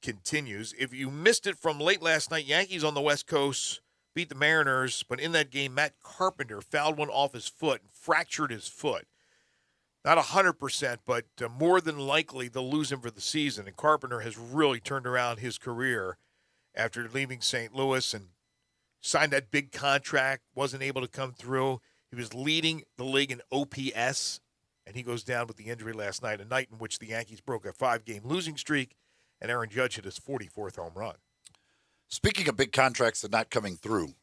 continues. If you missed it from late last night, Yankees on the West Coast beat the Mariners, but in that game, Matt Carpenter fouled one off his foot and fractured his foot. Not 100%, but more than likely they'll lose him for the season. And Carpenter has really turned around his career after leaving St. Louis and signed that big contract, wasn't able to come through. He was leading the league in OPS, and he goes down with the injury last night, a night in which the Yankees broke a 5-game losing streak, and Aaron Judge hit his 44th home run. Speaking of big contracts that are not coming through,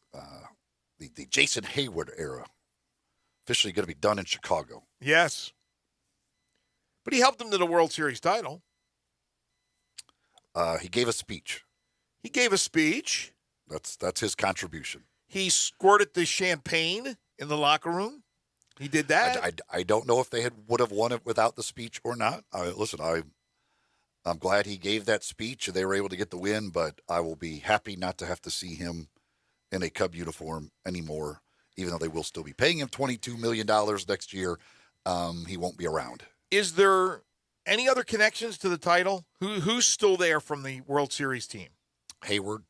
the Jason Hayward era officially going to be done in Chicago. Yes. But he helped them to the World Series title. He gave a speech. That's his contribution. He squirted the champagne in the locker room. He did that. I don't know if they would have won it without the speech or not. I'm glad he gave that speech and they were able to get the win, but I will be happy not to have to see him in a Cub uniform anymore, even though they will still be paying him $22 million next year. He won't be around. Is there any other connections to the title? Who's still there from the World Series team? Hayward.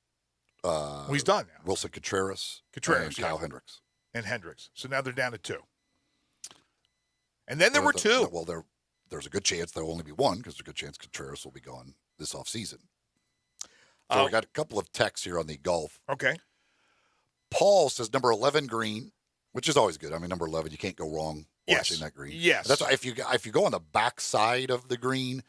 He's done now. Wilson Contreras, and Kyle Hendricks. And Hendricks. So now they're down to 2. And then there were two. Well, there's a good chance there'll only be one because there's a good chance Contreras will be gone this offseason. So we got a couple of texts here on the golf. Okay. Paul says number 11 green, which is always good. I mean, number 11, you can't go wrong watching that green. Yes. That's why if you go on the back side of the green,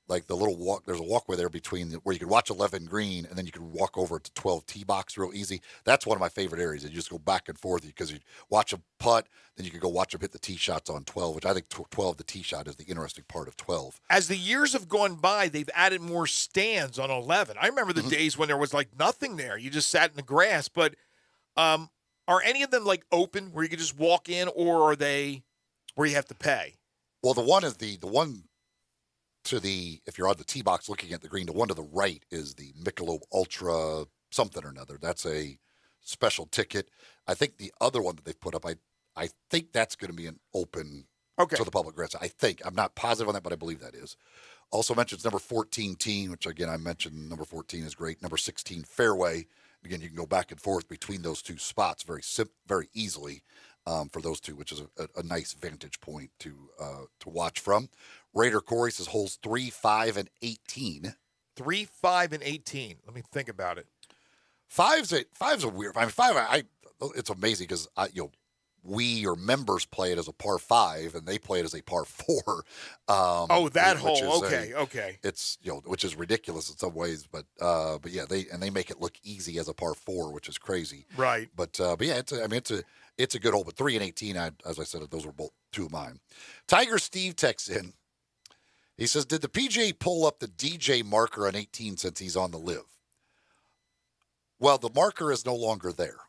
like the little walk, there's a walkway there where you can watch 11 green and then you can walk over to 12 tee box real easy. That's one of my favorite areas. You just go back and forth because you watch them putt, then you can go watch them hit the tee shots on 12, which I think 12, the tee shot, is the interesting part of 12. As the years have gone by, they've added more stands on 11. I remember the days when there was like nothing there. You just sat in the grass. But are any of them like open where you could just walk in, or are they where you have to pay? Well, the one to the, if you're on the tee box looking at the green, the one to the right is the Michelob Ultra something or another. That's a special ticket. I think the other one that they've put up, I think that's going to be an open to the public grass. I think. I'm not positive on that, but I believe that is. Also mentions number 14 tee, which again I mentioned number 14 is great. Number 16 fairway. Again, you can go back and forth between those two spots very easily for those two, which is a nice vantage point to watch from. Raider Corey says holes 3, 5, and 18. 3, 5, and 18. Let me think about it. Five's a weird. I mean, 5. It's amazing because we or members play it as a par 5 and they play it as a par 4. That hole. Okay. It's which is ridiculous in some ways, but yeah, they make it look easy as a par 4, which is crazy. Right. But yeah, it's a good hole. But 3 and 18, as I said, those were both two of mine. Tiger Steve texts in. He says, did the PGA pull up the DJ marker on 18 since he's on the live? Well, the marker is no longer there.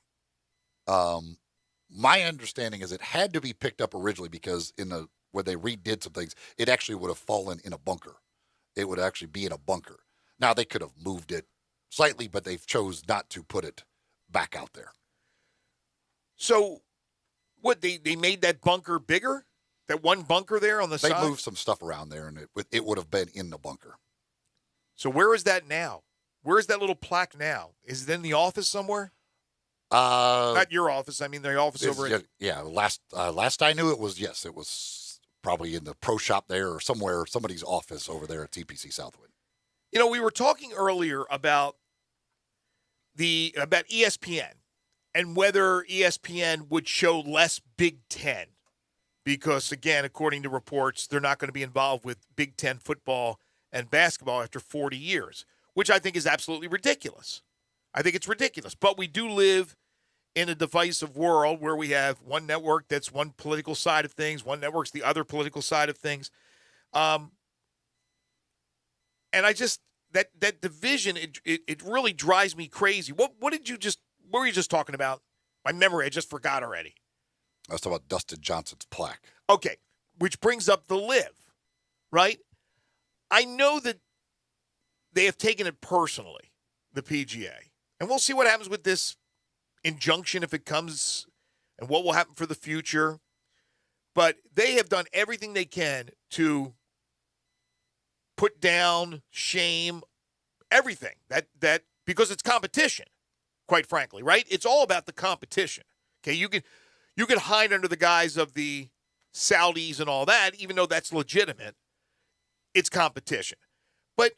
My understanding is it had to be picked up originally because when they redid some things, it actually would have fallen in a bunker. It would actually be in a bunker. Now, they could have moved it slightly, but they've chose not to put it back out there. So, what, they made that bunker bigger? That one bunker there on the side? They moved some stuff around there, and it would have been in the bunker. So where is that now? Where is that little plaque now? Is it in the office somewhere? Not your office. I mean, the office over at... Yeah, last I knew it was probably in the pro shop there or somewhere, somebody's office over there at TPC Southwind. We were talking earlier about ESPN and whether ESPN would show less Big Ten. Because, again, according to reports, they're not going to be involved with Big Ten football and basketball after 40 years, which I think is absolutely ridiculous. I think it's ridiculous. But we do live in a divisive world where we have one network that's one political side of things, one network's the other political side of things. And I just, that division, it really drives me crazy. What were you just talking about? My memory, I just forgot already. I was talking about Dustin Johnson's plaque. Okay, which brings up the live, right? I know that they have taken it personally, the PGA. And we'll see what happens with this injunction if it comes and what will happen for the future. But they have done everything they can to put down, shame, everything. That because it's competition, quite frankly, right? It's all about the competition. Okay, you can hide under the guise of the Saudis and all that, even though that's legitimate. It's competition. But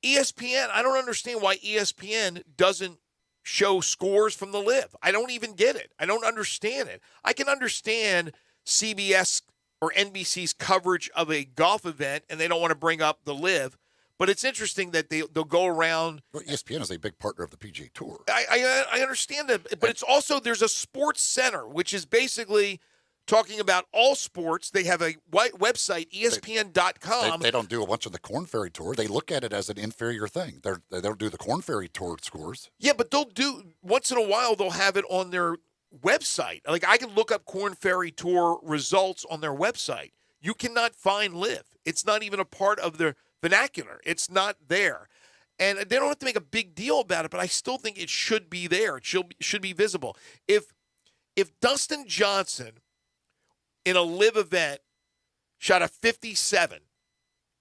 ESPN, I don't understand why ESPN doesn't show scores from the live. I don't even get it. I don't understand it. I can understand CBS or NBC's coverage of a golf event, and they don't want to bring up the live. But it's interesting that they'll go around. Well, ESPN is a big partner of the PGA Tour. I understand that, but it's also there's a sports center, which is basically talking about all sports. They have a website, ESPN.com. They don't do a bunch of the Korn Ferry Tour. They look at it as an inferior thing. They don't do the Korn Ferry Tour scores. Yeah, but they'll do once in a while. They'll have it on their website. Like I can look up Korn Ferry Tour results on their website. You cannot find live. It's not even a part of their vernacular. It's not there. And they don't have to make a big deal about it, but I still think it should be there. It should be visible. If Dustin Johnson in a live event shot a 57,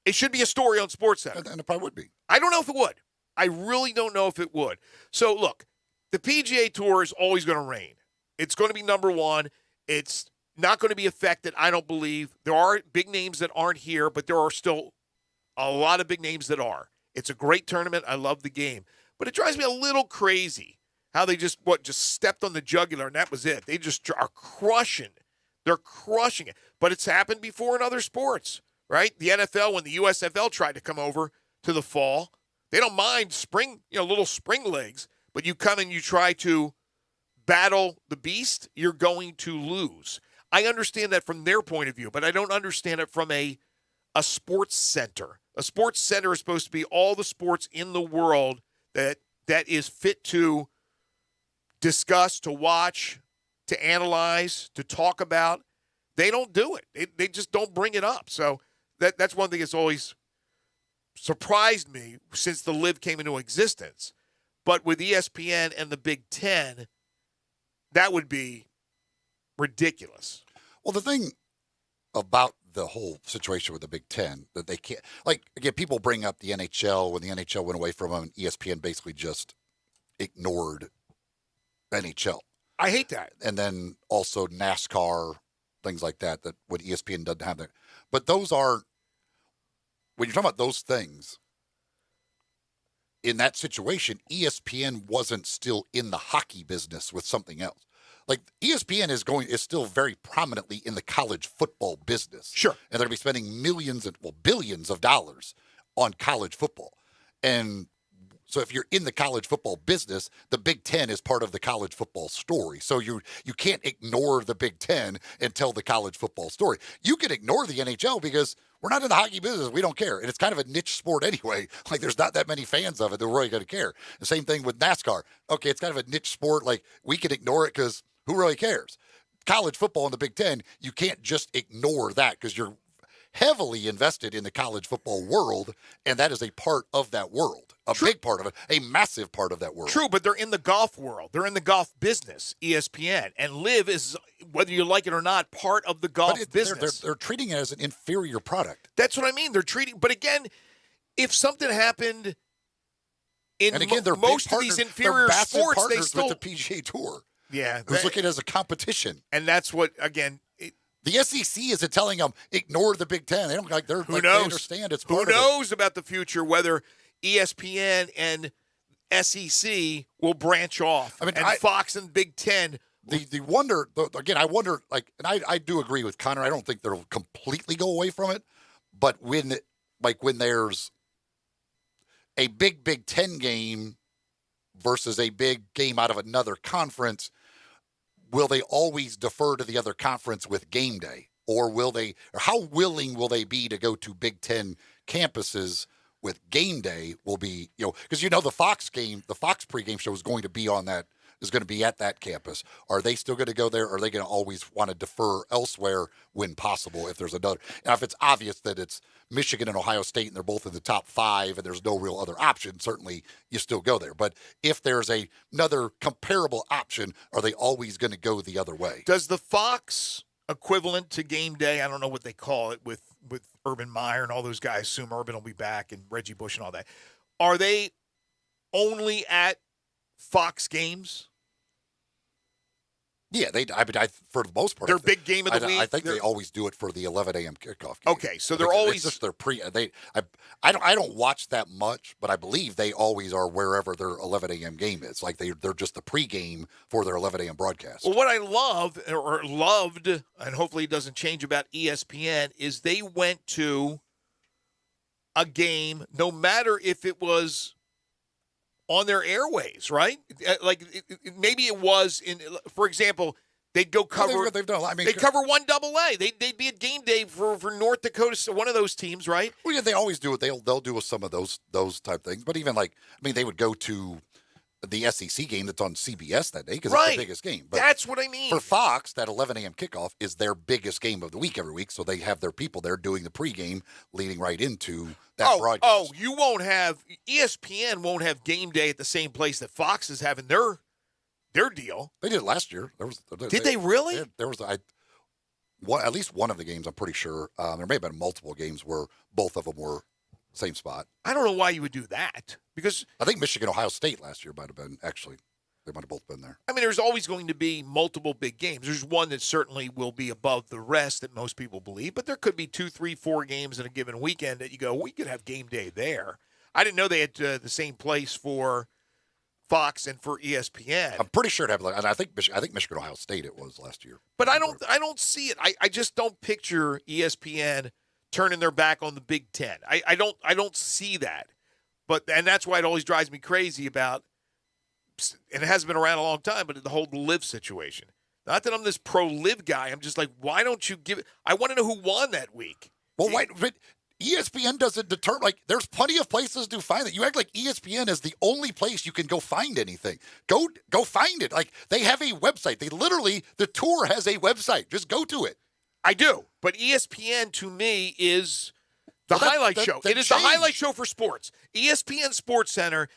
it should be a story on SportsCenter. And it probably would be. I don't know if it would. I really don't know if it would. So, look, the PGA Tour is always going to reign. It's going to be number one. It's not going to be affected, I don't believe. There are big names that aren't here, but there are still a lot of big names that are. It's a great tournament. I love the game. But it drives me a little crazy how they just stepped on the jugular, and that was it. They just are crushing. They're crushing it. But it's happened before in other sports, right? The NFL, when the USFL tried to come over to the fall, they don't mind spring, little spring legs, but you come and you try to battle the beast, you're going to lose. I understand that from their point of view, but I don't understand it from a sports center. A sports center is supposed to be all the sports in the world that is fit to discuss, to watch, to analyze, to talk about. They don't do it. They just don't bring it up. So that's one thing that's always surprised me since the LIV came into existence. But with ESPN and the Big Ten, that would be ridiculous. Well, the thing about the whole situation with the Big Ten that they can't, again, people bring up the NHL when the NHL went away from them, and ESPN basically just ignored NHL. I hate that. And then also NASCAR, things like that when ESPN doesn't have that. But those are, when you're talking about those things, in that situation, ESPN wasn't still in the hockey business with something else. Like ESPN is still very prominently in the college football business. Sure. And they're going to be spending billions of dollars on college football. And so if you're in the college football business, the Big Ten is part of the college football story. So you can't ignore the Big Ten and tell the college football story. You can ignore the NHL because we're not in the hockey business. We don't care. And it's kind of a niche sport anyway. Like, there's not that many fans of it that we're really going to care. The same thing with NASCAR. Okay, it's kind of a niche sport. Like, we can ignore it because who really cares? College football in the Big Ten, you can't just ignore that because you're heavily invested in the college football world, and that is a part of that world, big part of it, a massive part of that world. True, but they're in the golf world. They're in the golf business, ESPN. And LIV is, whether you like it or not, part of the golf business. They're treating it as an inferior product. That's what I mean. But again, if something happened in most of these inferior sports, they still with the PGA Tour. Yeah. Who's looking as a competition. And that's what, again, the SEC isn't telling them ignore the Big Ten. They don't Who knows? They understand it's part Who knows about the future, whether ESPN and SEC will branch off. I mean, Fox and Big Ten. I wonder, and I do agree with Connor. I don't think they'll completely go away from it, but when there's a big Big Ten game versus a big game out of another conference, will they always defer to the other conference with game day? Or how willing will they be to go to Big Ten campuses with game day will be, because the Fox pregame show is going to be at that campus. Are they still going to go there? Or are they going to always want to defer elsewhere when possible if there's another? Now, if it's obvious that it's Michigan and Ohio State and they're both in the top 5 and there's no real other option, certainly you still go there. But if there's another comparable option, are they always going to go the other way? Does the Fox equivalent to game day, I don't know what they call it with Urban Meyer and all those guys, assume Urban will be back and Reggie Bush and all that, are they only at Fox games? Yeah, for the most part, their big game of the week. I think they always do it for the 11 a.m. kickoff game. Okay, so they're always just their pre. I don't watch that much, but I believe they always are wherever their 11 a.m. game is. Like they're just the pregame for their 11 a.m. broadcast. Well, what I loved, and hopefully it doesn't change about ESPN, is they went to a game, no matter if it was on their airways, right? Maybe it was for example, they'd go cover. They've done a lot. They cover 1AA. They'd be at game day for North Dakota, one of those teams, right? Well, yeah, they always do it. They'll do some of those type things. But even they would go to the SEC game that's on CBS that day because it's the biggest game. But that's what I mean. For Fox, that 11 a.m. kickoff is their biggest game of the week every week, so they have their people there doing the pregame leading right into that broadcast. Oh, you won't have – ESPN won't have game day at the same place that Fox is having their deal. They did it last year. Did they really? There was at least one of the games, I'm pretty sure. There may have been multiple games where both of them were same spot. I don't know why you would do that because I think Michigan, Ohio State last year might have been actually They might have both been there. I mean, there's always going to be multiple big games. There's one that certainly will be above the rest that most people believe, but there could be 2, 3, 4 games in a given weekend that you go, we could have game day there. I didn't know they had the same place for Fox and for ESPN. I'm pretty sure it happened. And I think Michigan Ohio State it was last year. But I don't see it. I just don't picture ESPN turning their back on the Big Ten. I don't see that. And that's why it always drives me crazy about, and it hasn't been around a long time, but the whole live situation. Not that I'm this pro-live guy. I'm just like, why don't you give it? I want to know who won that week. Well, why? But ESPN doesn't determine. Like, there's plenty of places to find it. You act like ESPN is the only place you can go find anything. Go find it. Like, they have a website. The tour has a website. Just go to it. I do. But ESPN, to me, is the highlight show. It is the highlight show for sports. ESPN Sports Center,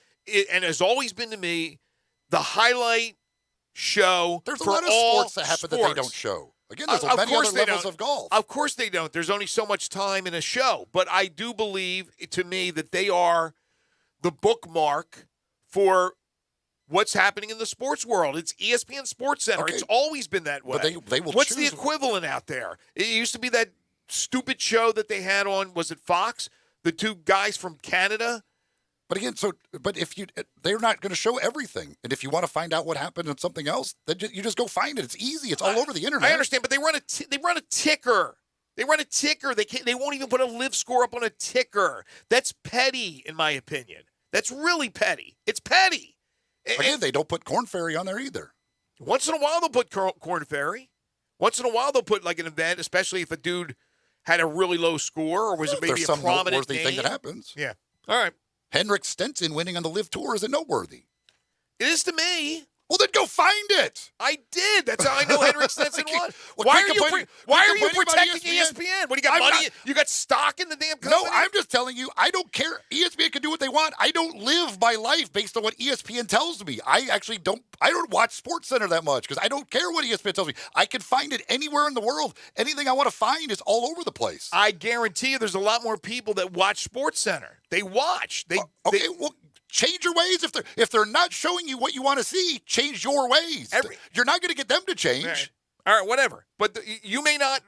and has always been to me, the highlight show. There's a for lot of all sports that happen that they don't show. Again, there's many other levels of golf. Of course they don't. There's only so much time in a show. But I do believe, to me, that they are the bookmark for what's happening in the sports world. It's ESPN Sports Center. Okay. It's always been that way. But they will What's the equivalent out there? It used to be that stupid show that they had on, was it Fox? The two guys from Canada? But again, they're not going to show everything. And if you want to find out what happened in something else, then you just go find it. It's easy. It's all over the internet. I understand, but they run a ticker. They run a ticker. They won't even put a live score up on a ticker. That's petty, in my opinion. That's really petty. It's petty. Again, they don't put Corn Ferry on there either. Once in a while, they'll put Corn Ferry. Once in a while, they'll put like an event, especially if a dude had a really low score or was maybe a prominent name. Noteworthy thing that happens. Yeah. All right. Henrik Stenson winning on the Live Tour isn't noteworthy. It is to me. Well, then go find it. I did. That's how I know Henrik Stenson won. Why are you protecting ESPN? What, do you got money? You got stock in the damn company? No, I'm just telling you, I don't care. ESPN can do what they want. I don't live my life based on what ESPN tells me. I don't watch SportsCenter that much because I don't care what ESPN tells me. I can find it anywhere in the world. Anything I want to find is all over the place. I guarantee you there's a lot more people that watch SportsCenter. They watch. Well, change your ways. If they're not showing you what you want to see, change your ways. You're not going to get them to change. All right, whatever. But you may not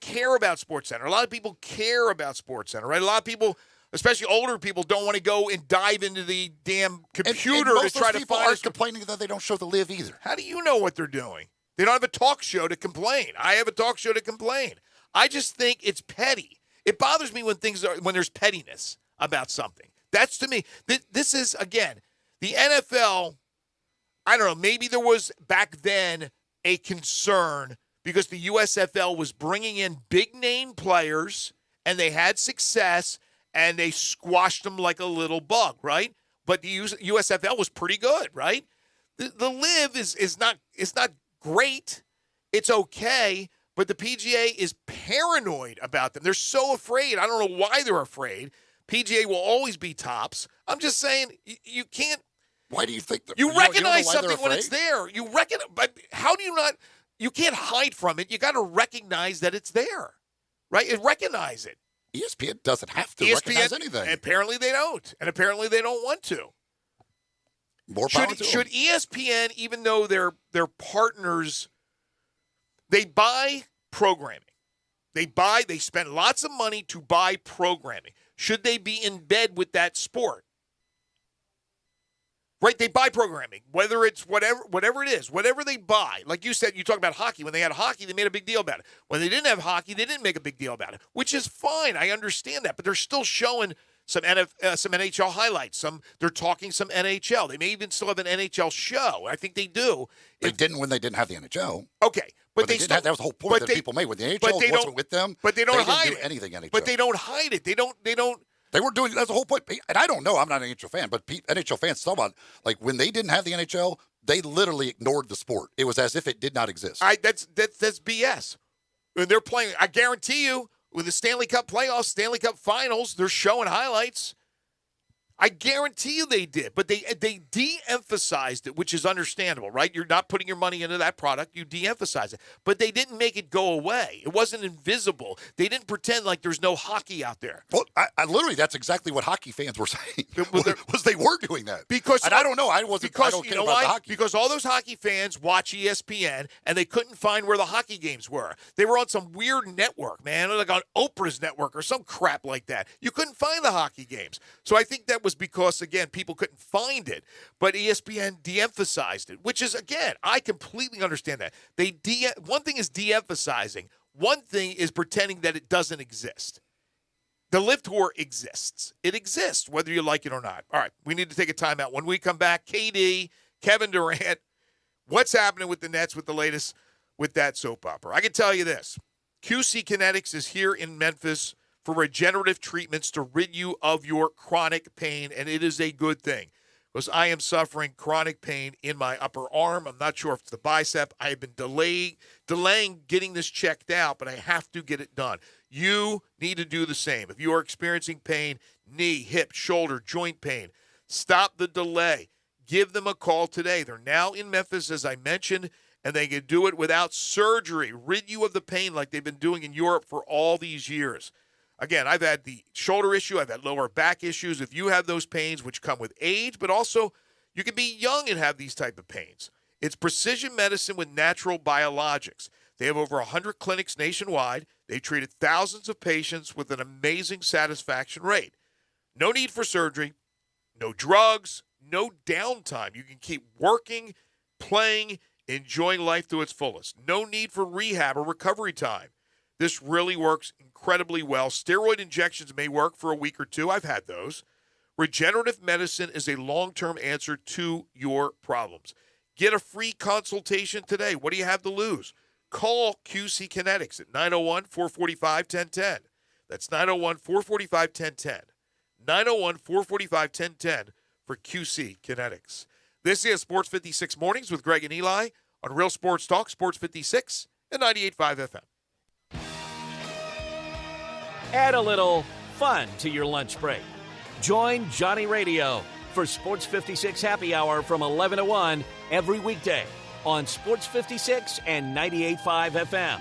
care about SportsCenter. A lot of people care about SportsCenter, right? A lot of people, especially older people, don't want to go and dive into the damn computer and to try to find. People aren't complaining that they don't show the live either. How do you know what they're doing? They don't have a talk show to complain. I have a talk show to complain. I just think it's petty. It bothers me when there's pettiness about something. That's, to me, this is, again, the NFL, I don't know, maybe there was back then a concern because the USFL was bringing in big-name players, and they had success, and they squashed them like a little bug, right? But the USFL was pretty good, right? The live is not great. It's okay, but the PGA is paranoid about them. They're so afraid. I don't know why they're afraid. PGA will always be tops. I'm just saying you can't. Why do you think that? You recognize something when it's there. You recognize. But how do you not? You can't hide from it. You got to recognize that it's there, right? And recognize it. ESPN doesn't have to recognize anything. Apparently they don't, and apparently they don't want to. More power to them. Should ESPN, even though they're partners, they buy programming. They spend lots of money to buy programming. Should they be in bed with that sport? Right? They buy programming, whether it's whatever it is, whatever they buy. Like you said, you talk about hockey. When they had hockey, they made a big deal about it. When they didn't have hockey, they didn't make a big deal about it, which is fine. I understand that, but they're still showing some NHL highlights. They're talking some NHL. They may even still have an NHL show. I think they do. They didn't when they didn't have the NHL. Okay. But they still, that was the whole point that people made. When the NHL wasn't with them, but they don't hide didn't do anything NHL. But they don't hide it. They don't. They were doing. That's the whole point. And I don't know. I'm not an NHL fan, but NHL fans talk about like when they didn't have the NHL, they literally ignored the sport. It was as if it did not exist. That's BS. When they're playing, I guarantee you, with the Stanley Cup playoffs, Stanley Cup finals, they're showing highlights. I guarantee you they did, but they de-emphasized it, which is understandable, right? You're not putting your money into that product. You de-emphasize it. But they didn't make it go away. It wasn't invisible. They didn't pretend like there's no hockey out there. Well, I literally, that's exactly what hockey fans were saying, was they were doing that. Because and I don't know. I don't care about the hockey. Because all those hockey fans watch ESPN, and they couldn't find where the hockey games were. They were on some weird network, man, like on Oprah's network or some crap like that. You couldn't find the hockey games. So I think that was because, again, people couldn't find it, but ESPN de-emphasized it, which is, again, I completely understand that. One thing is de-emphasizing. One thing is pretending that it doesn't exist. The LIV Tour exists. It exists, whether you like it or not. All right, we need to take a timeout. When we come back, KD, Kevin Durant, what's happening with the Nets with the latest with that soap opera? I can tell you this. QC Kinetics is here in Memphis for regenerative treatments to rid you of your chronic pain, and it is a good thing because I am suffering chronic pain in my upper arm. I'm not sure if it's the bicep. I have been delaying getting this checked out, but I have to get it done. You need to do the same. If you are experiencing pain, knee, hip, shoulder, joint pain, stop the delay. Give them a call today. They're now in Memphis, as I mentioned, and they can do it without surgery, rid you of the pain like they've been doing in Europe for all these years. Again, I've had the shoulder issue. I've had lower back issues. If you have those pains, which come with age, but also you can be young and have these type of pains. It's precision medicine with natural biologics. They have over 100 clinics nationwide. They've treated thousands of patients with an amazing satisfaction rate. No need for surgery, no drugs, no downtime. You can keep working, playing, enjoying life to its fullest. No need for rehab or recovery time. This really works incredibly well. Steroid injections may work for a week or two. I've had those. Regenerative medicine is a long-term answer to your problems. Get a free consultation today. What do you have to lose? Call QC Kinetics at 901-445-1010. That's 901-445-1010. 901-445-1010 for QC Kinetics. This is Sports 56 Mornings with Greg and Eli on Real Sports Talk, Sports 56 and 98.5 FM. Add a little fun to your lunch break. Join Johnny Radio for Sports 56 Happy Hour from 11 to 1 every weekday on Sports 56 and 98.5 FM.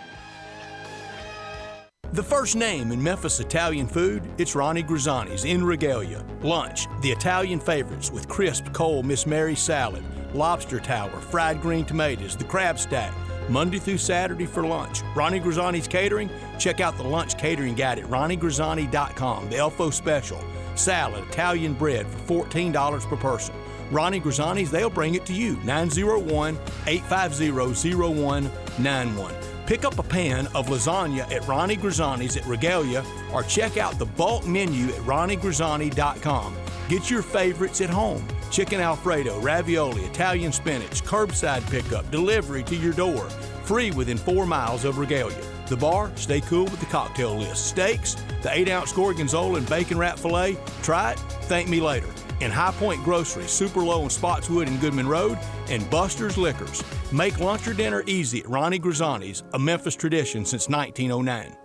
The first name in Memphis Italian food, it's Ronnie Grizzani's in Regalia. Lunch, the Italian favorites with crisp, cold Miss Mary salad, lobster tower, fried green tomatoes, the crab stack, Monday through Saturday for lunch. Ronnie Grizzani's Catering, check out the lunch catering guide at ronniegrizzani.com. The Elfo Special, salad, Italian bread for $14 per person. Ronnie Grizzani's, they'll bring it to you. 901-850-0191. Pick up a pan of lasagna at Ronnie Grizzani's at Regalia or check out the bulk menu at ronniegrizzani.com. Get your favorites at home. Chicken Alfredo, ravioli, Italian spinach, curbside pickup, delivery to your door. Free within 4 miles of Regalia. The bar, stay cool with the cocktail list. Steaks, the 8-ounce Gorgonzola and bacon wrap filet. Try it, thank me later. In High Point Grocery, Super Low on Spotswood and Goodman Road, and Buster's Liquors. Make lunch or dinner easy at Ronnie Grizzani's, a Memphis tradition since 1909.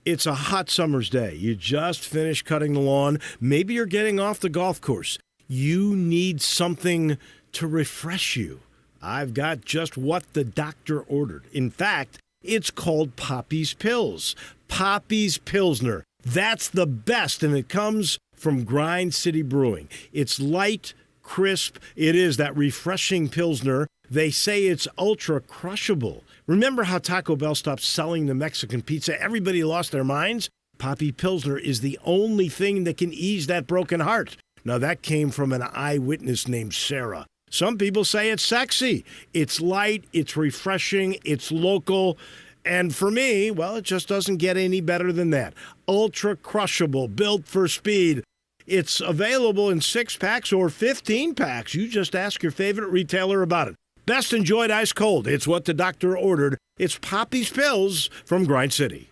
It's a hot summer's day. You just finished cutting the lawn. Maybe you're getting off the golf course. You need something to refresh you. I've got just what the doctor ordered. In fact, it's called Poppy's Pills. Poppy's Pilsner. That's the best, and it comes from Grind City Brewing. It's light, crisp. It is that refreshing Pilsner. They say it's ultra crushable. Remember how Taco Bell stopped selling the Mexican pizza? Everybody lost their minds? Poppy Pilsner is the only thing that can ease that broken heart. Now, that came from an eyewitness named Sarah. Some people say it's sexy. It's light, it's refreshing, it's local. And for me, well, it just doesn't get any better than that. Ultra crushable, built for speed. It's available in 6-packs or 15-packs. You just ask your favorite retailer about it. Best enjoyed ice cold. It's what the doctor ordered. It's Poppy's Pills from Grind City.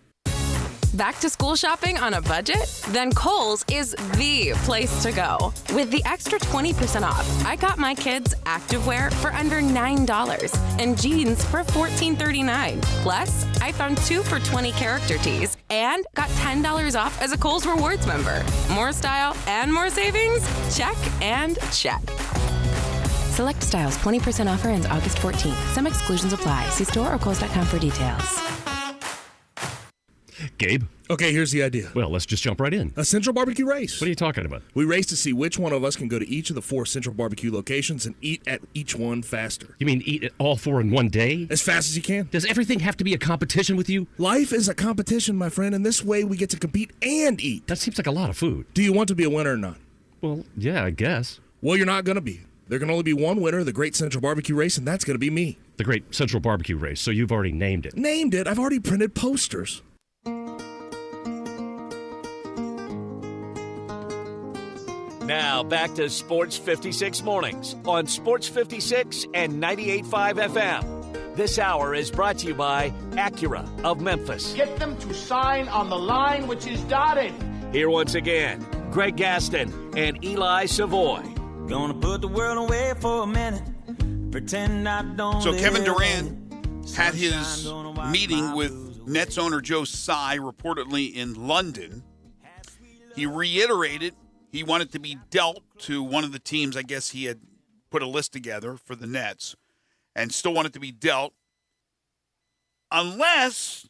Back to school shopping on a budget? Then Kohl's is the place to go. With the extra 20% off, I got my kids activewear for under $9 and jeans for $14.39. Plus, I found 2 for $20 character tees and got $10 off as a Kohl's Rewards member. More style and more savings? Check and check. Select styles, 20% offer ends August 14th. Some exclusions apply. See store or Kohl's.com for details. Gabe? Okay, here's the idea. Well, let's just jump right in. A Central Barbecue race. What are you talking about? We race to see which one of us can go to each of the 4 Central Barbecue locations and eat at each one faster. You mean eat at all 4 in one day? As fast as you can. Does everything have to be a competition with you? Life is a competition, my friend, and this way we get to compete and eat. That seems like a lot of food. Do you want to be a winner or not? Well, yeah, I guess. Well, you're not going to be. There can only be one winner of the Great Central Barbecue Race, and that's going to be me. The Great Central Barbecue Race, so you've already named it. Named it? I've already printed posters. Now back to Sports 56 Mornings on Sports 56 and 98.5 FM. This hour is brought to you by Acura of Memphis. Get them to sign on the line which is dotted. Here once again, Greg Gaston and Eli Savoy. Gonna put the world away for a minute. Pretend I don't. So Kevin Durant had his meeting with Nets owner Joe Tsai reportedly in London. He reiterated he wanted to be dealt to one of the teams. I guess he had put a list together for the Nets and still wanted to be dealt unless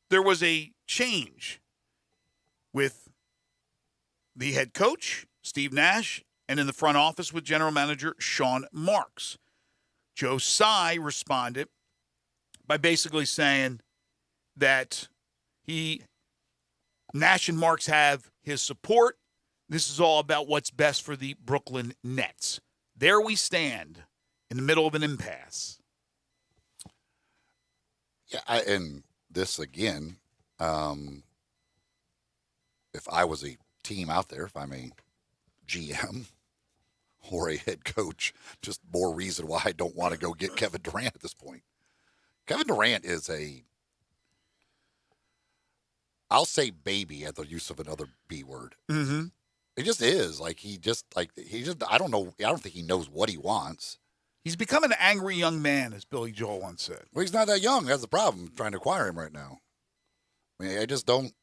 there was a change with the head coach, Steve Nash, and in the front office with general manager Sean Marks. Joe Tsai responded by basically saying that Nash and Marks have his support. This is all about what's best for the Brooklyn Nets. There we stand in the middle of an impasse. Yeah, and this again, if I was a team out there, if I'm a GM or a head coach, just more reason why I don't want to go get Kevin Durant at this point. Kevin Durant is I'll say baby at the use of another B word. Mm-hmm. It just is. I don't know. I don't think he knows what he wants. He's become an angry young man, as Billy Joel once said. Well, he's not that young. That's the problem, trying to acquire him right now. I mean, I just don't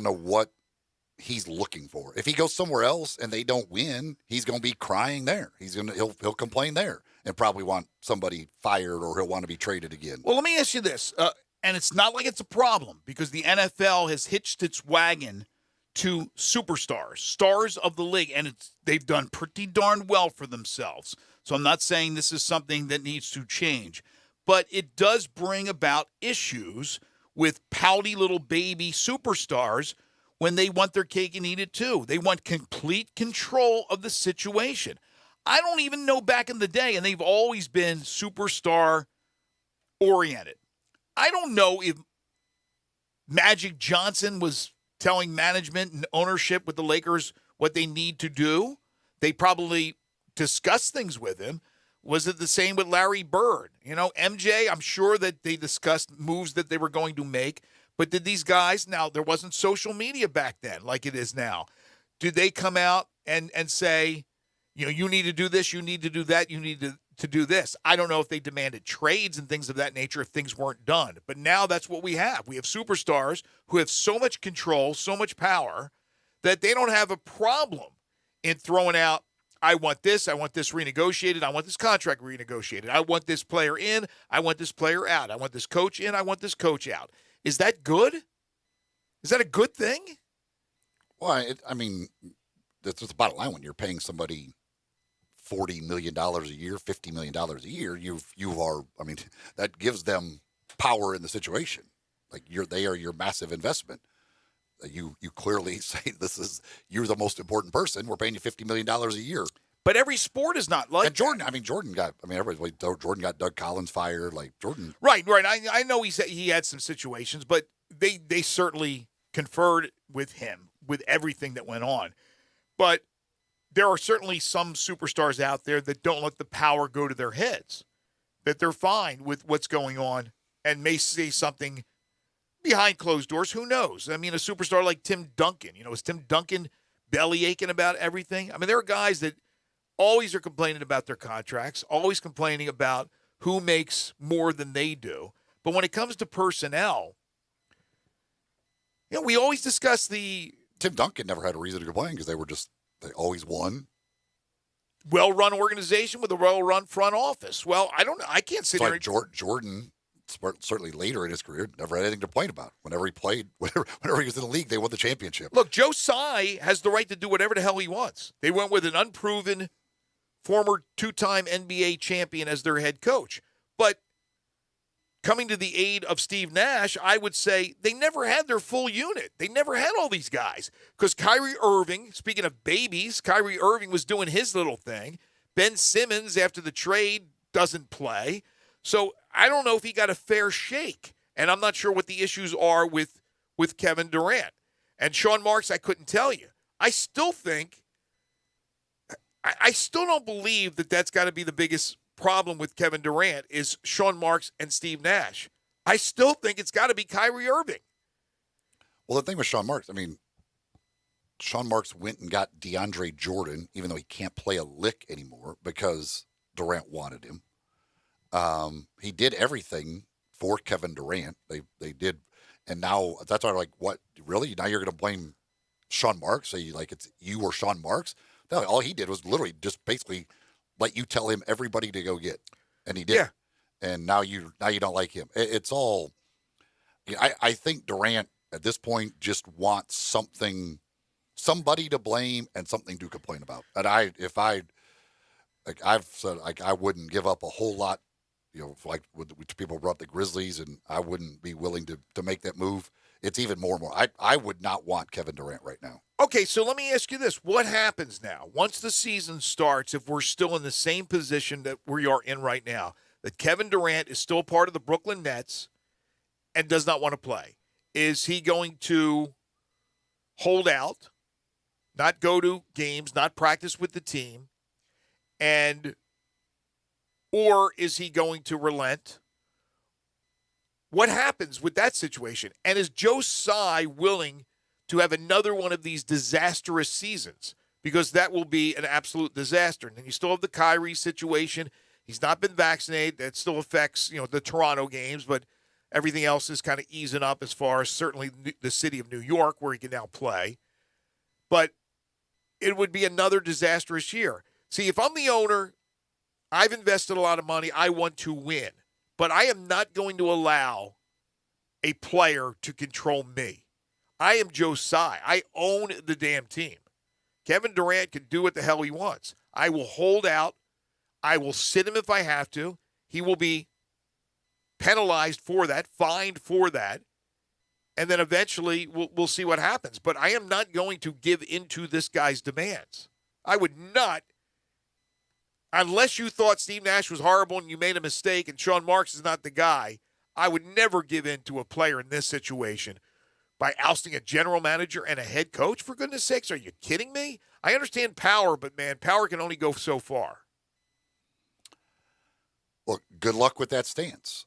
know what he's looking for. If he goes somewhere else and they don't win, he's going to be crying there. He'll complain there and probably want somebody fired or he'll want to be traded again. Well, let me ask you this. And it's not like it's a problem because the NFL has hitched its wagon to superstars, stars of the league, and they've done pretty darn well for themselves. So I'm not saying this is something that needs to change, but it does bring about issues with pouty little baby superstars when they want their cake and eat it too. They want complete control of the situation. I don't even know back in the day, and they've always been superstar oriented. I don't know if Magic Johnson was telling management and ownership with the Lakers what they need to do. They probably discussed things with him. Was it the same with Larry Bird? MJ, I'm sure that they discussed moves that they were going to make. But did these guys, now there wasn't social media back then like it is now. Did they come out and say, you need to do this, you need to do that, you need to do this? I don't know if they demanded trades and things of that nature if things weren't done. But now that's what we have. We have superstars who have so much control, so much power, that they don't have a problem in throwing out, I want this renegotiated, I want this contract renegotiated, I want this player in, I want this player out, I want this coach in, I want this coach out. Is that good? Is that a good thing? Well, that's the bottom line when you're paying somebody $40 million a year, $50 million a year, that gives them power in the situation. Like they are your massive investment. You clearly say you're the most important person. We're paying you $50 million a year. But every sport is not like and Jordan. That. Jordan got Doug Collins fired. Like Jordan. Right. I know he had some situations, but they certainly conferred with him with everything that went on. But there are certainly some superstars out there that don't let the power go to their heads, that they're fine with what's going on and may say something behind closed doors. Who knows? I mean, a superstar like Tim Duncan, is Tim Duncan belly aching about everything? I mean, there are guys that always are complaining about their contracts, always complaining about who makes more than they do. But when it comes to personnel, we always discuss the... Tim Duncan never had a reason to complain because they always won. Well-run organization with a well-run front office. Well, I don't know. I can't sit so here like Jordan, certainly later in his career, never had anything to complain about. Whenever he played, whenever he was in the league, they won the championship. Look, Joe Tsai has the right to do whatever the hell he wants. They went with an unproven former two-time NBA champion as their head coach. But coming to the aid of Steve Nash, I would say they never had their full unit. They never had all these guys. Because Kyrie Irving, speaking of babies, Kyrie Irving was doing his little thing. Ben Simmons, after the trade, doesn't play. So I don't know if he got a fair shake. And I'm not sure what the issues are with Kevin Durant. And Sean Marks, I couldn't tell you. I still don't believe that that's got to be the biggest problem with Kevin Durant is Sean Marks and Steve Nash. I still think it's got to be Kyrie Irving. Well, the thing with Sean Marks, Sean Marks went and got DeAndre Jordan, even though he can't play a lick anymore because Durant wanted him. He did everything for Kevin Durant. They did, and now that's why like, what, really? Now you're going to blame Sean Marks? Say it's you or Sean Marks? No, all he did was literally just basically let you tell him everybody to go get, and he did. Yeah. And now you don't like him. It's all. I think Durant at this point just wants somebody to blame and something to complain about. And I've said I wouldn't give up a whole lot. With people brought the Grizzlies, and I wouldn't be willing to make that move. It's even more and more. I would not want Kevin Durant right now. Okay, so let me ask you this. What happens now? Once the season starts, if we're still in the same position that we are in right now, that Kevin Durant is still part of the Brooklyn Nets and does not want to play, is he going to hold out, not go to games, not practice with the team, or is he going to relent? What happens with that situation? And is Joe Tsai willing to have another one of these disastrous seasons? Because that will be an absolute disaster. And then you still have the Kyrie situation. He's not been vaccinated. That still affects, the Toronto games, but everything else is kind of easing up as far as certainly the city of New York where he can now play. But it would be another disastrous year. See, if I'm the owner, I've invested a lot of money. I want to win. But I am not going to allow a player to control me. I am Joe Tsai. I own the damn team. Kevin Durant can do what the hell he wants. I will hold out. I will sit him if I have to. He will be penalized for that, fined for that. And then eventually we'll see what happens. But I am not going to give into this guy's demands. I would not. Unless you thought Steve Nash was horrible and you made a mistake and Sean Marks is not the guy, I would never give in to a player in this situation by ousting a general manager and a head coach. For goodness sakes, are you kidding me? I understand power, but, man, power can only go so far. Well, good luck with that stance.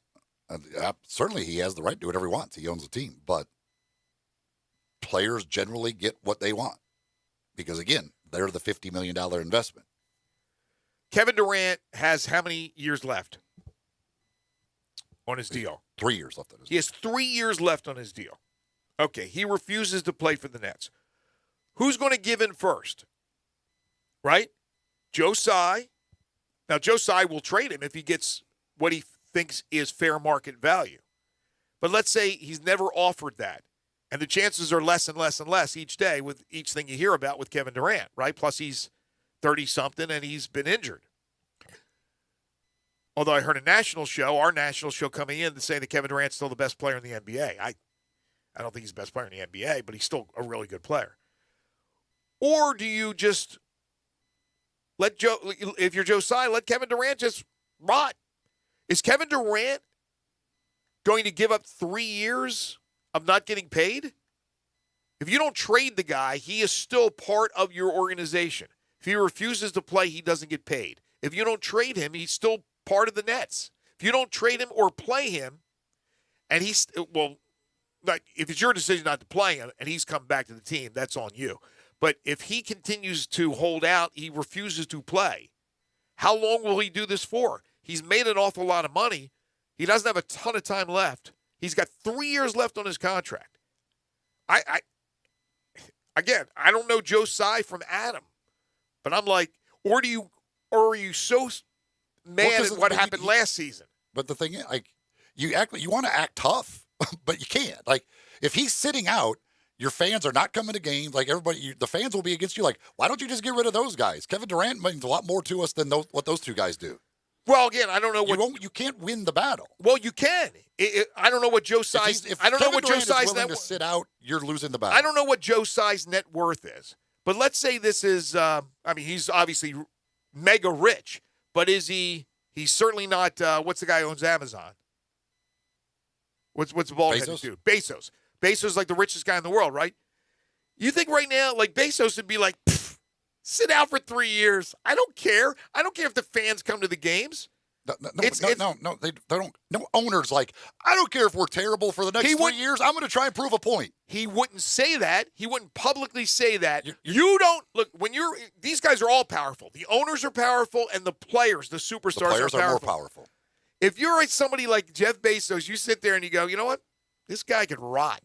Certainly he has the right to do whatever he wants. He owns the team. But players generally get what they want because, again, they're the $50 million investment. Kevin Durant has how many years left on his deal? 3 years left on his deal. He has 3 years left on his deal. Okay, he refuses to play for the Nets. Who's going to give in first? Right? Joe Tsai. Now, Joe Tsai will trade him if he gets what he thinks is fair market value. But let's say he's never offered that. And the chances are less and less and less each day with each thing you hear about with Kevin Durant, right? Plus he's 30-something and he's been injured. Although I heard our national show coming in to say that Kevin Durant's still the best player in the NBA. I don't think he's the best player in the NBA, but he's still a really good player. Or do you just if you're Joe Tsai, let Kevin Durant just rot? Is Kevin Durant going to give up 3 years of not getting paid? If you don't trade the guy, he is still part of your organization. If he refuses to play, he doesn't get paid. If you don't trade him, he's still part of the Nets. If you don't trade him or play him, And he's like, if it's your decision not to play him and he's come back to the team, that's on you. But if he continues to hold out, he refuses to play, how long will he do this for? He's made an awful lot of money. He doesn't have a ton of time left. He's got 3 years left on his contract. Again, I don't know Joe Tsai from Adam, but I'm like, or are you so mad at what happened last season? But the thing is, like, you want to act tough, but you can't. Like, if he's sitting out, your fans are not coming to games. Like, the fans will be against you. Like, why don't you just get rid of those guys? Kevin Durant means a lot more to us than what those two guys do. Well, again, I don't know what you can't win the battle. Well, you can. I don't know what Joe Tsai's. If I don't know Kevin what Joe Durant Tsai's is willing to sit out, you're losing the battle. I don't know what Joe Tsai's net worth is, but let's say this is. He's obviously mega rich, but is he? He's certainly not. What's the guy who owns Amazon? What's the bald-headed dude? Bezos. Bezos is like the richest guy in the world, right? You think right now, like Bezos would be like, sit out for 3 years. I don't care. I don't care if the fans come to the games. No, they don't. No owner's like, I don't care if we're terrible for the next 3 years. I'm going to try and prove a point. He wouldn't say that. He wouldn't publicly say that. You don't look when you're. These guys are all powerful. The owners are powerful, and the players, the superstars, the players are more powerful. If you're somebody like Jeff Bezos, you sit there and you go, you know what? This guy could rot.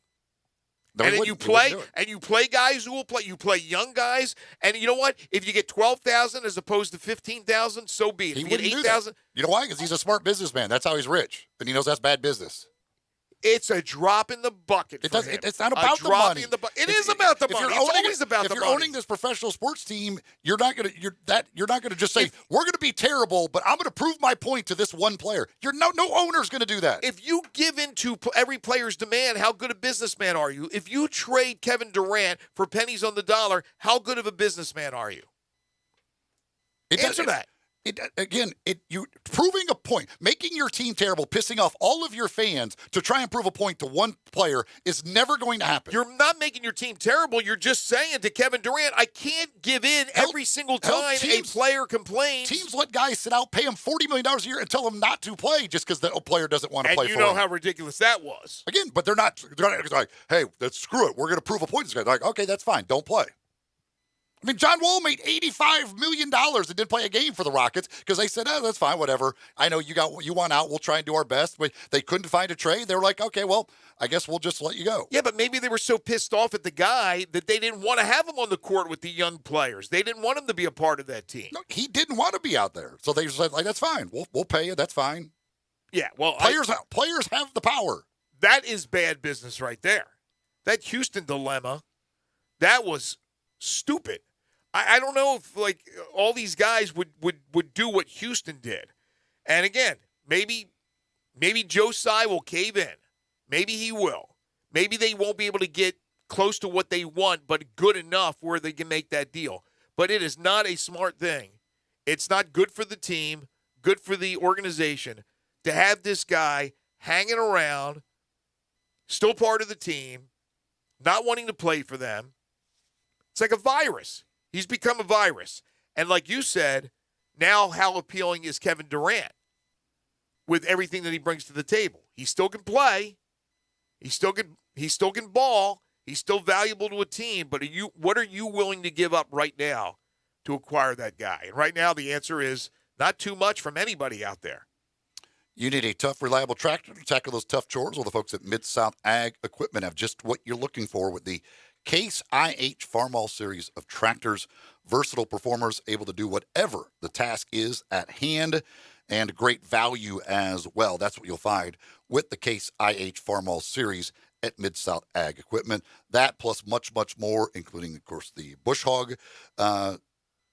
No, and then you play guys who will play. You play young guys, and you know what? If you get 12,000 as opposed to 15,000, so be it. If you get 8,000, you know why? Because he's a smart businessman. That's how he's rich, and he knows that's bad business. It's a drop in the bucket. It's not about the money. It is about the money. It's always about the money. If you're owning this professional sports team, you're not gonna just say we're gonna be terrible, but I'm gonna prove my point to this one player. No owner's gonna do that. If you give in to every player's demand, how good a businessman are you? If you trade Kevin Durant for pennies on the dollar, how good of a businessman are you? Answer that. You proving a point, making your team terrible, pissing off all of your fans to try and prove a point to one player is never going to happen. You're not making your team terrible. You're just saying to Kevin Durant, I can't give in every single time a player complains. Teams let guys sit out, pay them $40 million a year, and tell them not to play just because the player doesn't want to play for them. And you know how ridiculous that was. Again, but they're not like, hey, screw it. We're going to prove a point to this guy. Like, okay, that's fine. Don't play. I mean, John Wall made $85 million and didn't play a game for the Rockets because they said, oh, that's fine, whatever. I know you want out. We'll try and do our best. But they couldn't find a trade. They were like, okay, well, I guess we'll just let you go. Yeah, but maybe they were so pissed off at the guy that they didn't want to have him on the court with the young players. They didn't want him to be a part of that team. No, he didn't want to be out there. So they said, like, that's fine. We'll pay you. That's fine. Yeah, well, players have the power. That is bad business right there. That Houston dilemma, that was stupid. I don't know if, like, all these guys would do what Houston did. And, again, maybe Joe Tsai will cave in. Maybe he will. Maybe they won't be able to get close to what they want, but good enough where they can make that deal. But it is not a smart thing. It's not good for the team, good for the organization to have this guy hanging around, still part of the team, not wanting to play for them. It's like a virus. He's become a virus. And like you said, now how appealing is Kevin Durant with everything that he brings to the table? He still can play. He still can ball. He's still valuable to a team. But what are you willing to give up right now to acquire that guy? And right now the answer is not too much from anybody out there. You need a tough, reliable tractor to tackle those tough chores. Well, the folks at Mid-South Ag Equipment have just what you're looking for with the Case IH Farmall series of tractors. Versatile performers able to do whatever the task is at hand, and great value as well. That's what you'll find with the Case IH Farmall series at Mid-South Ag Equipment. That plus much, much more, including, of course, the Bush Hog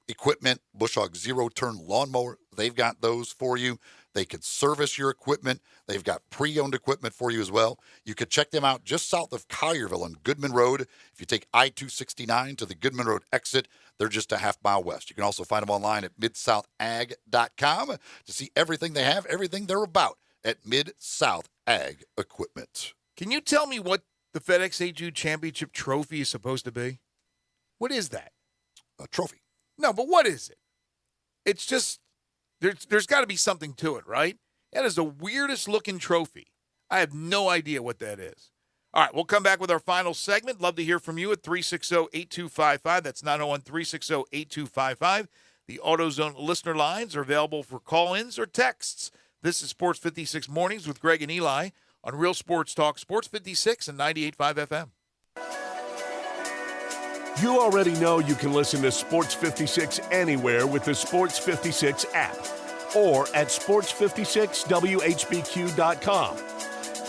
equipment, Bush Hog zero-turn lawnmower. They've got those for you. They could service your equipment. They've got pre-owned equipment for you as well. You could check them out just south of Collierville on Goodman Road. If you take I-269 to the Goodman Road exit, they're just a half-mile west. You can also find them online at midsouthag.com to see everything they have, everything they're about at Mid-South Ag Equipment. Can you tell me what the FedEx AG Championship trophy is supposed to be? What is that? A trophy. No, but what is it? It's just... There's got to be something to it, right? That is the weirdest looking trophy. I have no idea what that is. All right, we'll come back with our final segment. Love to hear from you at 360-8255. That's 901-360-8255. The AutoZone listener lines are available for call-ins or texts. This is Sports 56 Mornings with Greg and Eli on Real Sports Talk, Sports 56 and 98.5 FM. You already know you can listen to Sports 56 anywhere with the Sports 56 app or at sports56whbq.com.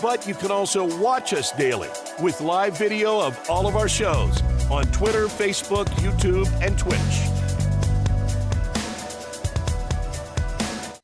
But you can also watch us daily with live video of all of our shows on Twitter, Facebook, YouTube, and Twitch.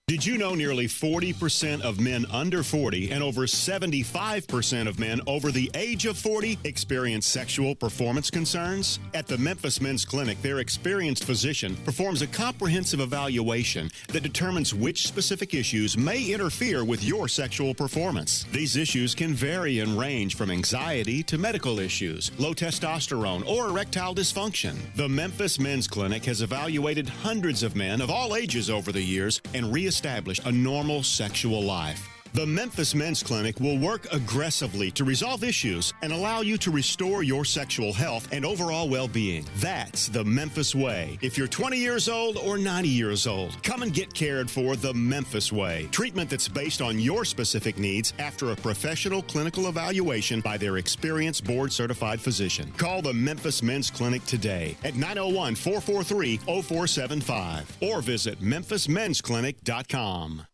Did you know nearly 40% of men under 40 and over 75% of men over the age of 40 experience sexual performance concerns? At the Memphis Men's Clinic, their experienced physician performs a comprehensive evaluation that determines which specific issues may interfere with your sexual performance. These issues can vary and range from anxiety to medical issues, low testosterone, or erectile dysfunction. The Memphis Men's Clinic has evaluated hundreds of men of all ages over the years and reestablished a normal sexual life. The Memphis Men's Clinic will work aggressively to resolve issues and allow you to restore your sexual health and overall well-being. That's the Memphis way. If you're 20 years old or 90 years old, come and get cared for the Memphis way. Treatment that's based on your specific needs after a professional clinical evaluation by their experienced board-certified physician. Call the Memphis Men's Clinic today at 901-443-0475 or visit memphismensclinic.com.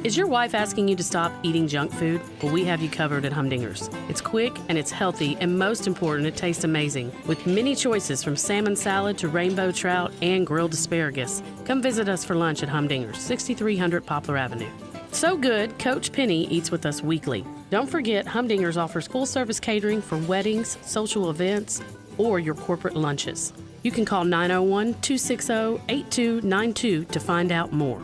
Is your wife asking you to stop eating junk food? Well, we have you covered at Humdinger's. It's quick and it's healthy, and most important, it tastes amazing. With many choices from salmon salad to rainbow trout and grilled asparagus. Come visit us for lunch at Humdinger's, 6300 Poplar Avenue. So good, Coach Penny eats with us weekly. Don't forget, Humdinger's offers full-service catering for weddings, social events, or your corporate lunches. You can call 901-260-8292 to find out more.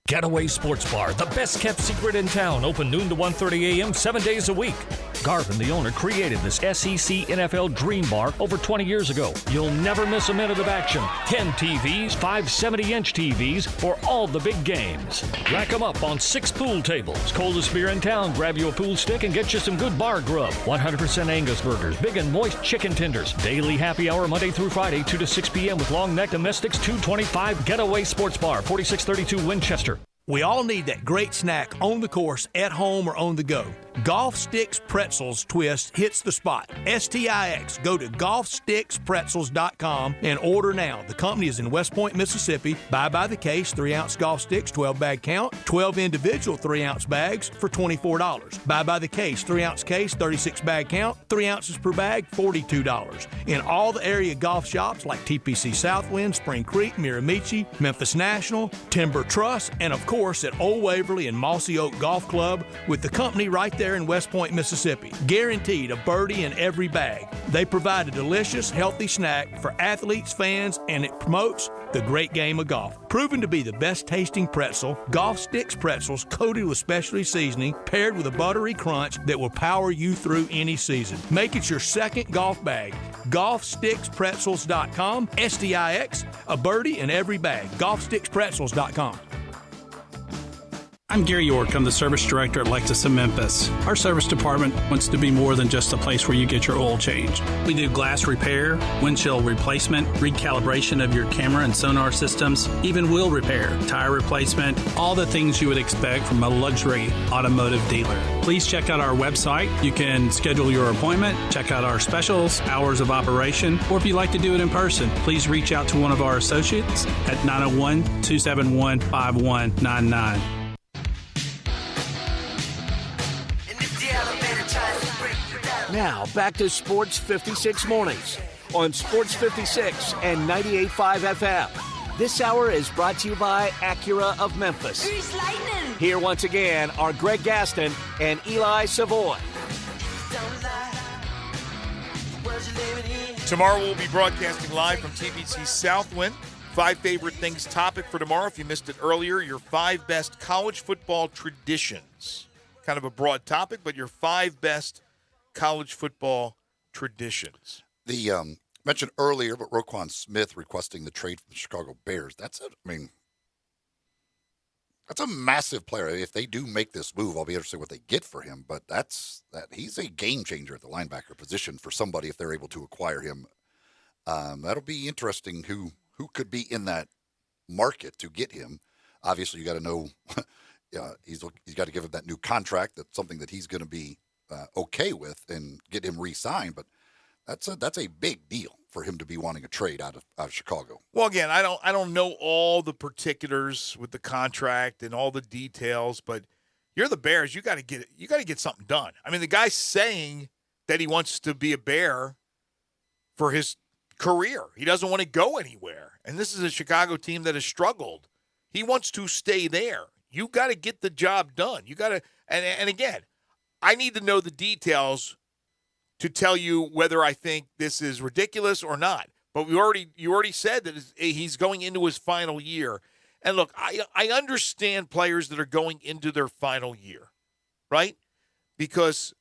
Getaway Sports Bar, the best kept secret in town, open noon to 1:30 a.m. 7 days a week. Garvin, the owner, created this SEC NFL Dream Bar over 20 years ago. You'll never miss a minute of action. 10 TVs, 5 70-inch TVs for all the big games. Rack them up on 6 pool tables. Coldest beer in town, grab you a pool stick and get you some good bar grub. 100% Angus burgers, big and moist chicken tenders. Daily happy hour Monday through Friday, 2 to 6 p.m. with long neck domestics, $2.25. Getaway Sports Bar, 4632 Winchester. We all need that great snack on the course, at home, or on the go. Golf Sticks Pretzels Twist hits the spot. STIX. Go to golfstickspretzels.com and order now. The company is in West Point, Mississippi. Buy by the case, 3-ounce golf sticks, 12-bag count, 12 individual 3-ounce bags for $24. Buy by the case, 3-ounce case, 36-bag count, 3 ounces per bag, $42. In all the area golf shops like TPC Southwind, Spring Creek, Miramichi, Memphis National, Timber Trust, and of course at Old Waverly and Mossy Oak Golf Club with the company right there in West Point, Mississippi. Guaranteed a birdie in every bag. They provide a delicious, healthy snack for athletes, fans, and it promotes the great game of golf. Proven to be the best tasting pretzel, Golf Sticks Pretzels coated with specialty seasoning, paired with a buttery crunch that will power you through any season. Make it your second golf bag. GolfSticksPretzels.com, STIX, a birdie in every bag. GolfSticksPretzels.com. I'm Gary York. I'm the service director at Lexus of Memphis. Our service department wants to be more than just a place where you get your oil changed. We do glass repair, windshield replacement, recalibration of your camera and sonar systems, even wheel repair, tire replacement, all the things you would expect from a luxury automotive dealer. Please check out our website. You can schedule your appointment, check out our specials, hours of operation, or if you'd like to do it in person, please reach out to one of our associates at 901-271-5199. Now, back to Sports 56 Mornings on Sports 56 and 98.5 FM. This hour is brought to you by Acura of Memphis. Here once again are Greg Gaston and Eli Savoy. Tomorrow we'll be broadcasting live from TPC Southwind. 5 favorite things topic for tomorrow. If you missed it earlier, your 5 best college football traditions. Kind of a broad topic, but your 5 best college football traditions. The mentioned earlier, but Roquan Smith requesting the trade from the Chicago Bears. That's it. I mean, That's a massive player. If they do make this move, I'll be interested in what they get for him. But he's a game changer at the linebacker position for somebody if they're able to acquire him. That'll be interesting who could be in that market to get him. Obviously, you got to know he's got to give him that new contract. That's something that he's going to be okay with and get him re-signed. But that's a big deal for him to be wanting a trade out of Chicago. Well, again, I don't know all the particulars with the contract and all the details, but you're the Bears. You got to get something done. I mean, the guy's saying that he wants to be a Bear for his career. He doesn't want to go anywhere. And this is a Chicago team that has struggled. He wants to stay there. You got to get the job done. You got to, and again, I need to know the details to tell you whether I think this is ridiculous or not. But you already said that he's going into his final year. And look, I understand players that are going into their final year, right? Because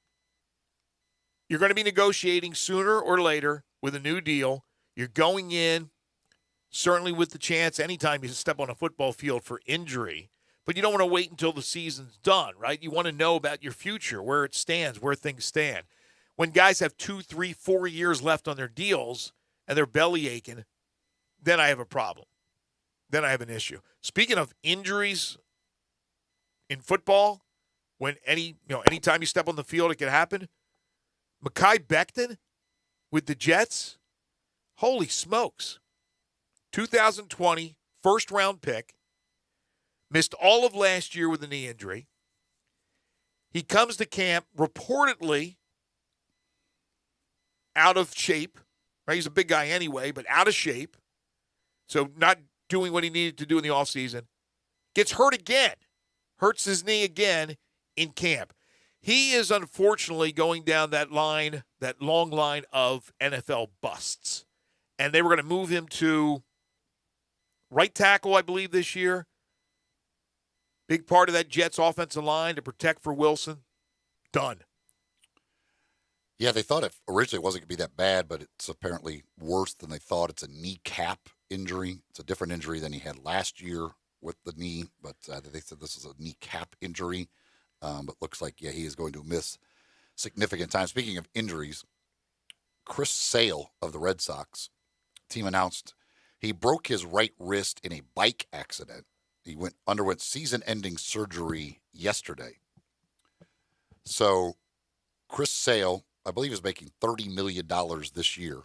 you're going to be negotiating sooner or later with a new deal. You're going in, certainly with the chance anytime you step on a football field for injury. But you don't want to wait until the season's done, right? You want to know about your future, where it stands, where things stand. When guys have 2, 3, 4 years left on their deals and they're belly aching, then I have a problem. Then I have an issue. Speaking of injuries in football, when anytime you step on the field, it can happen. Mekhi Becton with the Jets, holy smokes. 2020 first-round pick, missed all of last year with a knee injury. He comes to camp reportedly out of shape, right? He's a big guy anyway, but out of shape. So not doing what he needed to do in the offseason. Gets hurt again. Hurts his knee again in camp. He is unfortunately going down that line, that long line of NFL busts. And they were going to move him to right tackle, I believe, this year. Big part of that Jets offensive line to protect for Wilson. Done. Yeah, they thought originally it wasn't going to be that bad, but it's apparently worse than they thought. It's a kneecap injury. It's a different injury than he had last year with the knee, but they said this is a kneecap injury. But looks like, he is going to miss significant time. Speaking of injuries, Chris Sale of the Red Sox team announced he broke his right wrist in a bike accident. He underwent season-ending surgery yesterday. So Chris Sale, I believe, is making $30 million this year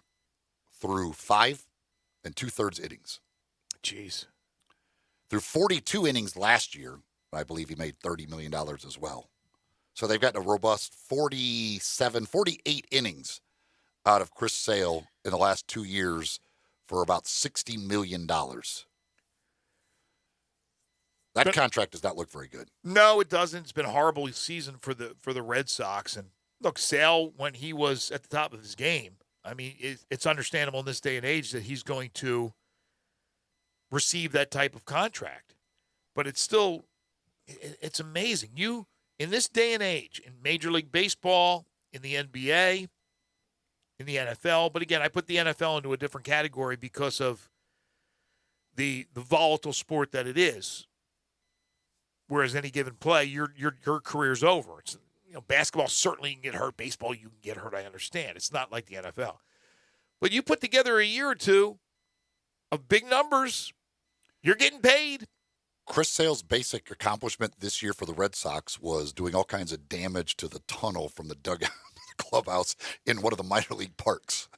through 5 2/3 innings. Jeez. Through 42 innings last year, I believe he made $30 million as well. So they've gotten a robust 48 innings out of Chris Sale in the last 2 years for about $60 million. That contract does not look very good. No, it doesn't. It's been a horrible season for the Red Sox. And look, Sale, when he was at the top of his game, I mean, it's understandable in this day and age that he's going to receive that type of contract. But it's still, it's amazing. You, in this day and age, in Major League Baseball, in the NBA, in the NFL, but again, I put the NFL into a different category because of the volatile sport that it is. Whereas any given play, your career's over. It's, basketball certainly you can get hurt. Baseball you can get hurt. I understand. It's not like the NFL. But you put together a year or two of big numbers, you're getting paid. Chris Sale's basic accomplishment this year for the Red Sox was doing all kinds of damage to the tunnel from the dugout to the clubhouse in one of the minor league parks.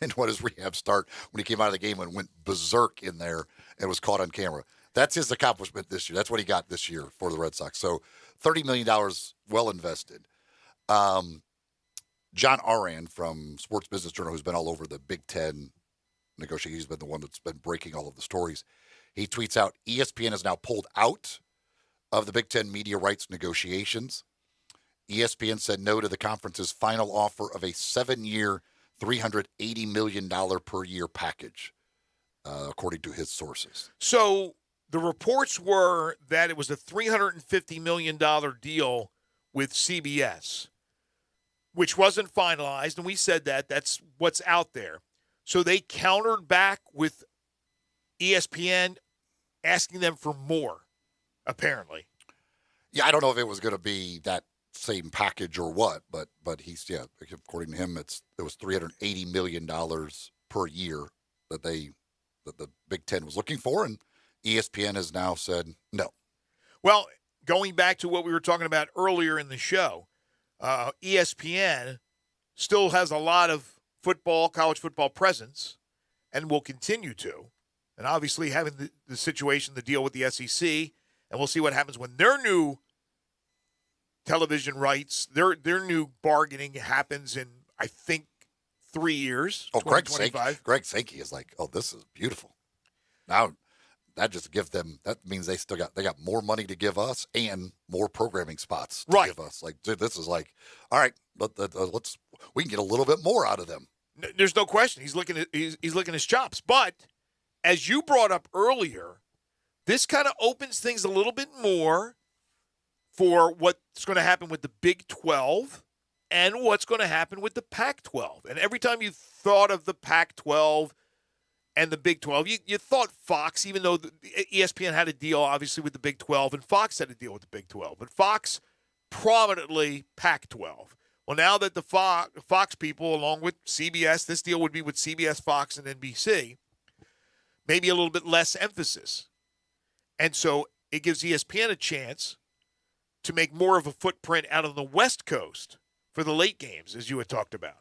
And what his rehab start when he came out of the game and went berserk in there and was caught on camera. That's his accomplishment this year. That's what he got this year for the Red Sox. So $30 million well invested. John Aran from Sports Business Journal, who's been all over the Big Ten negotiations, he's been the one that's been breaking all of the stories. He tweets out, ESPN has now pulled out of the Big Ten media rights negotiations. ESPN said no to the conference's final offer of a 7-year, $380 million per year package, according to his sources. So the reports were that it was a $350 million deal with CBS, which wasn't finalized, and we said that's what's out there. So they countered back with ESPN asking them for more, apparently. Yeah, I don't know if it was going to be that same package or what, but according to him, it was $380 million per year that the Big Ten was looking for, and ESPN has now said no. Well, going back to what we were talking about earlier in the show, ESPN still has a lot of college football presence, and will continue to. And obviously having the situation, the deal with the SEC, and we'll see what happens when their new television rights, their new bargaining happens in, I think, 3 years. Oh, Greg Sankey is like, oh, this is beautiful. Now, that just gives them, that means they got more money to give us and more programming spots to give us. Like, dude, this is like, all right, we can get a little bit more out of them. There's no question. He's licking his chops. But as you brought up earlier, this kind of opens things a little bit more for what's going to happen with the Big 12 and what's going to happen with the Pac-12. And every time you thought of the Pac-12 and the Big 12, you thought Fox, even though ESPN had a deal, obviously, with the Big 12, and Fox had a deal with the Big 12. But Fox prominently Pac-12. Well, now that the Fox people, along with CBS, this deal would be with CBS, Fox, and NBC, maybe a little bit less emphasis. And so it gives ESPN a chance to make more of a footprint out of the West Coast for the late games, as you had talked about.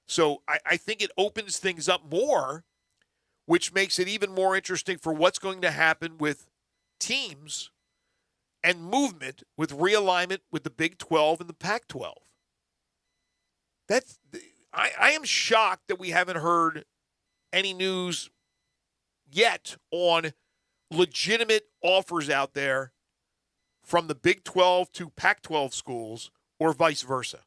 So I think it opens things up more, which makes it even more interesting for what's going to happen with teams and movement with realignment with the Big 12 and the Pac-12. I am shocked that we haven't heard any news yet on legitimate offers out there from the Big 12 to Pac-12 schools or vice versa.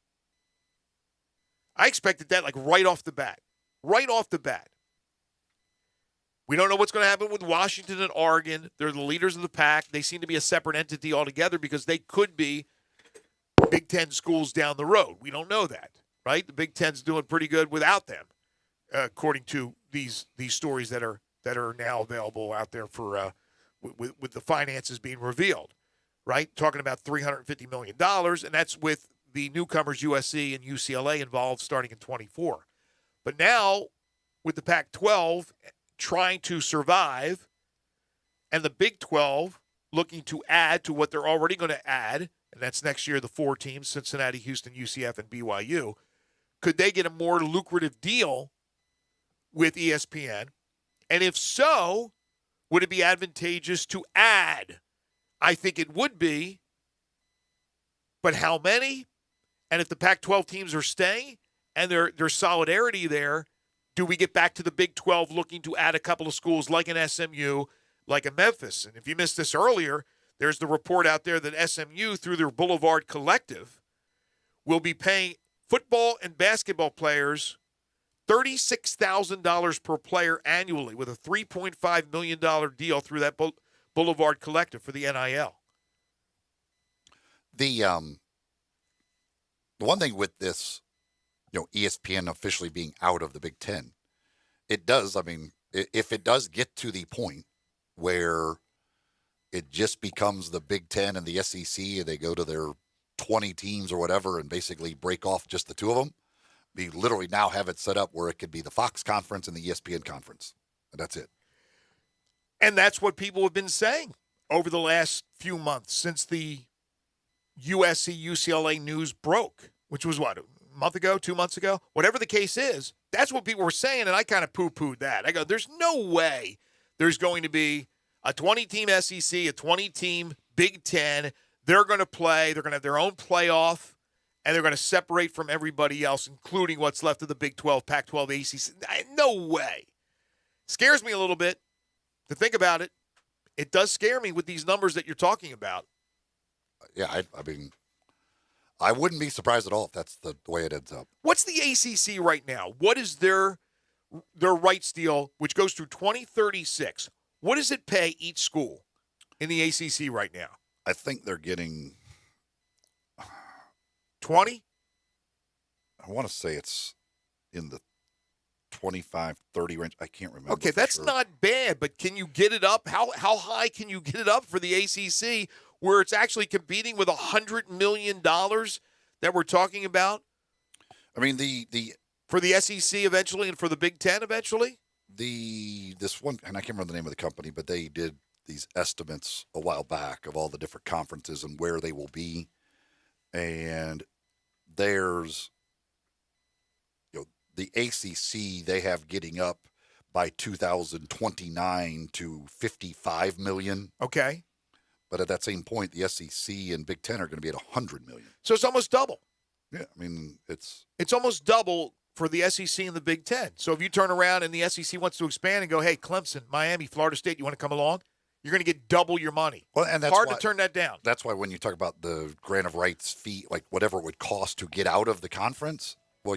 I expected that like right off the bat. Right off the bat. We don't know what's going to happen with Washington and Oregon. They're the leaders of the pack. They seem to be a separate entity altogether because they could be Big Ten schools down the road. We don't know that, right? The Big Ten's doing pretty good without them, according to these stories that are now available out there for with the finances being revealed, right? Talking about $350 million, and that's with the newcomers USC and UCLA involved starting in 24. But now, with the Pac-12 trying to survive, and the Big 12 looking to add to what they're already going to add, and that's next year the 4 teams, Cincinnati, Houston, UCF, and BYU, could they get a more lucrative deal with ESPN? And if so, would it be advantageous to add? I think it would be. But how many? And if the Pac-12 teams are staying and there's solidarity there, do we get back to the Big 12 looking to add a couple of schools like an SMU, like a Memphis? And if you missed this earlier, there's the report out there that SMU, through their Boulevard Collective, will be paying football and basketball players $36,000 per player annually with a $3.5 million deal through that Boulevard Collective for the NIL. The one thing with this, ESPN officially being out of the Big Ten, it does, if it does get to the point where it just becomes the Big Ten and the SEC and they go to their 20 teams or whatever and basically break off just the two of them, we literally now have it set up where it could be the Fox conference and the ESPN conference. And that's it. And that's what people have been saying over the last few months since the USC-UCLA news broke, which was what, a month ago, 2 months ago? Whatever the case is, that's what people were saying, and I kind of poo-pooed that. I go, there's no way there's going to be a 20-team SEC, a 20-team Big Ten. They're going to play. They're going to have their own playoff, and they're going to separate from everybody else, including what's left of the Big 12, Pac-12, ACC. No way. Scares me a little bit to think about it. It does scare me with these numbers that you're talking about. Yeah, I wouldn't be surprised at all if that's the way it ends up. What's the ACC right now? What is their rights deal, which goes through 2036? What does it pay each school in the ACC right now? I think they're getting 20. I want to say it's in the 25, 30 range. I can't remember. Okay, that's not bad, but can you get it up? How high can you get it up for the ACC where it's actually competing with $100 million that we're talking about? I mean, the for the SEC eventually and for the Big Ten eventually? This one, and I can't remember the name of the company, but they did these estimates a while back of all the different conferences and where they will be. And there's, the ACC, they have getting up by 2029 to 55 million. Okay. But at that same point, the SEC and Big Ten are going to be at 100 million. So it's almost double. Yeah, I mean, it's almost double for the SEC and the Big Ten. So if you turn around and the SEC wants to expand and go, hey, Clemson, Miami, Florida State, you want to come along? You're going to get double your money. Well, and that's hard why, to turn that down. That's why when you talk about the grant of rights fee, like whatever it would cost to get out of the conference, well,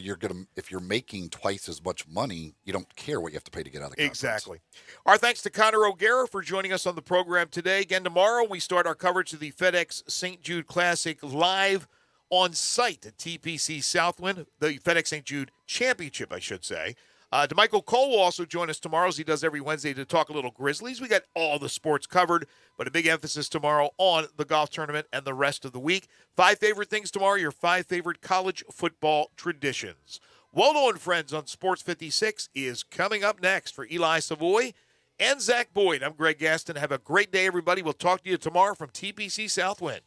if you're making twice as much money, you don't care what you have to pay to get out of the conference. Exactly. Our thanks to Connor O'Gara for joining us on the program today. Again, tomorrow we start our coverage of the FedEx St. Jude Classic live on site at TPC Southwind, the FedEx St. Jude Championship, I should say. DeMichael Cole will also join us tomorrow, as he does every Wednesday, to talk a little Grizzlies. We got all the sports covered, but a big emphasis tomorrow on the golf tournament and the rest of the week. 5 favorite things tomorrow, your 5 favorite college football traditions. Waldo and Friends on Sports 56 is coming up next for Eli Savoy and Zach Boyd. I'm Greg Gaston. Have a great day, everybody. We'll talk to you tomorrow from TPC Southwind.